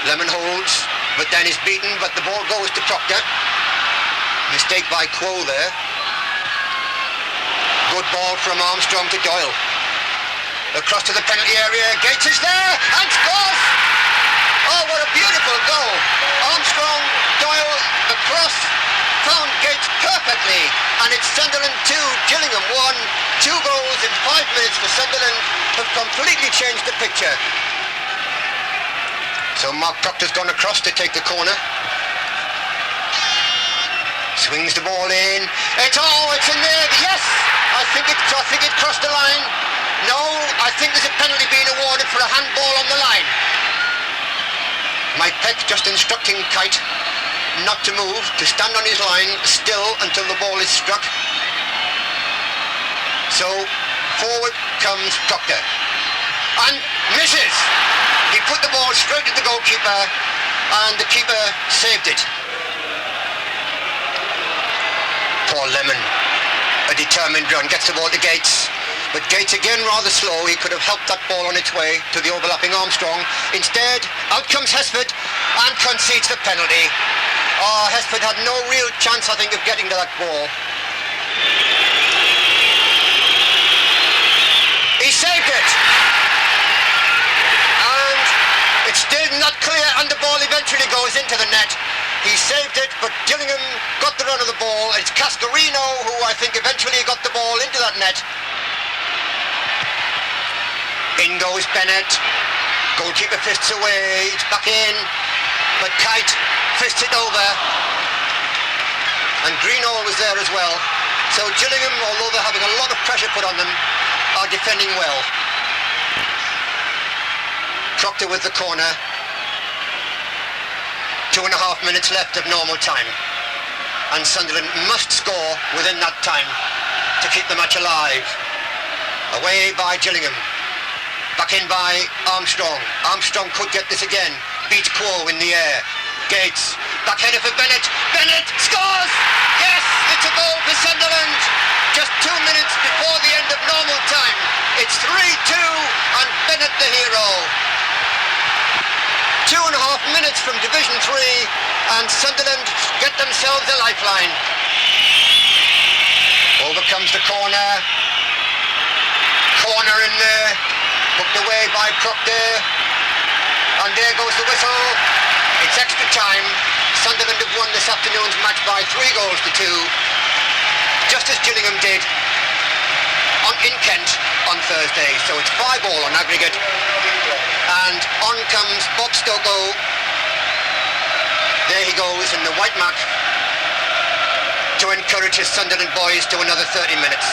Speaker 19: Lemon holds, but then is beaten, but the ball goes to Proctor. Mistake by Quo there. Good ball from Armstrong to Doyle. Across to the penalty area, Gates is there, and scores! Oh, what a beautiful goal. Armstrong, Doyle, across, found Gates perfectly, and it's Sunderland 2, Gillingham 1. 2 goals in 5 minutes for Sunderland have completely changed the picture. So Mark Proctor's gone across to take the corner. Swings the ball in. It's in there. Yes, I think it crossed the line. No, I think there's a penalty being awarded for a handball on the line. Mike Peck just instructing Kite not to move, to stand on his line still until the ball is struck. So forward comes Proctor and misses. He put the ball straight at the goalkeeper and the keeper saved it. Poor Lemon. A determined run, gets the ball to Gates. But Gates again rather slow. He could have helped that ball on its way to the overlapping Armstrong. Instead, out comes Hesford and concedes the penalty. Oh, Hesford had no real chance, I think, of getting to that ball. He saved it. And it's still not clear, and the ball eventually goes into the net. He saved it, but Gillingham got the run of the ball. It's Cascarino who I think eventually got the ball into that net. In goes Bennett. Goalkeeper fists away. It's back in. But Kite fists it over. And Greenall was there as well. So Gillingham, although they're having a lot of pressure put on them, are defending well. Proctor with the corner. 2.5 minutes left of normal time. And Sunderland must score within that time to keep the match alive. Away by Gillingham. Back in by Armstrong. Armstrong could get this again. Beats Quo in the air. Gates. Backheader for Bennett. Bennett scores! Yes, it's a goal for Sunderland. Just 2 minutes before the end of normal time. It's 3-2 and Bennett the hero. 2.5 minutes from Division 3 and Sunderland get themselves a lifeline. Over comes the corner. Corner in there. Hooked away by Proctor. And there goes the whistle. It's extra time. Sunderland have won this afternoon's match by 3-2. Just as Gillingham did in Kent on Thursday. So it's 5-5 on aggregate. And on comes Bob Stokoe. There he goes in the white mark to encourage his Sunderland boys to another 30 minutes.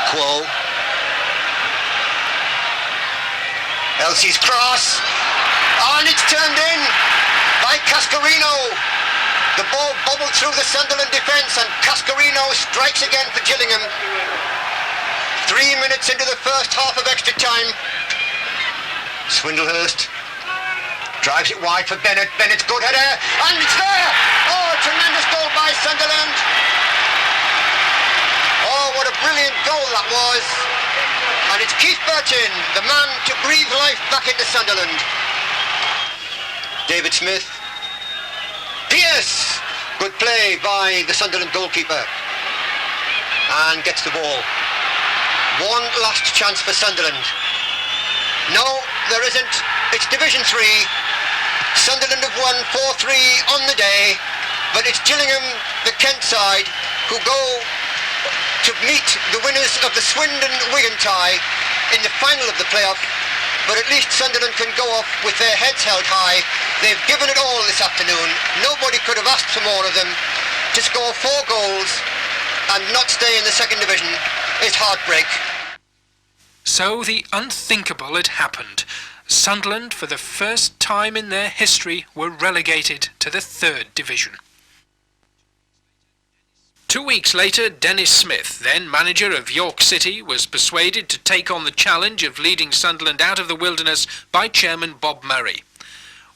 Speaker 19: Quo. Elsie's cross. And it's turned in by Cascarino. The ball bobbled through the Sunderland defence and Cascarino strikes again for Gillingham. 3 minutes into the first half of extra time. Swindlehurst drives it wide for Bennett. Bennett's good header and it's there. Oh, tremendous goal by Sunderland. Oh, what a brilliant goal that was. And it's Keith Burton, the man to breathe life back into Sunderland. David Smith. Pierce! Good play by the Sunderland goalkeeper. And gets the ball. One last chance for Sunderland. No, there isn't. It's Division 3. Sunderland have won 4-3 on the day. But it's Gillingham, the Kent side, who go to meet the winners of the Swindon-Wigan tie in the final of the playoff. But at least Sunderland can go off with their heads held high. They've given it all this afternoon. Nobody could have asked for more of them. To score 4 goals and not stay in the second division is heartbreak.
Speaker 1: So the unthinkable had happened. Sunderland, for the first time in their history, were relegated to the 3rd division. 2 weeks later, Dennis Smith, then manager of York City, was persuaded to take on the challenge of leading Sunderland out of the wilderness by chairman Bob Murray.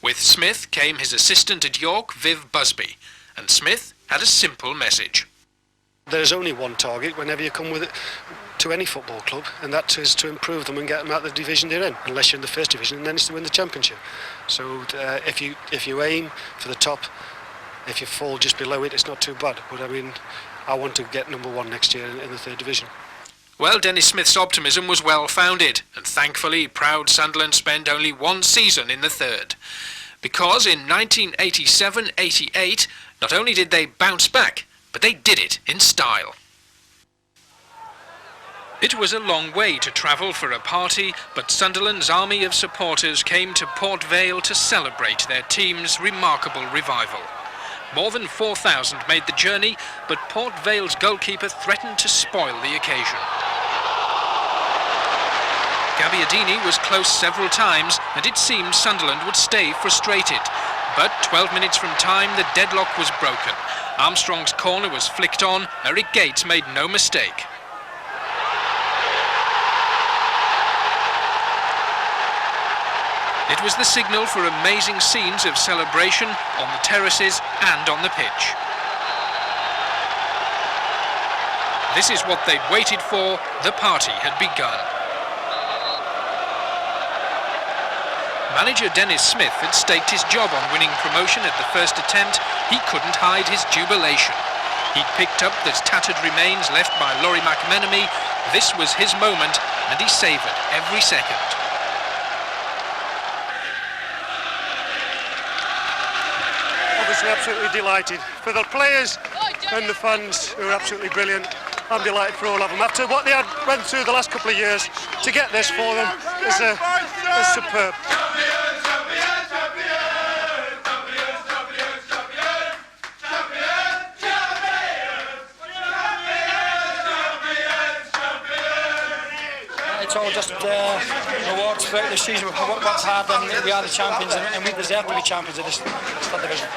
Speaker 1: With Smith came his assistant at York, Viv Busby, and Smith had a simple message.
Speaker 24: There's only one target whenever you come with it to any football club, and that is to improve them and get them out of the division they're in, unless you're in the 1st division, and then it's to win the championship. So if you aim for the top, if you fall just below it, it's not too bad. But I mean, I want to get number 1 next year in the 3rd division.
Speaker 1: Well, Dennis Smith's optimism was well founded, and thankfully proud Sunderland spent only 1 season in the 3rd. Because in 1987-88, not only did they bounce back, but they did it in style. It was a long way to travel for a party, but Sunderland's army of supporters came to Port Vale to celebrate their team's remarkable revival. More than 4,000 made the journey, but Port Vale's goalkeeper threatened to spoil the occasion. Gabbiadini was close several times, and it seemed Sunderland would stay frustrated. But 12 minutes from time, the deadlock was broken. Armstrong's corner was flicked on. Eric Gates made no mistake. It was the signal for amazing scenes of celebration on the terraces and on the pitch. This is what they'd waited for. The party had begun. Manager Dennis Smith had staked his job on winning promotion at the first attempt. He couldn't hide his jubilation. He'd picked up the tattered remains left by Laurie McMenemy. This was his moment, and he savoured every second.
Speaker 3: Obviously absolutely delighted. For the players and the fans, who are absolutely brilliant. I'm delighted for all of them. After what they had went through the last couple of years, to get this for them is superb.
Speaker 14: It's all just rewards throughout the season. We've worked hard and we are the champions, and we deserve to be champions of this division.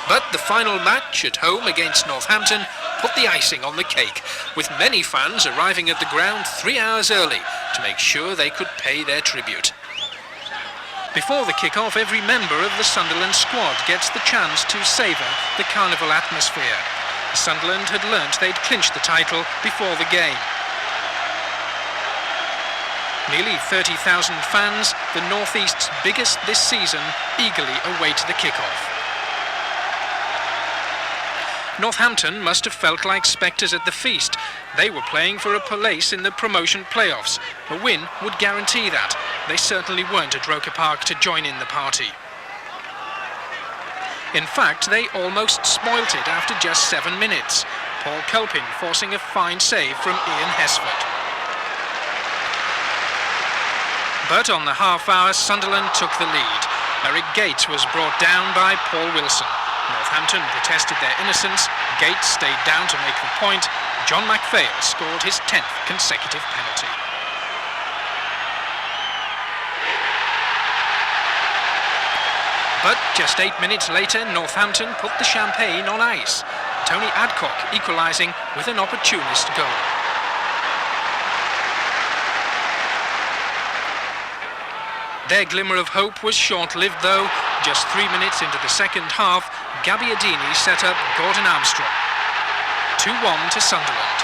Speaker 1: But the final match at home against Northampton put the icing on the cake, with many fans arriving at the ground 3 hours early to make sure they could pay their tribute. Before the kick-off, every member of the Sunderland squad gets the chance to savour the carnival atmosphere. Sunderland had learnt they'd clinched the title before the game. Nearly 30,000 fans, the North East's biggest this season, eagerly await the kick-off. Northampton must have felt like spectres at the feast. They were playing for a place in the promotion playoffs. A win would guarantee that. They certainly weren't at Roker Park to join in the party. In fact, they almost spoilt it after just 7 minutes. Paul Culpin forcing a fine save from Ian Hesford. But on the half-hour, Sunderland took the lead. Eric Gates was brought down by Paul Wilson. Northampton protested their innocence. Gates stayed down to make the point. John MacPhail scored his 10th consecutive penalty. But just 8 minutes later, Northampton put the champagne on ice. Tony Adcock equalising with an opportunist goal. Their glimmer of hope was short-lived though. Just 3 minutes into the second half, Gabbiadini set up Gordon Armstrong. 2-1 to Sunderland.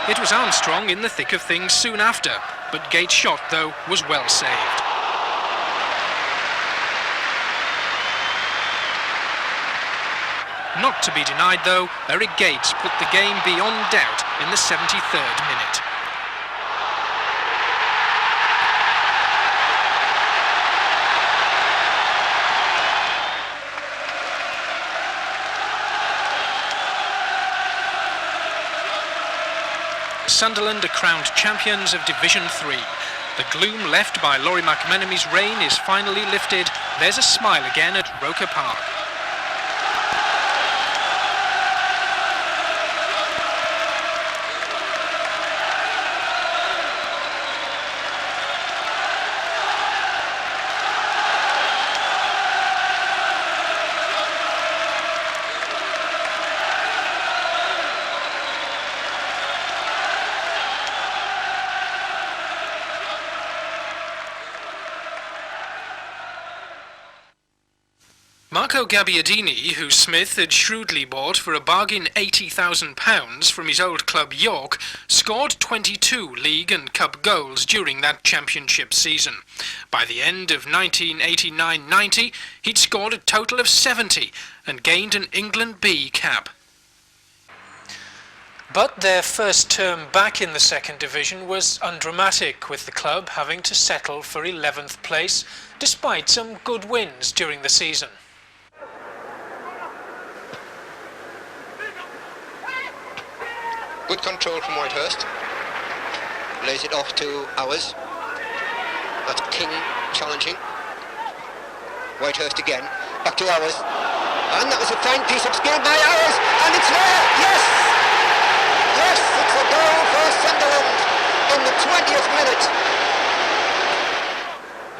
Speaker 1: It was Armstrong in the thick of things soon after, but Gates' shot though was well saved. Not to be denied though, Eric Gates put the game beyond doubt in the 73rd minute. Sunderland are crowned champions of Division 3. The gloom left by Laurie McMenemy's reign is finally lifted. There's a smile again at Roker Park. Marco Gabbiadini, who Smith had shrewdly bought for a bargain £80,000 from his old club York, scored 22 league and cup goals during that championship season. By the end of 1989-90, he'd scored a total of 70 and gained an England B cap. But their first term back in the second division was undramatic, with the club having to settle for 11th place, despite some good wins during the season.
Speaker 19: Good control from Whitehurst. Lays it off to Ours. That's King challenging. Whitehurst again. Back to Ours. And that was a fine piece of skill by Ours. And it's there! Yes! Yes! It's a goal for Sunderland in the 20th minute.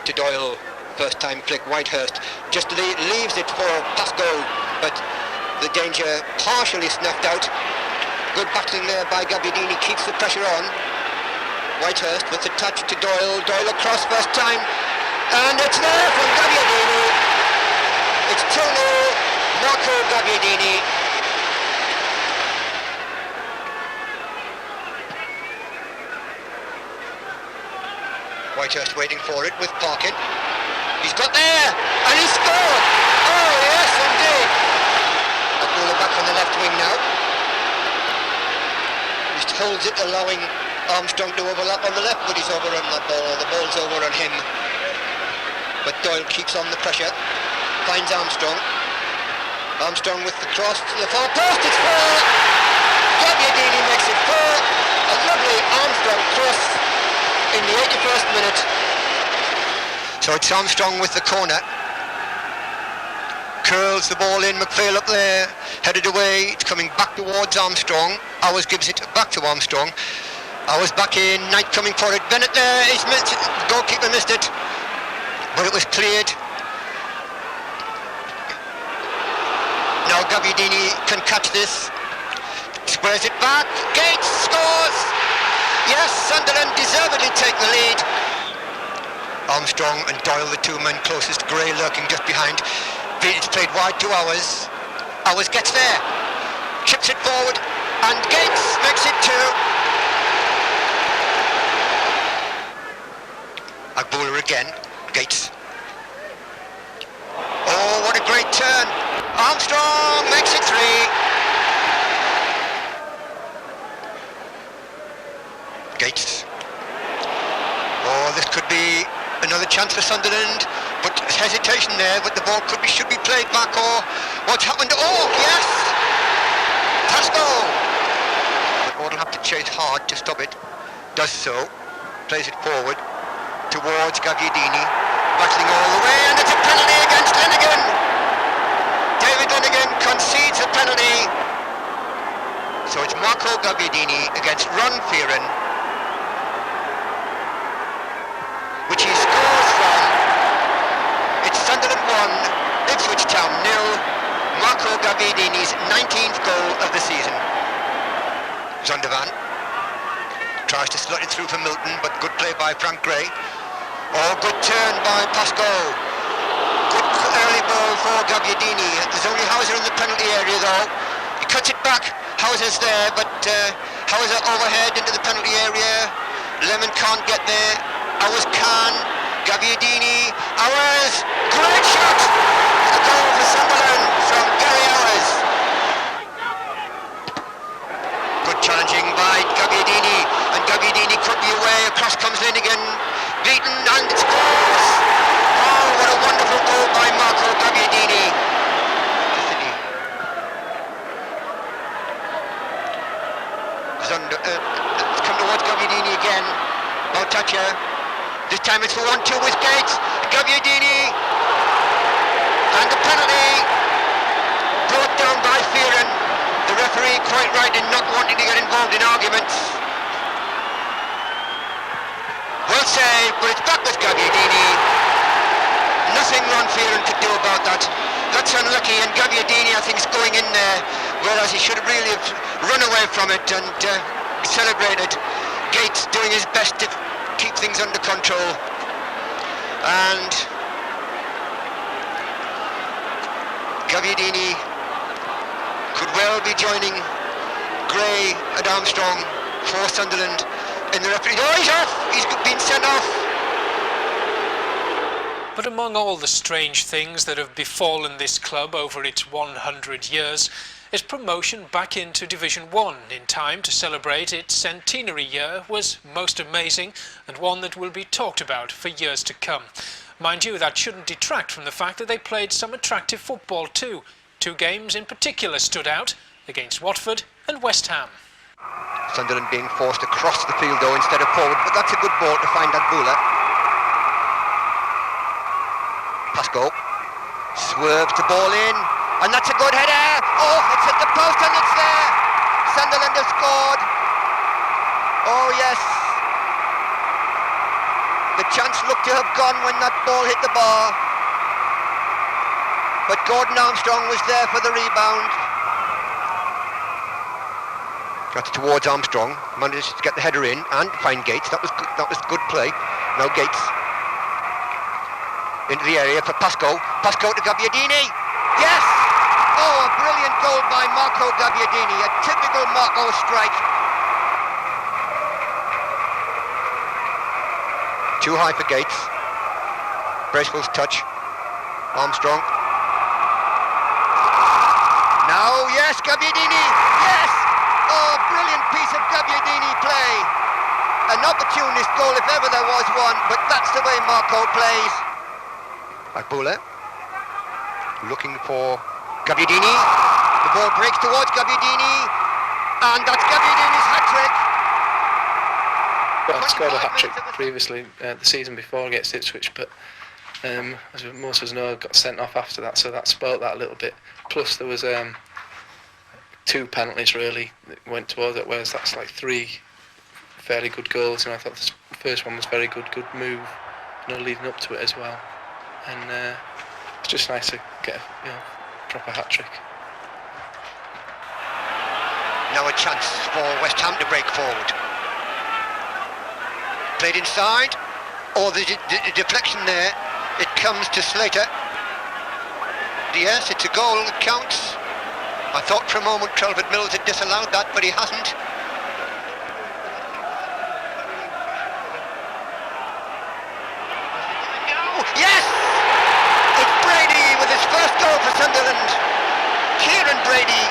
Speaker 19: To Doyle. First time flick. Whitehurst just leaves it for past goal. But the danger partially snuffed out. Good battling there by Gabbiadini, keeps the pressure on. Whitehurst with the touch to Doyle. Doyle across first time. And it's there from Gabbiadini. It's 2-0, Marco Gabbiadini. Whitehurst waiting for it with Parkin. He's got there, and he scored! Oh yes, indeed. Agboola back on the left wing now. Just holds it, allowing Armstrong to overlap on the left, but he's over on that ball, or the ball's over on him. But Doyle keeps on the pressure, finds Armstrong. Armstrong with the cross to the far post, it's 4! Gabbiadini makes it 4. A lovely Armstrong cross in the 81st minute. So it's Armstrong with the corner. Curls the ball in, McPhail up there, headed away, it's coming back towards Armstrong. Owers gives it back to Armstrong. Owers back in, Knight coming for it, Bennett there, he's missed it, the goalkeeper missed it, but it was cleared. Now Gabbiadini can catch this, squares it back, Gates scores! Yes, Sunderland deservedly take the lead. Armstrong and Doyle, the two men closest, Gray lurking just behind. It's played wide to Owers. Owers gets there, chips it forward, and Gates makes it 2. Agboola again, Gates. Oh, what a great turn. Armstrong makes it 3. Gates. Oh, this could be another chance for Sunderland, but hesitation there, but the ball should be played back, or what's happened? Oh, yes! Pasco! But Ward will have to chase hard to stop it. Does so. Plays it forward towards Gabbiadini. Battling all the way, and it's a penalty against Linnigan! David Linnigan concedes a penalty. So it's Marco Gabbiadini against Ron Fearon, which he scores from. It's Sunderland 1, Ipswich Town 0. Marco Gabbiadini's 19th goal of the season. Zondervan tries to slot it through for Milton, but good play by Frank Gray. Oh, good turn by Pasco. Good early ball for Gabbiadini. There's only Hauser in the penalty area though. He cuts it back. Hauser's there, but Hauser overhead into the penalty area. Lemon can't get there. Owers can. Gabbiadini. Owers. Great shot. A goal for Sunderland from Gary Owers. Good challenging by Gabbiadini. And Gabbiadini could be away. Across comes Linnigan. Beaten and it scores. Oh, what a wonderful goal by Marco Gabbiadini. It's come towards Gabbiadini again. No toucher. This time it's for 1-2 with Gates. Gabbiadini. And the penalty brought down by Fearon. The referee quite right in not wanting to get involved in arguments. Well saved, but it's back with Gabbiadini. Nothing Ron Fearon could do about that. That's unlucky, and Gabbiadini I think is going in there, whereas he should have really have run away from it and celebrated. Gates doing his best to keep things under control, and Gabbiadini could well be joining Gray and Armstrong for Sunderland in the referee. Oh, he's off! He's been sent off.
Speaker 1: But among all the strange things that have befallen this club over its 100 years, its promotion back into Division 1 in time to celebrate its centenary year was most amazing, and one that will be talked about for years to come. Mind you, that shouldn't detract from the fact that they played some attractive football too. 2 games in particular stood out, against Watford and West Ham.
Speaker 19: Sunderland being forced across the field though instead of forward, but that's a good ball to find Agboola. Pasco swerves the ball in, and that's a good header. Oh, it's hit the post and it's there. Sunderland have scored. Oh yes. The chance looked to have gone when that ball hit the bar, but Gordon Armstrong was there for the rebound. That's towards Armstrong. Manages to get the header in and find Gates. That was good play. Now Gates into the area for Pasco. Pasco to Gabbiadini. Yes! Oh, a brilliant goal by Marco Gabbiadini. A typical Marco strike. Too high for Gates. Bracewell's touch. Armstrong. Now, yes, Gabbiadini. Yes! Oh, brilliant piece of Gabbiadini play. An opportunist goal if ever there was one, but that's the way Marco plays. Agbula looking for Gabbiadini. The ball breaks towards Gabbiadini, and that's Gabbiadini's hat-trick.
Speaker 7: I'd scored a hat-trick previously, the season before against Ipswich, but as most of us know, I got sent off after that, so that spoilt that a little bit. Plus there was 2 penalties really that went towards it, whereas that's like 3 fairly good goals, and I thought the first one was very good move, leading up to it as well. And it's just nice to get a proper hat-trick.
Speaker 19: Now a chance for West Ham to break forward. Played inside. Oh, the deflection there. It comes to Slater. Yes, it's a goal. It counts. I thought for a moment Trelford Mills had disallowed that, but he hasn't. Yes! It's Brady with his first goal for Sunderland. Kieran Brady.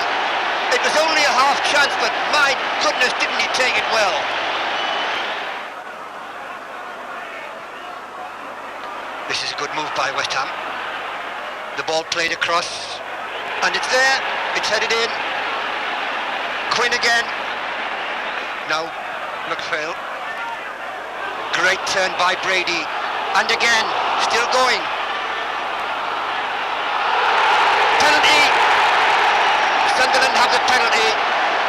Speaker 19: It was only a half chance, but my goodness, didn't he take it well? This is a good move by West Ham. The ball played across, and it's there. It's headed in. Quinn again. Now, McPhail. Great turn by Brady. And again, still going. Penalty. Sunderland have the penalty.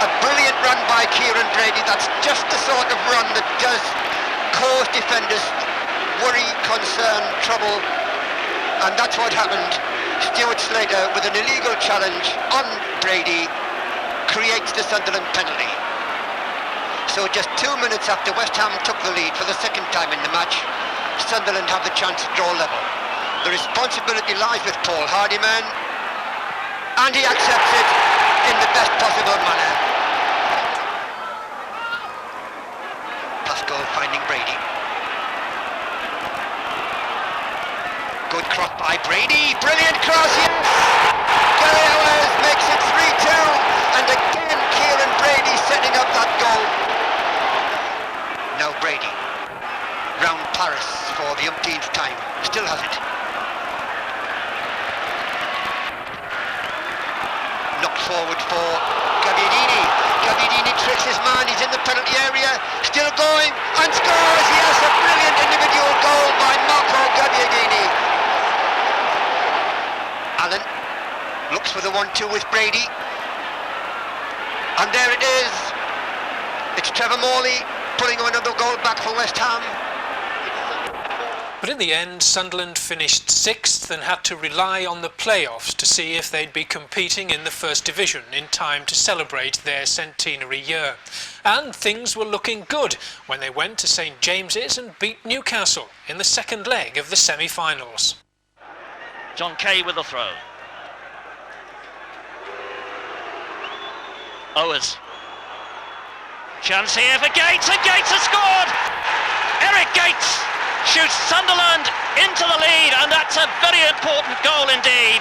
Speaker 19: A brilliant run by Kieran Brady. That's just the sort of run that does cause defenders worry, concern, trouble. And that's what happened. Stuart Slater, with an illegal challenge on Brady, creates the Sunderland penalty. So just 2 minutes after West Ham took the lead for the second time in the match, Sunderland have the chance to draw level. The responsibility lies with Paul Hardyman, and he accepts it in the best possible manner. Pascal finding Brady. Good cross by Brady, brilliant cross, yes! Gary Owers makes it 3-2, and again Kieran Brady setting up that goal. Now Brady, round Paris for the umpteenth time, still has it. Knocked forward for Gabbiadini. Gabbiadini tricks his man, he's in the penalty area, still going, and scores, yes, a brilliant individual goal by Marco Gabbiadini. Allen looks for the 1-2 with Brady, and there it is. It's Trevor Morley pulling another goal back for West Ham.
Speaker 1: But in the end, Sunderland finished 6th and had to rely on the playoffs to see if they'd be competing in the First Division in time to celebrate their centenary year. And things were looking good when they went to St James's and beat Newcastle in the second leg of the semi-finals.
Speaker 10: John Kay with the throw. Owers. Chance here for Gates, and Gates has scored! Eric Gates shoots Sunderland into the lead, and that's a very important goal indeed.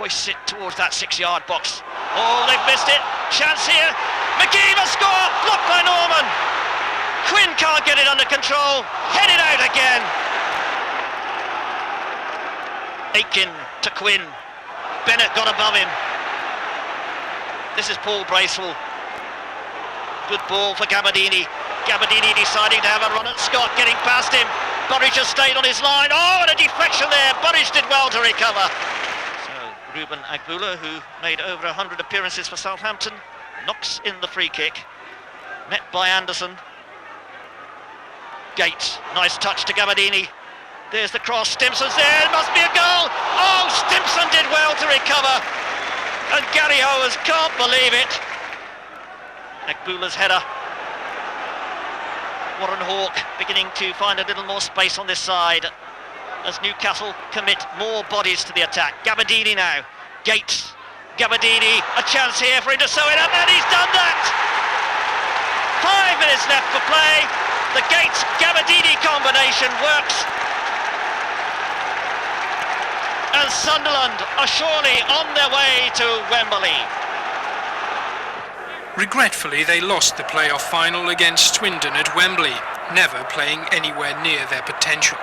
Speaker 10: Hoists it towards that 6-yard box. Oh, they've missed it. Chance here. McGee must score. Blocked by Norman. Quinn can't get it under control. Headed out again. Aitken to Quinn. Bennett got above him. This is Paul Bracewell. Good ball for Gabbiadini. Gabbiadini deciding to have a run at Scott, getting past him. Burridge has stayed on his line. Oh, and a deflection there. Burridge did well to recover. So Ruben Agbula, who made over 100 appearances for Southampton, knocks in the free kick. Met by Anderson. Gates, nice touch to Gabbiadini. There's the cross, Stimpson's there, it must be a goal! Oh, Stimpson did well to recover. and Gary Howes can't believe it. Ekbula's header. Warren Hawke beginning to find a little more space on this side as Newcastle commit more bodies to the attack. Gabardini now, Gates, Gabardini, a chance here for him to sew it up, and he's done that! 5 minutes left for play. The Gates-Gabardini combination works, and Sunderland are surely on their way to Wembley.
Speaker 1: Regretfully, they lost the playoff final against Swindon at Wembley, never playing anywhere near their potential.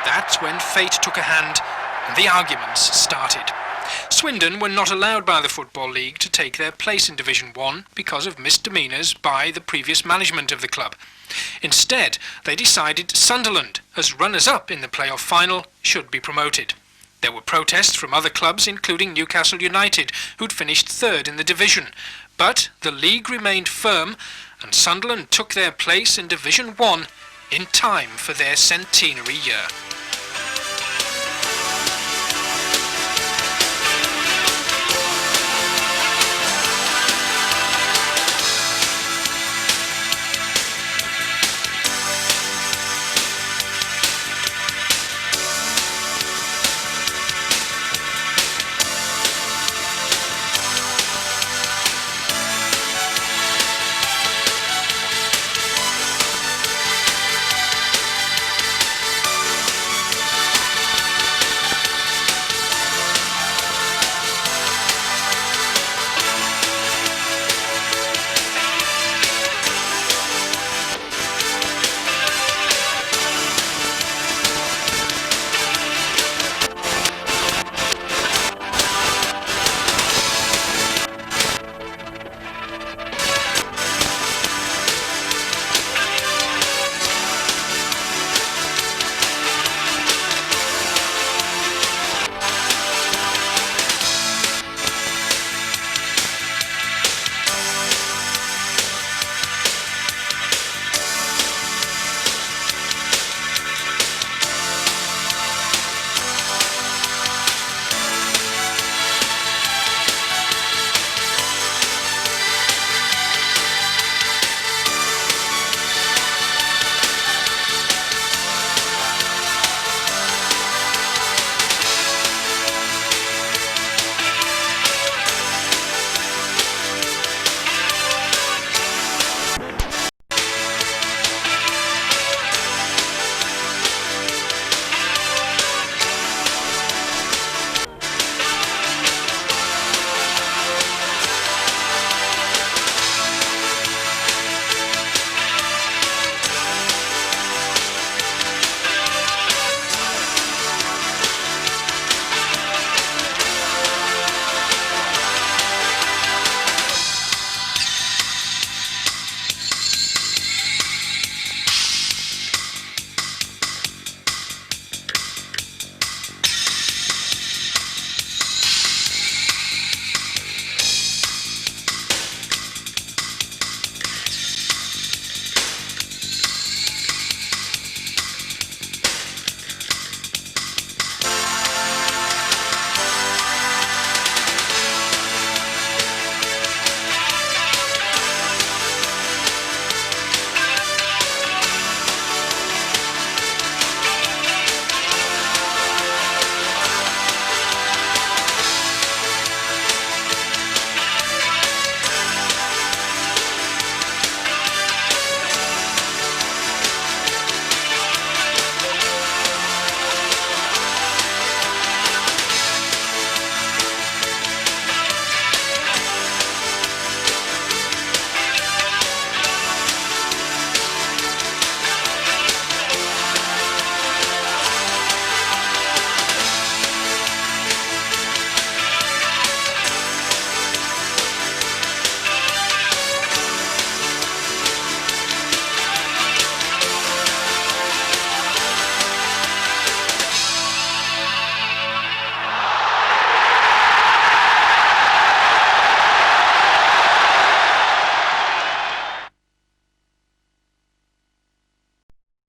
Speaker 1: That's when fate took a hand and the arguments started. Swindon were not allowed by the Football League to take their place in Division 1 because of misdemeanours by the previous management of the club. Instead, they decided Sunderland, as runners-up in the playoff final, should be promoted. There were protests from other clubs, including Newcastle United, who'd finished third in the division. But the league remained firm, and Sunderland took their place in Division 1 in time for their centenary year.